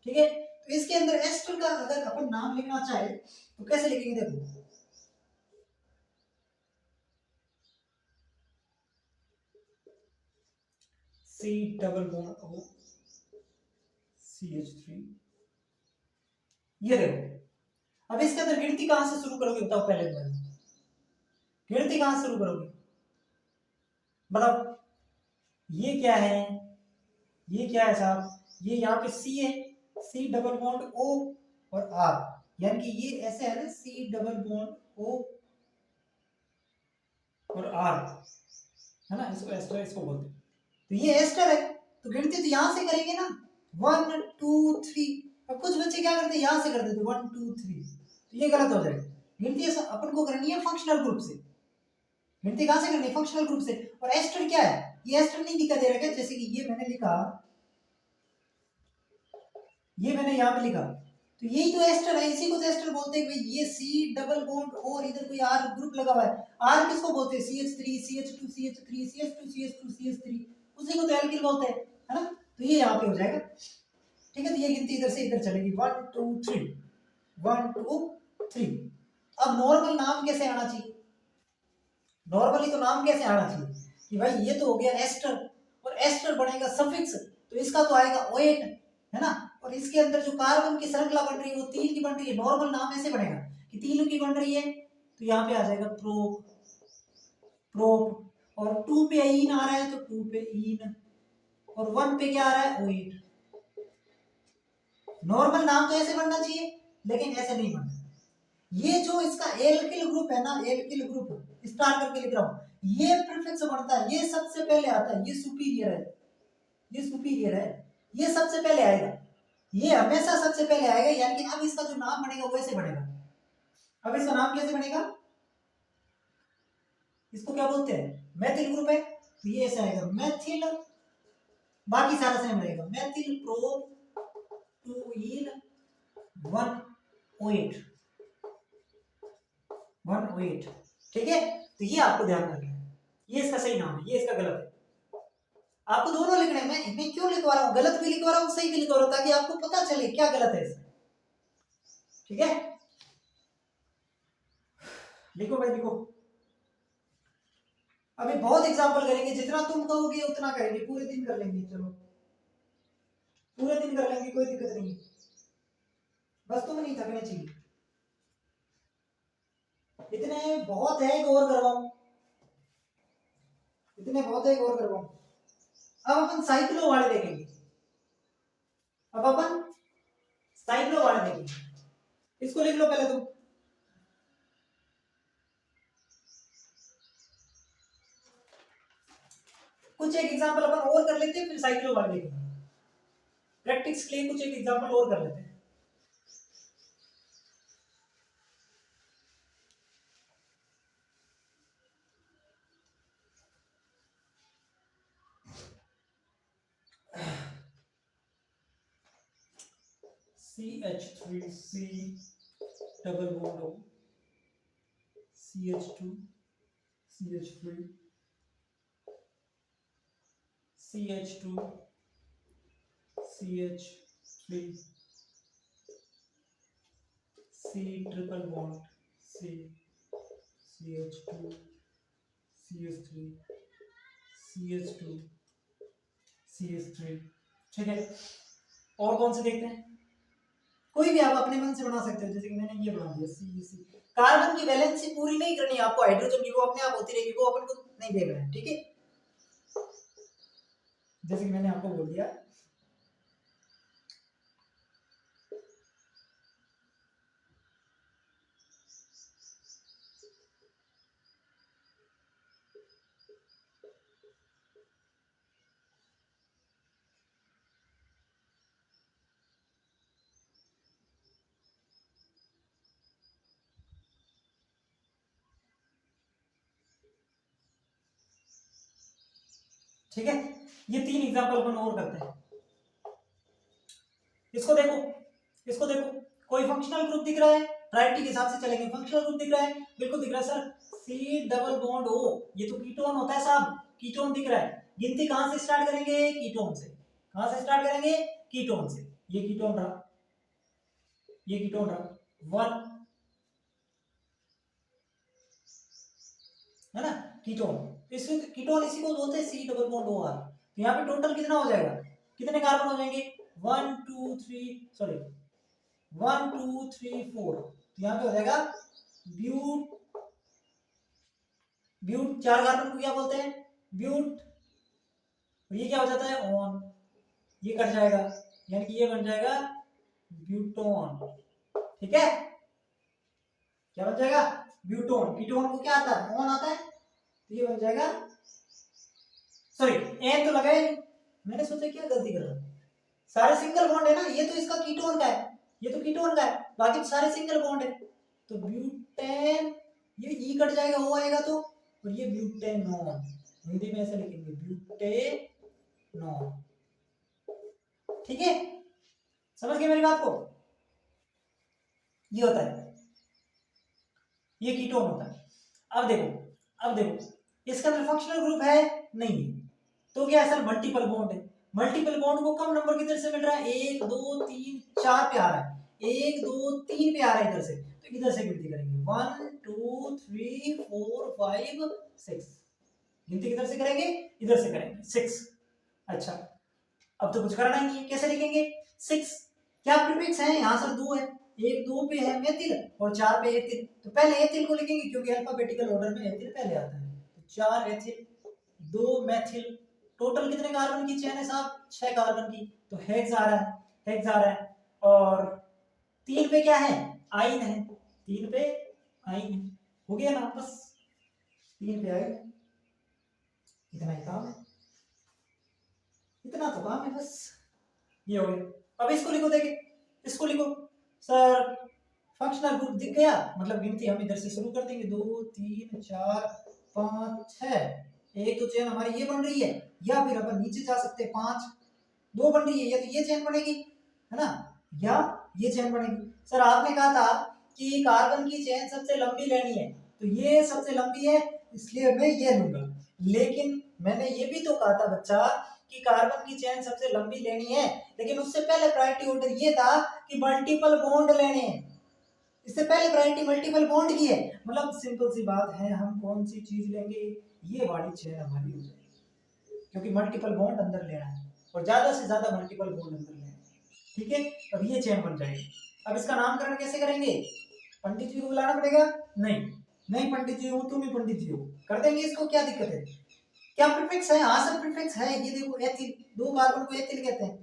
ठीक है, तो इसके अंदर एस्टर का अगर अपन नाम लिखना चाहे तो कैसे लिखेंगे, देखो C double bond O CH3, ये देखो। अब इसके अंदर गिनती कहां से शुरू करोगे बताओ, पहले गिनती कहां से शुरू करोगे बताओ। ये क्या है, ये क्या है साहब, ये यहाँ पे C है, C डबल बॉन्ड O और R, यानी कि ये ऐसे है ना, C डबल बॉन्ड O और R, है ना, इसको एस्टर इसको बोलते हैं। तो ये एस्टर है, तो गिनती तो यहां से करेंगे ना, 1 2 3। अब कुछ बच्चे क्या करते हैं, यहां से कर देते 1 2 3, तो ये गलत हो जाएगा। गिनती अपन को करनी है फंक्शनल ग्रुप से, गिनती कहां से करनी है, फंक्शनल ग्रुप से। और एस्टर क्या है, ये एस्टर नहीं दिखा दे रहा है, जैसे कि ये मैंने लिखा, ये मैंने यहाँ पे लिखा, तो यही तो एस्टर है, इसी को तो एस्टर बोलते हैं। भाई ये C डबल बॉन्ड और इधर कोई R ग्रुप लगा हुआ है, R किसको बोलते हैं, CH3 CH2 CH3 CH2 CH2 CH3, उसी को तो एल्किल बोलते हैं, है ना। तो ये यहाँ पे हो जाएगा। ठीक है, तो ये गिनती इधर से इधर चलेगी 1 2 3 1 2 3। अब नॉर्मल नाम कैसे आना चाहिए, नॉर्मली तो नाम कैसे आना चाहिए कि भाई ये तो हो गया एस्टर, और एस्टर बनेगा सफिक्स, तो इसका तो आएगा ओएट, है ना। और इसके अंदर जो कार्बन की श्रृंखला बन रही है वो 3 की बन रही है, नॉर्मल नाम ऐसे बनेगा कि 3 की बन रही है, तो यहाँ पे आ जाएगा प्रोप, प्रोप, और 2 पे इन आ रहा है तो 2 पे इन, और 1 पे क्या आ रहा है, ओइट। नॉर्मल नाम तो ऐसे बनना चाहिए, लेकिन ऐसे नहीं बनता। ये जो इसका एल्किल ग्रुप है ना, एल्किल ग्रुप स्टार करके लिख रहा हूं, ये प्रीफिक्स बनता है, ये सबसे पहले आता है, ये सुपीरियर है, ये सुपीरियर है, ये सबसे पहले आएगा, ये हमेशा सबसे पहले आएगा। यानी कि अब इसका जो नाम बनेगा वो ऐसे बनेगा। अब इसका नाम कैसे बनेगा, इसको क्या बोलते हैं, मैथिल ग्रुप है, तो ये ऐसे आएगा मैथिल, बाकी सारा सेम रहेगा, मैथिल प्रोप 2 इन 108, 108। ठीक है, तो ये आपको ध्यान रखना है, ये इसका सही नाम है, ये इसका गलत है। आपको दोनों लिखने हैं, मैं क्यों लिखवा रहा हूँ, गलत भी लिखवा रहा हूँ, सही भी लिखवा रहा हूँ, ताकि आपको पता चले क्या गलत है इसमें। ठीक है, लिखो भाई लिखो। अभी बहुत एग्जांपल करेंगे, जितना तुम कहोगे उतना करेंगे, पूरे दिन कर लेंगे, चलो पूरे दिन कर लेंगे, कोई दिक्कत नहीं, बस तुम नहीं थकने चाहिए, इतने बहुत है, गौर करवाऊं, इतने बहुत है, गौर करवाऊं। अब अपन साइक्लो वाले देखेंगे, अब अपन साइक्लो वाले देखेंगे, इसको लिख लो पहले तुम। कुछ एक एग्जांपल अपन और कर लेते हैं, फिर साइक्लो वाले देखेंगे, प्रैक्टिस के लिए कुछ एक एग्जांपल और कर लेते हैं। CH3C double bond O, CH2 CH3 CH2 CH3 C triple bond C, CH2 CH3 CH2 CH3। ठीक है, और कौन से देखते हैं, कोई भी आप अपने मन से बना सकते हो, जैसे कि मैंने ये बना दिया CC। कार्बन की वैलेंसी पूरी नहीं करनी है आपको, हाइड्रोजन की वो अपने आप होती रहेगी, वो अपन को नहीं देखना है। ठीक है, जैसे कि मैंने आपको बोल दिया, ठीक है, ये 3 एग्जांपल अपन और करते हैं। इसको देखो, इसको देखो, कोई फंक्शनल ग्रुप दिख रहा है, प्रायोरिटी के हिसाब से चलेंगे, फंक्शनल ग्रुप दिख रहा है, बिल्कुल दिख रहा है sir, C double bond O, ये तो कीटोन होता है साहब, कीटोन दिख रहा है। गिनती कहां से स्टार्ट करेंगे, कीटोन से। कहां से स्टार्ट करेंगे, कीटोन से। ये कीटोन रहा, ये कीटोन रहा 1, है ना, कीटोन, इसी कीटोन इसी को बोलते हैं C डबल बॉन्ड OR। तो यहाँ पे टोटल कितना हो जाएगा, कितने कार्बन हो जाएंगे, 1 2 3 सॉरी 1 2 3 4, तो यहाँ पे हो जाएगा ब्यूट, ब्यूट 4 कार्बन को क्या बोलते हैं, ब्यूट, और ये क्या हो जाता है ऑन, ये कट जाएगा, यानी कि ये बन जाएगा ब्यूटोन। ठीक है, क्या बन जाएगा, ब्यूटोन। कीटोन को क्या आता है, ऑन आता है, तो ये बन जाएगा, सॉरी एन तो लगाए, मैंने सोचा क्या गलती कर रहा हूं, सारे सिंगल बॉन्ड है ना, ये तो इसका कीटोन का है, ये तो कीटोन का है, बाकी तो सारे सिंगल बॉन्ड है, तो ब्यूटेन, ये ई कट जाएगा, ओ आएगा तो, और ये ब्यूटेनॉन, हिंदी में ऐसे लिखेंगे ब्यूटेनॉन। ठीक है, समझ गए मेरी बात को, ये होता है, ये कीटोन होता है। अब देखो, अब देखो, इसका अंदर फंक्शनल ग्रुप है नहीं है, तो क्या है सर, मल्टीपल बॉन्ड है। मल्टीपल बॉन्ड को कम नंबर किधर से मिल रहा है, 1 2 3 4 पे आ रहा है, 1 2 3 पे आ रहा है इधर से, तो इधर से गिनती करेंगे 1 2 3 4 5 6, गिनती किधर से करेंगे, इधर से करेंगे 6। अच्छा, अब तो कुछ करना ही नहीं है, कैसे लिखेंगे 6, क्या प्रीफिक्स है यहाँ सर, 2 है, एक 2 पे है मेथिल और 4 पे एथिल। तो पहले एथिल को लिखेंगे क्योंकि अल्फाबेटिकल ऑर्डर में एथिल पहले आता है। तो 4 एथिल 2 मेथिल, टोटल कितने कार्बन की चेन है साहब? 6 कार्बन की। तो हेक्स आ रहा है, हेक्स आ रहा है। और 3 पे क्या है? आइन है, 3 पे आइन है। हो गया ना, बस 3 पे आइन, इतना ही काम है, इतना तो काम है बस। ये हो गया। अब इसको लिखो, देखिए इसको लिखो सर। फंक्शनल ग्रुप दिख गया, मतलब गिनती हम इधर से शुरू कर देंगे, 2 3 4 5 6। एक तो चेन हमारी ये बन रही है, या फिर अपन नीचे जा सकते हैं, 5 2 बन रही है, या तो ये चेन बनेगी है ना, या ये चेन बनेगी। सर आपने कहा था कि कार्बन की चेन सबसे लंबी लेनी है, तो ये सबसे लंबी है इसलिए मैं ये लूंगा। लेकिन मैंने ये भी तो कहा था बच्चा कि कार्बन की चेन सबसे लंबी लेनी है, लेकिन उससे पहले प्रायोरिटी ऑर्डर ये था कि मल्टीपल बॉन्ड लेने हैं। इससे पहले प्रायोरिटी मल्टीपल बॉन्ड की है, मतलब सिंपल सी बात है, हम कौन सी चीज लेंगे, ये वाली चेन हमारी हो जाएगी, क्योंकि मल्टीपल बॉन्ड अंदर लेना है और ज्यादा से ज्यादा मल्टीपल बॉन्ड अंदर लेना है। ठीक है, अब ये चेन बन जाएगी। अब इसका नामकरण कैसे करेंगे? पंडित जी को बुलाना पड़ेगा? नहीं नहीं पंडित जी हो, तुम ही पंडित जी हो, कर देंगे इसको, क्या दिक्कत है? क्या प्रीफिक्स है? हाँ सर प्रीफिक्स है, ये देखो एथिल, 2 कार्बन को एथिल कहते हैं।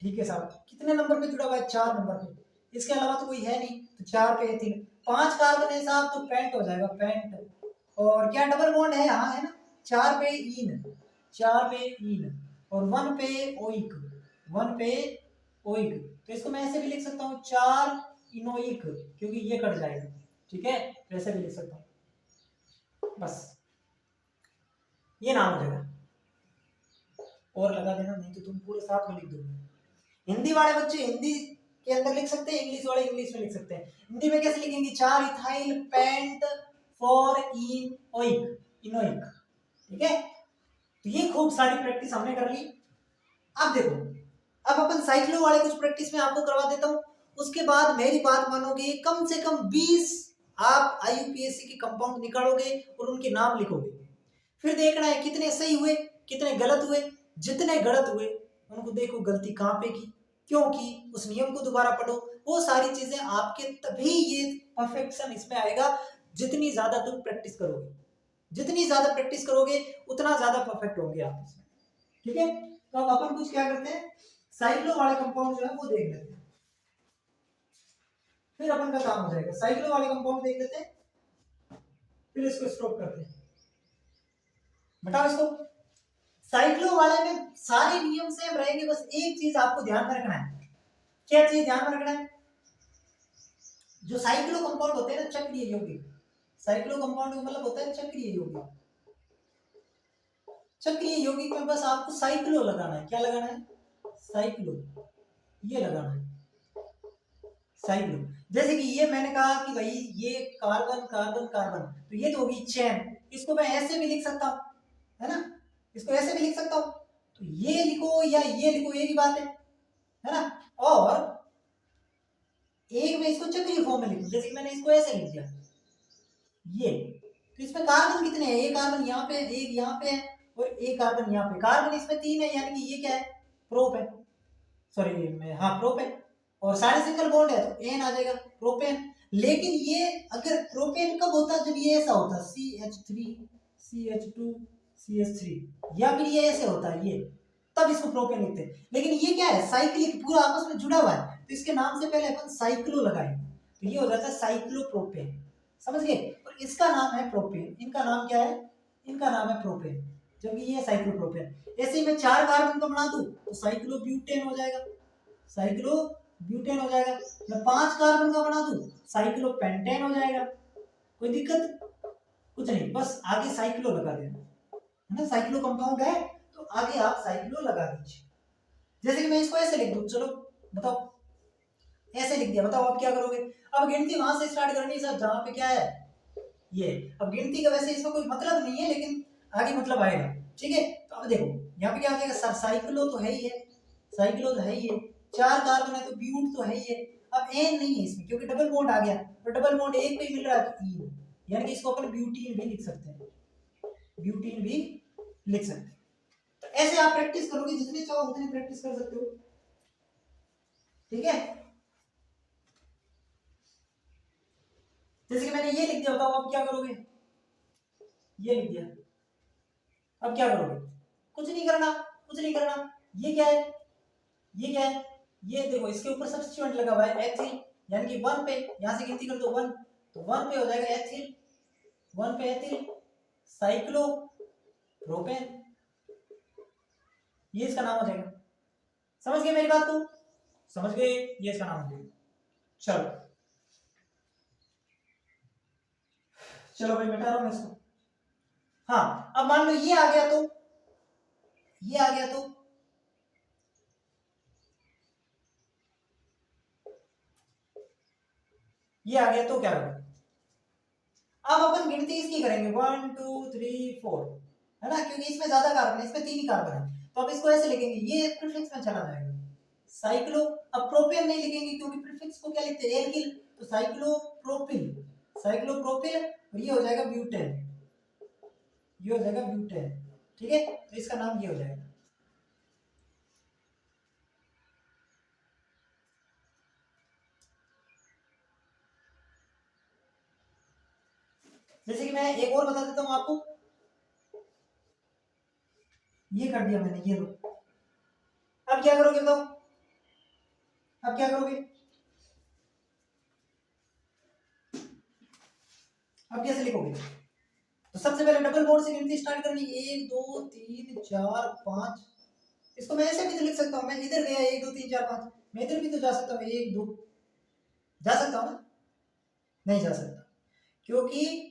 ठीक है साहब, कितने नंबर पे जुड़ा हुआ है? 4 नंबर पे, इसके अलावा तो कोई है नहीं, तो 4 पे एथिल। 5 कार्बन है साहब, तो पेंट हो जाएगा, पेंट। और क्या डबल बॉन्ड है? हाँ है ना, 4 पे इन, 4 पे इन, और 1 पे ओइक, 1 पे ओइक। तो इसको मैं ऐसे भी लिख सकता हूँ 4 इनोइक, क्योंकि ये कट जाएगा। ठीक है, तो ऐसे भी लिख सकता हूँ, बस ये नाम हो जाएगा। और लगा देना, नहीं तो तुम पूरे साथ में लिख दोगे। हिंदी वाले बच्चे हिंदी के अंदर लिख सकते हैं, इंग्लिश वाले इंग्लिश में लिख सकते हैं। हिंदी में कैसे लिखेंगे? 4 इथाइल पेंट फॉर इनोइक, इनोइक। ठीक है, तो ये खूब सारी प्रैक्टिस हमने कर ली। अब देखो, अब अपन साइक्लो वाले कुछ प्रैक्टिस में आपको करवा देता हूँ, उसके बाद मेरी बात मानोगे, कम से कम 20 आप आईयूपीएससी के कंपाउंड निकालोगे और उनके नाम लिखोगे। फिर देखना है कितने सही हुए कितने गलत हुए। जितने गलत हुए उनको देखो गलती कहाँ पे की, क्यों की, उस नियम को दोबारा पढ़ो। वो सारी चीजें आपके, तभी ये परफेक्शन इसमें आएगा जितनी ज्यादा तुम प्रैक्टिस करोगे। जितनी ज्यादा प्रैक्टिस करोगे उतना ज्यादा परफेक्ट होंगे आप इसमें। ठीक है, तो अब अपन कुछ क्या करते हैं, साइक्लो वाले कंपाउंड जो है वो देख लेते हैं, फिर अपन का काम हो जाएगा। साइक्लो वाले कंपाउंड देख लेते हैं, फिर इसको स्टॉप करते हैं। बताओ इसको। साइक्लो वाले में सारे नियम सेम रहेंगे, बस एक चीज आपको ध्यान में रखना है। क्या चीज ध्यान में रखना है? जो साइक्लो कंपाउंड होते हैं ना चक्रीय यौगिक, साइक्लो कंपाउंड का मतलब होता है चक्रीय यौगिक। चक्रीय यौगिक में बस आपको साइक्लो लगाना है। क्या लगाना है? साइक्लो, ये लगाना है साइक्लो। जैसे कि ये मैंने कहा कि भाई ये कार्बन कार्बन कार्बन, तो ये तो होगी चेन, इसको मैं ऐसे भी लिख सकता हूं, है ना, इसको ऐसे भी लिख सकता हूं। तो ये लिखो या ये लिखो, एक ही बात है ना। और एक में इसको चक्रीय फॉर्म में लिखो, जैसे कि मैंने इसको ऐसे लिख दिया ये, तो इसमें कार्बन कितने हैं? एक कार्बन यहाँ पे, एक यहाँ पे है और एक कार्बन यहाँ पे। कार्बन इसमें 3 है, यानी कि ये क्या है? प्रोप है, सॉरी हाँ प्रोप है। और सारे सिंगल बॉन्ड है तो एन आ जाएगा, प्रोपेन। लेकिन ये अगर प्रोपेन कब होता है? जब ये ऐसा होता है CH3 CH2 CH3, या फिर ये ऐसे होता है ये, तब इसको प्रोपेन लिखते हैं। लेकिन ये क्या है? साइक्लिक, पूरा आपस में जुड़ा हुआ है, तो इसके नाम से पहले अपन साइक्लो लगाएंगे, तो ये हो जाता है साइक्लोप्रोपेन। समझ गए? और इसका नाम है प्रोपेन, इनका नाम क्या है? इनका नाम है प्रोपेन, जबकि ये साइक्लोप्रोपेन। ऐसे ही मैं 4 कार्बन को बना दूं तो साइक्लोब्यूटेन हो जाएगा, साइक्लोब्यूटेन हो जाएगा। मैं 5 कार्बन का बना दूं साइक्लोपेंटेन हो जाएगा। कोई दिक्कत कुछ नहीं, बस आगे साइक्लो लगा देना, है ना। साइक्लो कंपाउंड है तो आगे आप साइक्लो लगा दीजिए। जैसे कि मैं इसको ऐसे लिख दूं, चलो बताओ, ऐसे लिख दिया, बताओ अब क्या करोगे? अब गिनती वहां से स्टार्ट करनी है सर, जहां पे क्या है ये। अब गिनती का वैसे इसमें कोई मतलब नहीं है, लेकिन आगे मतलब आएगा। ठीक है, तो अब देखो यहाँ पे क्या हो जाएगा सर, साइक्लो तो है ही है, साइक्लो तो है ही है, 4 कार्बन है तो ब्यूट तो है ही है। अब एन नहीं है इसमें क्योंकि डबल बॉन्ड आ गया, तो डबल बॉन्ड एक पे ही मिल रहा है तो ईन, यानी कि इसको अपन ब्यूटीन भी लिख सकते हैं, ब्यूटीन भी लिख सकते हैं। तो ऐसे आप प्रैक्टिस करोगे, जितने चाहो उतनी प्रैक्टिस कर सकते हो। ठीक है, जैसे कि मैंने ये लिख दिया, बताओ अब क्या करोगे? ये लिख दिया, अब क्या करोगे? कुछ नहीं करना, कुछ नहीं करना। ये क्या है? ये क्या है? ये देखो, इसके ऊपर सब्स्टिट्यूएंट लगा हुआ है एथिल, यानी कि 1 पे, यहां से गिनती कर दो 1, तो 1 पे हो जाएगा एथिल, 1 पे एथिल साइक्लो प्रोपेन, ये इसका नाम हो जाएगा। समझ गए मेरी बात को? समझ गए? ये इसका नाम हो जाएगा। चलो चलो भाई, मिटा रहा हूं मैं इसको। हाँ, अब मान लो ये आ गया, तो ये आ गया, तो ये आ गया, तो क्या करोगे? अब अपन गिनती इसकी करेंगे 1 2 3 4, है ना, क्योंकि इसमें ज्यादा कार्बन है, इसमें 3 ही कार्बन है, तो अब इसको ऐसे लिखेंगे, ये प्रीफिक्स में चला जाएगा साइक्लो। अब प्रोपेन नहीं लिखेंगे क्योंकि प्रीफिक्स को क्या लिखते हैं, एल्किल, तो साइक्लोप्रोपिल, साइक्लोप्रोपिल, और ये हो जाएगा ब्यूटेन, ये हो जाएगा ब्यूटेन। ठीक है, तो इसका नाम ये हो जाएगा। जैसे कि मैं एक और बता देता हूं आपको, ये कर दिया मैंने, ये लो। अब क्या करोगे बताओ? अब क्या करोगे? अब कैसे लिखोगे? तो सबसे पहले डबल बॉन्ड से गिनती स्टार्ट करनी, 1 2 3 4 5। इसको मैं ऐसे भी तो लिख सकता हूँ, मैं इधर गया 1 2 3 4 5, मैं इधर भी तो जा सकता हूँ 1 2, जा सकता हूँ ना? नहीं जा सकता, क्योंकि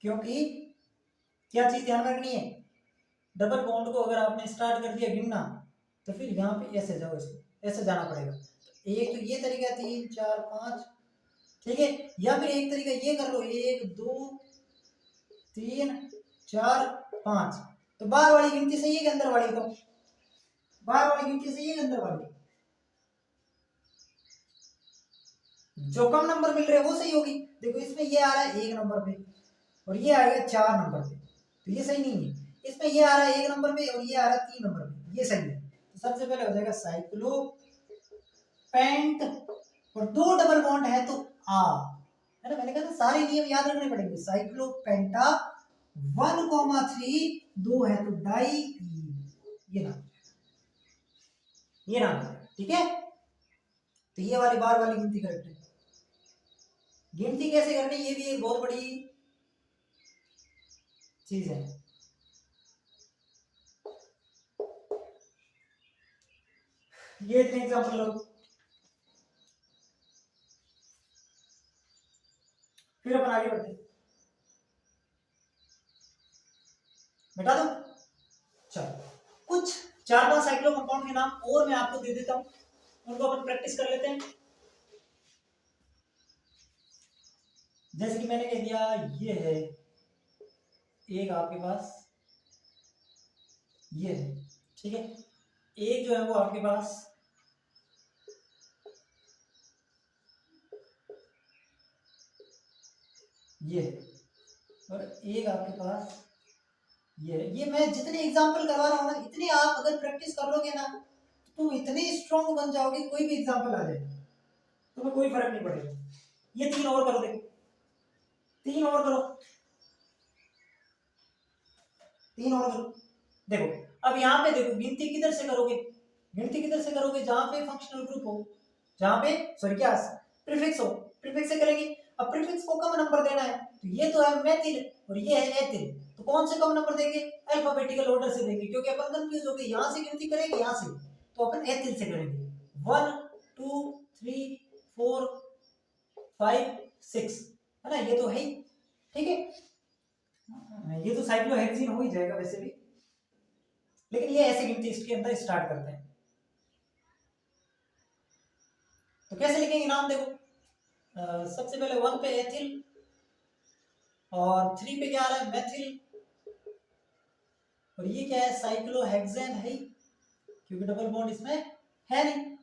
क्योंकि क्या चीज ध्यान में रखनी है, डबल बॉन्ड को अगर आपने स्टार्ट कर दिया गिनना, तो फिर यहाँ पे ऐसे जाओ, इसको ऐसे जाना पड़ेगा। तो एक तो ये तरीका 3 4 5, ठीक है, या फिर एक तरीका ये कर लो 1 2 3 4 5। तो बाहर वाली गिनती सही है कि अंदर वाली? तो बाहर वाली गिनती सही है कि अंदर वाली? जो कम नंबर मिल रहे हैं वो सही होगी। देखो इसमें ये आ रहा है 1 नंबर पे और ये आएगा 4 नंबर पे, तो ये सही नहीं है। इसमें ये आ रहा है 1 नंबर पे और ये आ रहा है 3 नंबर पे, ये सही है। तो सबसे पहले हो जाएगा साइक्लो पेंट, और 2 डबल बॉन्ड है तो आ, है ना, मैंने कहा ना सारे नियम याद रखने पड़ेंगे। साइक्लो पेंटा 1,3, 2 है तो डाई, ये नाम, ये नाम है, ठीक है। तो ये वाली बार वाली गिनती करेक्ट है। गिनती कैसे करनी, ये भी एक बहुत बड़ी चीज है। ये इतने एग्जांपल लो, फिर अपन आगे बढ़ते हैं। बता दो, चलो कुछ 4 5 साइक्लो कंपाउंड के नाम और मैं आपको दे देता हूं, उनको अपन प्रैक्टिस कर लेते हैं। जैसे कि मैंने कह दिया, ये है एक आपके पास, ये है, ठीक है, एक जो है वो आपके पास ये है, और एक आपके पास ये है। ये मैं जितने एग्जांपल करवा रहा हूँ ना, इतने आप अगर प्रैक्टिस कर लोगे ना, तो तुम इतने स्ट्रांग बन जाओगे, कोई भी एग्जांपल आ जाए तुम्हें कोई फर्क नहीं पड़ेगा। ये 3 और करो, देखो 3 और करो, 3 और करो। देखो अब यहाँ पे देखो, गिनती किधर से करोगे? गिनती किधर से करोगे? जहां पे फंक्शनल ग्रुप हो, जहां पे सॉरी क्या प्रीफिक्स हो, प्रीफिक्स से करेंगे। अब प्रीफिक्स को कम नंबर देना है, तो ये तो है मेथिल और ये है एथिल, तो कौन से कम नंबर देंगे? अल्फाबेटिकल ऑर्डर से देंगे, क्योंकि अपन कंफ्यूज हो गए, यहाँ से गिनती करेंगे यहाँ से, तो अपन एथिल से करेंगे। 1 2 3 4 5 6, है ना, ये तो है ही, ठीक है। ये तो साइक्लोहेक्सीन हो ही जाएगा वैसे भी, लेकिन ये ऐसे गिनती इसके अंदर स्टार्ट करते हैं। तो कैसे लिखेंगे नाम, देखो सबसे पहले 1 पे एथिल, और 3 पे क्या आ रहा है? मेथिल, और ये क्या है? साइक्लोहेक्सेन है ही, क्योंकि डबल बॉन्ड इसमें है नहीं।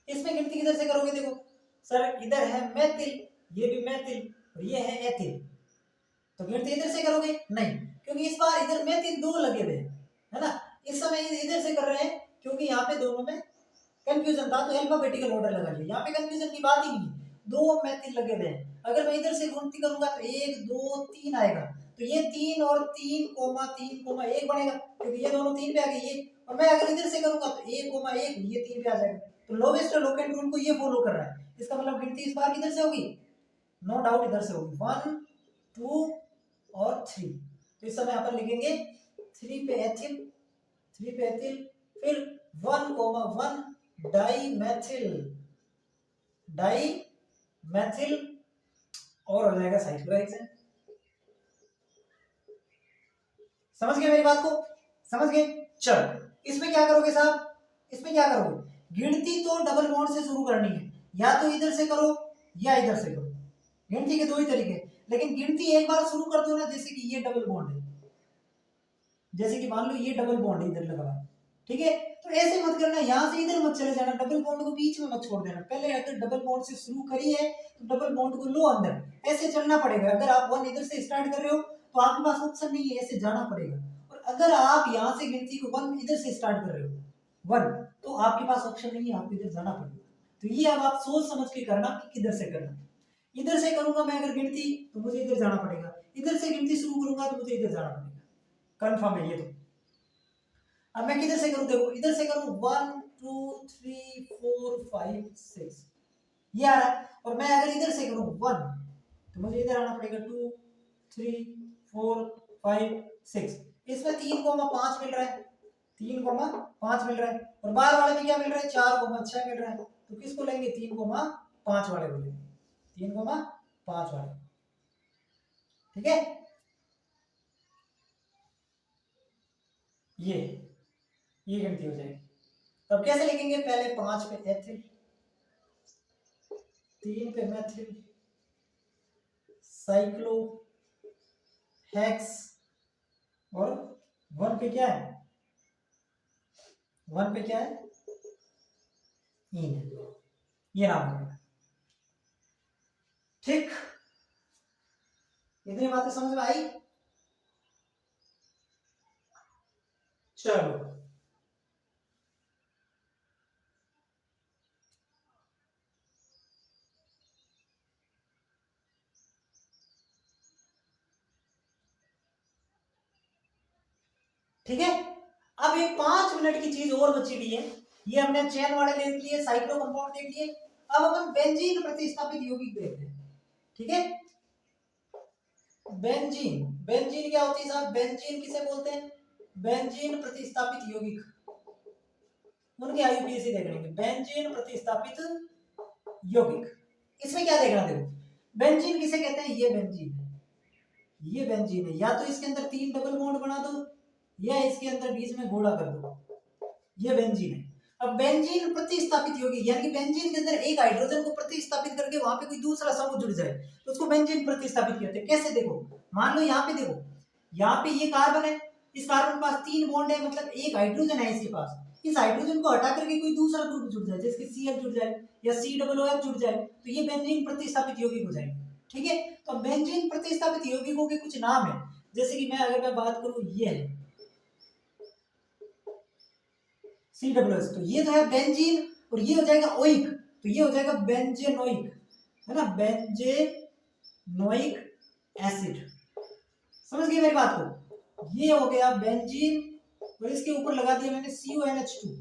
इसमें गिनती किधर से करोगे? देखो सर इधर है मेथिल, ये भी मेथिल, और ये है एथिल, तो गिनती इधर से करोगे? नहीं, क्योंकि इस बार इधर मेथिल 2 लगे हुए हैं, है ना। इस समय इधर से कर रहे हैं क्योंकि यहाँ पे दोनों में कंफ्यूजन था, तो अल्फाबेटिकल ऑर्डर लगा लिया। यहाँ पे कंफ्यूजन की बात ही नहीं है, 2 मेथिल लगे हुए हैं। अगर मैं इधर से गिनती करूंगा तो 1 2 3 आएगा, तो ये 3 और 3 कोमा 3 कोमा 1 बनेगा, क्योंकि ये दोनों 3 पे आ गए ये, और मैं अगर इधर से करूंगा तो 1 कोमा 1 ये 3 पे आ जाएगा। तो लोवेस्ट और लोकेंट रूल को ये फॉलो कर रहा है, इसका मतलब गिनती इस बार किधर से होगी, नो डाउट इधर से होगी, 1 2 और 3। तो इस समय यहाँ पर लिखेंगे 3 पे एथिल, 3 पे एथिल, फिर 1 कोमा 1 डाई और हो जाएगा साइक्लोहेक्सेन। समझ गए मेरी बात को, समझ गए। चलो इसमें क्या करोगे साहब, इसमें क्या करोगे, गिनती तो डबल बॉन्ड से शुरू करनी है, या तो इधर से करो या इधर से करो, गिनती के दो ही तरीके, लेकिन गिनती एक बार शुरू कर दो ना, जैसे कि ये डबल बॉन्ड है, जैसे कि मान लो ये डबल बॉन्ड है इधर लगा हुआ है, ठीक है, तो ऐसे मत करना, यहाँ से इधर मत चले जाना, डबल बॉन्ड को बीच में मत छोड़ देना, पहले अगर डबल बॉन्ड से शुरू करी है तो डबल बॉन्ड को लो अंदर, ऐसे चलना पड़ेगा। अगर आप 1 इधर से स्टार्ट कर रहे हो तो आपके पास ऑप्शन नहीं है, ऐसे जाना पड़ेगा, और अगर आप यहाँ से गिनती को 1 इधर से स्टार्ट कर रहे हो 1, तो आपके पास ऑप्शन नहीं है, आपको इधर जाना पड़ेगा। तो ये अब आप सोच समझ के करना कि किधर से करना, इधर से करूंगा मैं अगर गिनती तो मुझे इधर जाना पड़ेगा, इधर से गिनती शुरू करूंगा तो मुझे इधर जाना पड़ेगा, कंफर्म है ये। तो अब मैं किधर से करूं, देखो इधर से करूं 1 2 3 4 5 6 ये आ रहा है, और मैं अगर इधर से करूं 1 तो मुझे इधर आना पड़ेगा 2 3 4 5 6, इसमें 3,5 मिल रहा है, 3,5 मिल रहा है, और बाहर वाले में क्या मिल रहा है 4,6 मिल रहा है, तो किसको लेंगे 3,5 वाले को लेंगे, 3,5 वाले, ठीक है। ये गिनती हो जाएगी। तब कैसे लिखेंगे, पहले 5 पे एथिल, 3 पे मेथिल, साइक्लो हेक्स, और 1 पे क्या है, 1 पे क्या है इन, ये नाम है, ठीक। इतनी बातें समझ में आई। चलो ठीक है, अब एक 5 मिनट की चीज और बची हुई है, ये हमने चेन वाले देख लिए, साइक्लो कंपाउंड देख लिए, अब अपन बेंजीन प्रतिस्थापित यौगिक देखते हैं, ठीक है। बेंजीन, बेंजीन क्या होती है साहब, बेंजीन किसे बोलते हैं, बेंजीन प्रतिस्थापित यौगिक, उनके आईयूपीएसी देख लेंगे, बेंजीन प्रतिस्थापित यौगिक। इसमें क्या देखना, देखो बेंजीन किसे कहते हैं, ये बेंजीन है, ये बेंजीन है, या तो इसके अंदर 3 डबल बॉन्ड बना दो या इसके अंदर बीच में गोला कर दो, ये बेंजीन है। अब बेंजीन प्रतिस्थापित यौगिक, यानी कि बेंजीन के अंदर एक हाइड्रोजन को प्रतिस्थापित करके वहां पे कोई दूसरा समूह जुड़ जाए तो उसको बेंजीन प्रतिस्थापित कहते हैं। कैसे, देखो मान लो यहाँ पे, देखो यहाँ पे ये कार्बन है, इस कार्बन के पास 3 बॉन्ड है, मतलब एक हाइड्रोजन है इसके पास, इस हाइड्रोजन को हटा करके कोई दूसरा ग्रुप जुड़ जाए, जैसे Cl जुड़ जाए या COOH जुड़ जाए, तो ये बेंजीन प्रतिस्थापित यौगिक हो जाएंगे, ठीक है। तो बेंजीन प्रतिस्थापित यौगिकों के कुछ नाम है, जैसे कि अगर मैं बात करूं, ये है COOH, तो ये तो है बेंजीन, और ये हो जाएगा ओइक, तो ये हो जाएगा बेंजेनोइक, है ना, बेंजेनोइक एसिड। समझ गए मेरी बात को, ये हो गया बेंजीन, और इसके ऊपर लगा दिया मैंने CONH2,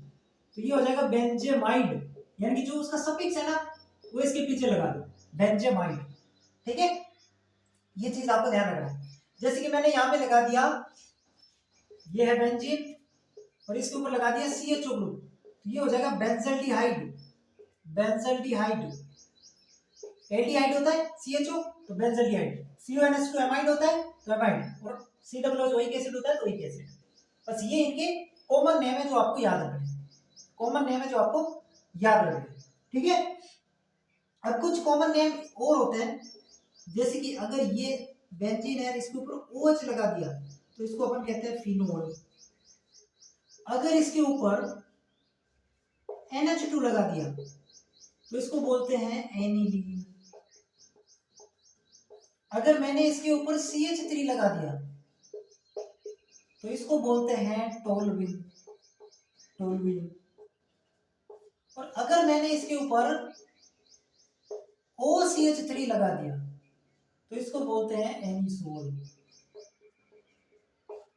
तो ये हो जाएगा बेंजेमाइड, यानी कि जो उसका सफिक्स है ना वो इसके पीछे लगा दो, बेंजेमाइड, ठीक है। ये चीज आपको ध्यान रखना है, जैसे कि मैंने यहाँ पे लगा दिया, ये है बेंजीन, और इसके ऊपर लगा दिया CHO ग्रुप, तो ये हो जाएगा बेंजल्डिहाइड, बेंजल्डिहाइड, एल्डिहाइड होता है CHO, तो बेंजल्डिहाइड, CONH2 एमाइड होता है तो एमाइड, और COOH ओइक एसिड होता है तो ओइक एसिड। बस ये इनके कॉमन नेम है जो आपको याद रखने, कॉमन नेम है जो आपको याद रखने, ठीक है। अब कुछ कॉमन नेम और होते हैं, जैसे कि अगर ये बेंजीन है, इसके ऊपर OH लगा दिया तो इसको अपन कहते हैं फिनोल, अगर इसके ऊपर NH2 लगा दिया तो इसको बोलते हैं एनिलीन, अगर मैंने इसके ऊपर CH3 लगा दिया तो इसको बोलते हैं टोलुइन, टोलुइन, और अगर मैंने इसके ऊपर OCH3 लगा दिया तो इसको बोलते हैं एनिसोल।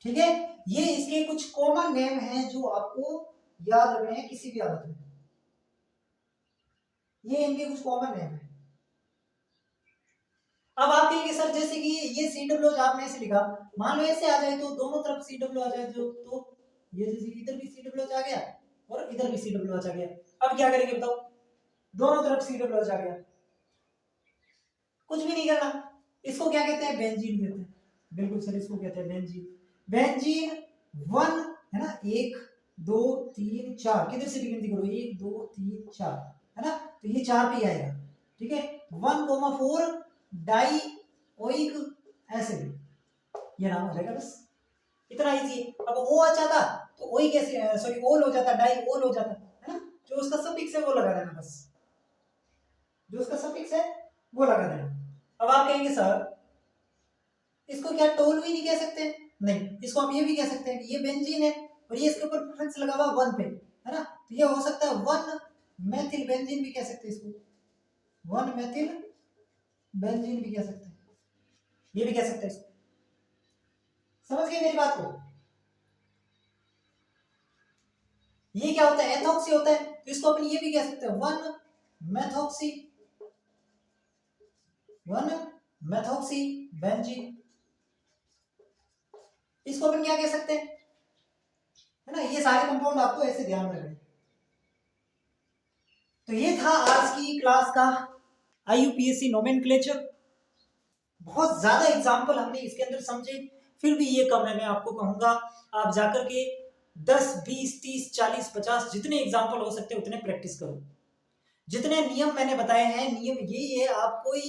ठीक है, ये इसके कुछ कॉमन नेम हैं जो आपको याद रखने हैं किसी भी हालत में। ये इनके कुछ कॉमन नेम है। अब आप कहेंगे सर जैसे कि ये सी डब्ल्यू आपने ऐसे लिखा, मान लो ऐसे आ जाए तो दोनों तरफ सी डब्ल्यू आ जाए, जो तो ये जैसे कि इधर भी सी डब्ल्यू आ गया और इधर भी सी डब्ल्यू आ गया। अब क्या करेंगे बताओ, दोनों तरफ सी डब्ल्यू आ गया, कुछ भी नहीं करना। इसको क्या कहते हैं, बेंजीन कहते हैं। बिल्कुल सर, इसको कहते हैं बेंजीन। बेंजीन 1 है ना, 1 2 3 4, किधर से भी गिनती करो, 1 2 3 4 है ना, तो ये 4 पे आएगा। ठीक है, 1,4 डाई ओइक एसिड, ये नाम हो जाएगा, बस इतना इजी है। अब ओ अच्छा था तो ओइक एसिड, सॉरी ओल हो जाता, डाई ओल हो जाता है ना, जो उसका सफिक्स है वो लगा देना, बस जो उसका सफिक्स है वो लगा देना। अब आप कहेंगे सर इसको क्या टोल भी नहीं कह सकते, नहीं, इसको हम ये भी कह सकते हैं कि ये बेंजीन है और ये इसके ऊपर प्रीफिक्स लगा हुआ 1 पे है ना, तो ये हो सकता है 1 मेथिल बेंजीन भी कह सकते हैं इसको, 1 मेथिल बेंजीन भी कह सकते हैं, ये भी कह सकते हैं इसको। समझ गए मेरी बात को? ये क्या होता है, एथॉक्सी होता है, तो इसको अपन ये भी कह सकते हैं 1 मेथॉक्सी, 1 मेथॉक्सी बेंजीन। इसको अपन क्या कह सकते हैं, है ना, ये सारे कंपाउंड आपको ऐसे ध्यान रखने। तो ये था आज की क्लास का आईयूपीएससी नोमेनक्लेचर। बहुत ज्यादा एग्जाम्पल हमने इसके अंदर समझे, फिर भी ये कम है। मैं आपको कहूंगा आप जाकर के 10 20 30 40 50 जितने एग्जाम्पल हो सकते हैं उतने प्रैक्टिस करो। जितने नियम मैंने बताए हैं, नियम यही है, आप कोई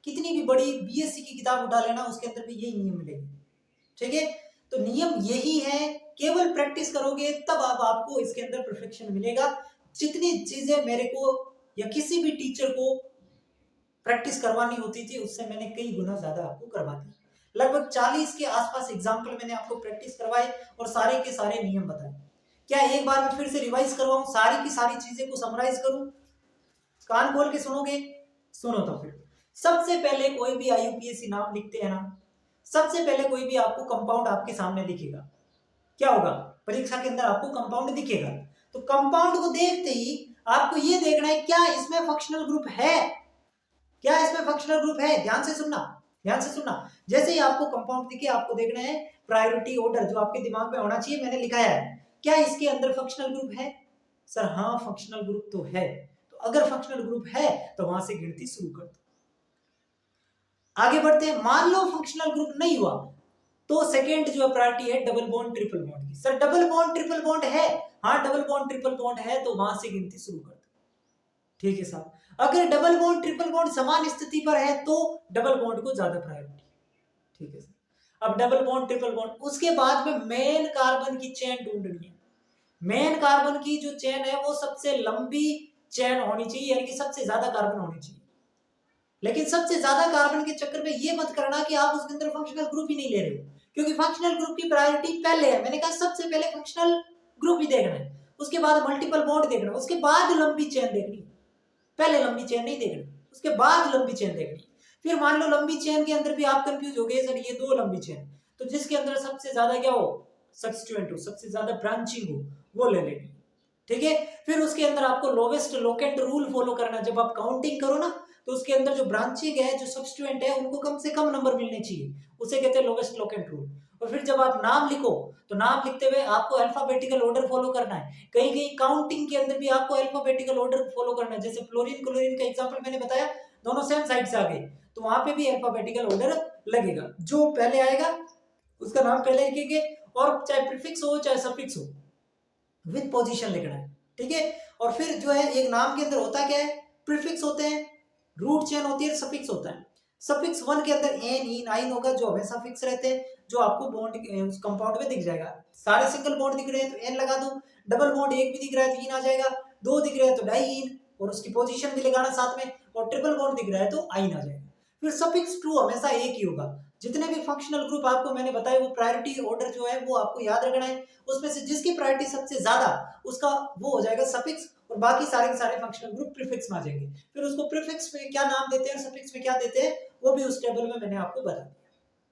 कितनी भी बड़ी बीएससी की किताब उठा लेना, उसके अंदर भी यही नियम मिलेंगे। ठीक है, तो नियम यही है, केवल प्रैक्टिस करोगे तब आपको इसके अंदर परफेक्शन मिलेगा। जितनी चीजें मेरे को या किसी भी टीचर को प्रैक्टिस करवानी होती थी उससे मैंने कई गुना ज्यादा आपको करवा दी। लगभग 40 के आसपास एग्जाम्पल मैंने आपको प्रैक्टिस करवाए और सारे के सारे नियम बताए। क्या एक बार मैं फिर से रिवाइज करवाऊं, सारी की सारी चीजें को समराइज करूं? कान खोल के सुनोगे? सुनो तो फिर। सबसे पहले कोई भी आईयूपीएससी नाम लिखते हैं ना, सबसे पहले कोई भी आपको कंपाउंड आपके सामने दिखेगा, क्या होगा, परीक्षा के अंदर आपको कंपाउंड दिखेगा, तो कंपाउंड को देखते ही आपको ये देखना है क्या इसमें फंक्शनल ग्रुप है, क्या इसमें फंक्शनल ग्रुप है। ध्यान से सुनना, ध्यान से सुनना। जैसे ही आपको कंपाउंड दिखे आपको देखना है प्रायोरिटी ऑर्डर जो आपके दिमाग में होना चाहिए, मैंने लिखा है क्या इसके अंदर फंक्शनल ग्रुप है। सर हाँ फंक्शनल ग्रुप तो है, तो अगर फंक्शनल ग्रुप है तो वहां से गिनती शुरू कर दो। आगे बढ़ते हैं, मान लो फंक्शनल ग्रुप नहीं हुआ तो सेकेंड जो प्रायोरिटी है डबल बॉन्ड ट्रिपल बॉन्ड की। Sir double bond triple bond है, हाँ डबल बॉन्ड ट्रिपल बॉन्ड है, तो वहां से गिनती शुरू कर दो। ठीक है साहब, अगर डबल बॉन्ड ट्रिपल बॉन्ड समान स्थिति पर है तो डबल बॉन्ड को ज्यादा प्रायोरिटी। ठीक है सर, अब डबल बॉन्ड ट्रिपल बॉन्ड, उसके बाद में मेन कार्बन की चेन ढूंढनी है। मेन कार्बन की जो चेन है वो सबसे लंबी चेन होनी चाहिए, यानी कि सबसे ज्यादा कार्बन होनी चाहिए। लेकिन सबसे ज्यादा कार्बन के चक्कर में ये मत करना कि आप उसके अंदर फंक्शनल ग्रुप ही नहीं ले रहे हो, क्योंकि फंक्शनल ग्रुप की प्रायोरिटी पहले है। मैंने कहा सबसे पहले फंक्शनल ग्रुप ही देखना है, उसके बाद मल्टीपल बॉन्ड देखना है, उसके बाद लंबी चेन देखनी है। पहले लंबी चेन नहीं देखनी, उसके बाद लंबी चेन देखनी। फिर मान लो लंबी चेन के अंदर भी आप कंफ्यूज हो गए, सर ये 2 लंबी चेन, तो जिसके अंदर सबसे ज्यादा क्या हो, सब्स्टिट्यूएंट हो, सबसे ज्यादा ब्रांचिंग हो, वो ले लेनी। ठीक है, फिर उसके अंदर आपको लोवेस्ट लोकेंट रूल फॉलो करना। जब आप काउंटिंग करो ना तो उसके अंदर जो ब्रांचिंग है, जो सब्स्टिट्यूएंट है, उनको कम से कम नंबर मिलने चाहिए, उसे कहते हैं लोवेस्ट लोकेंट रूल। और फिर जब आप नाम लिखो तो नाम लिखते हुए आपको अल्फाबेटिकल ऑर्डर फॉलो करना है। कहीं कहीं काउंटिंग के अंदर भी आपको अल्फाबेटिकल ऑर्डर फॉलो करना है। जैसे फ्लोरीन क्लोरीन का एग्जांपल मैंने बताया, दोनों सेम साइड से आ गए, तो वहां पे भी अल्फाबेटिकल ऑर्डर लगेगा, जो पहले आएगा उसका नाम पहले लिखेंगे, और चाहे प्रीफिक्स हो चाहे सफिक्स हो विद पोजीशन लिखना है। ठीक है, और फिर जो है एक नाम के अंदर होता क्या है, प्रीफिक्स होते हैं, रूट चेन होती है, सफिक्स होता है। सफिक्स 1 के अंदर एन इन आइन होगा जो हमेशा फिक्स रहते हैं, जो आपको बॉन्ड कंपाउंड में दिख जाएगा। सारे सिंगल बॉन्ड दिख रहे हैं तो एन लगा दो, डबल बॉन्ड एक भी दिख रहा है तो इन आ जाएगा, 2 दिख रहे हैं तो डाई इन, और उसकी पोजीशन भी लगाना साथ में, और ट्रिपल बॉन्ड दिख रहा है तो आइन आ जाएगा। फिर सफिक्स 2 हमेशा एक ही होगा, जितने भी फंक्शनल ग्रुप आपको मैंने बताए वो प्रायोरिटी ऑर्डर जो है वो आपको याद रखना है। उसमें से जिसकी प्रायोरिटी सबसे ज्यादा उसका वो हो जाएगा सफिक्स, और बाकी सारे के सारे फंक्शनल ग्रुप प्रीफिक्स में आ जाएंगे। फिर उसको प्रीफिक्स में क्या नाम देते हैं और सफिक्स में क्या देते हैं वो भी उस टेबल में मैंने आपको बता दिया।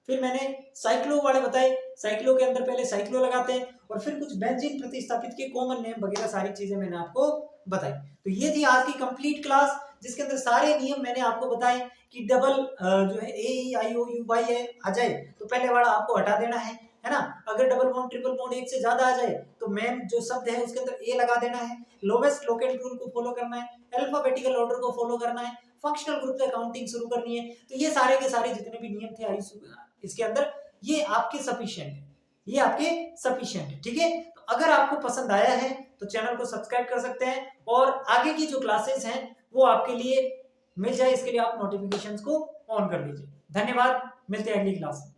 फिर मैंने साइक्लो वाले बताए, साइक्लो के अंदर पहले साइक्लो लगाते हैं और फिर कुछ बेंजीन प्रतिस्थापित के कॉमन नेम वगैरह सारी चीजें मैंने आपको बताई। तो ये थी आज की कंप्लीट क्लास, जिसके अंदर सारे नियम मैंने आपको बताए कि डबल जो है ए E I O U Y है आ जाए तो पहले वाला आपको हटा देना है ना। अगर डबल बॉन्ड ट्रिपल बॉन्ड एक से ज्यादा आ जाए तो मेन जो शब्द है उसके अंदर ए लगा देना है। लोवेस्ट लोकेट रूल को फॉलो करना है, अल्फाबेटिकल ऑर्डर को फॉलो करना है, फंक्शनल ग्रुप से काउंटिंग शुरू करनी है। तो ये सारे के सारे जितने भी नियम थे इसके अंदर ये आपके सफिशिएंट है, ये आपके सफिशिएंट है। ठीक है, तो अगर आपको पसंद आया है तो चैनल को सब्सक्राइब कर सकते हैं और आगे की जो क्लासेस हैं वो आपके लिए मिल जाए, इसके लिए आप नोटिफिकेशंस को ऑन कर लीजिए। धन्यवाद, मिलते हैं अगली क्लास में।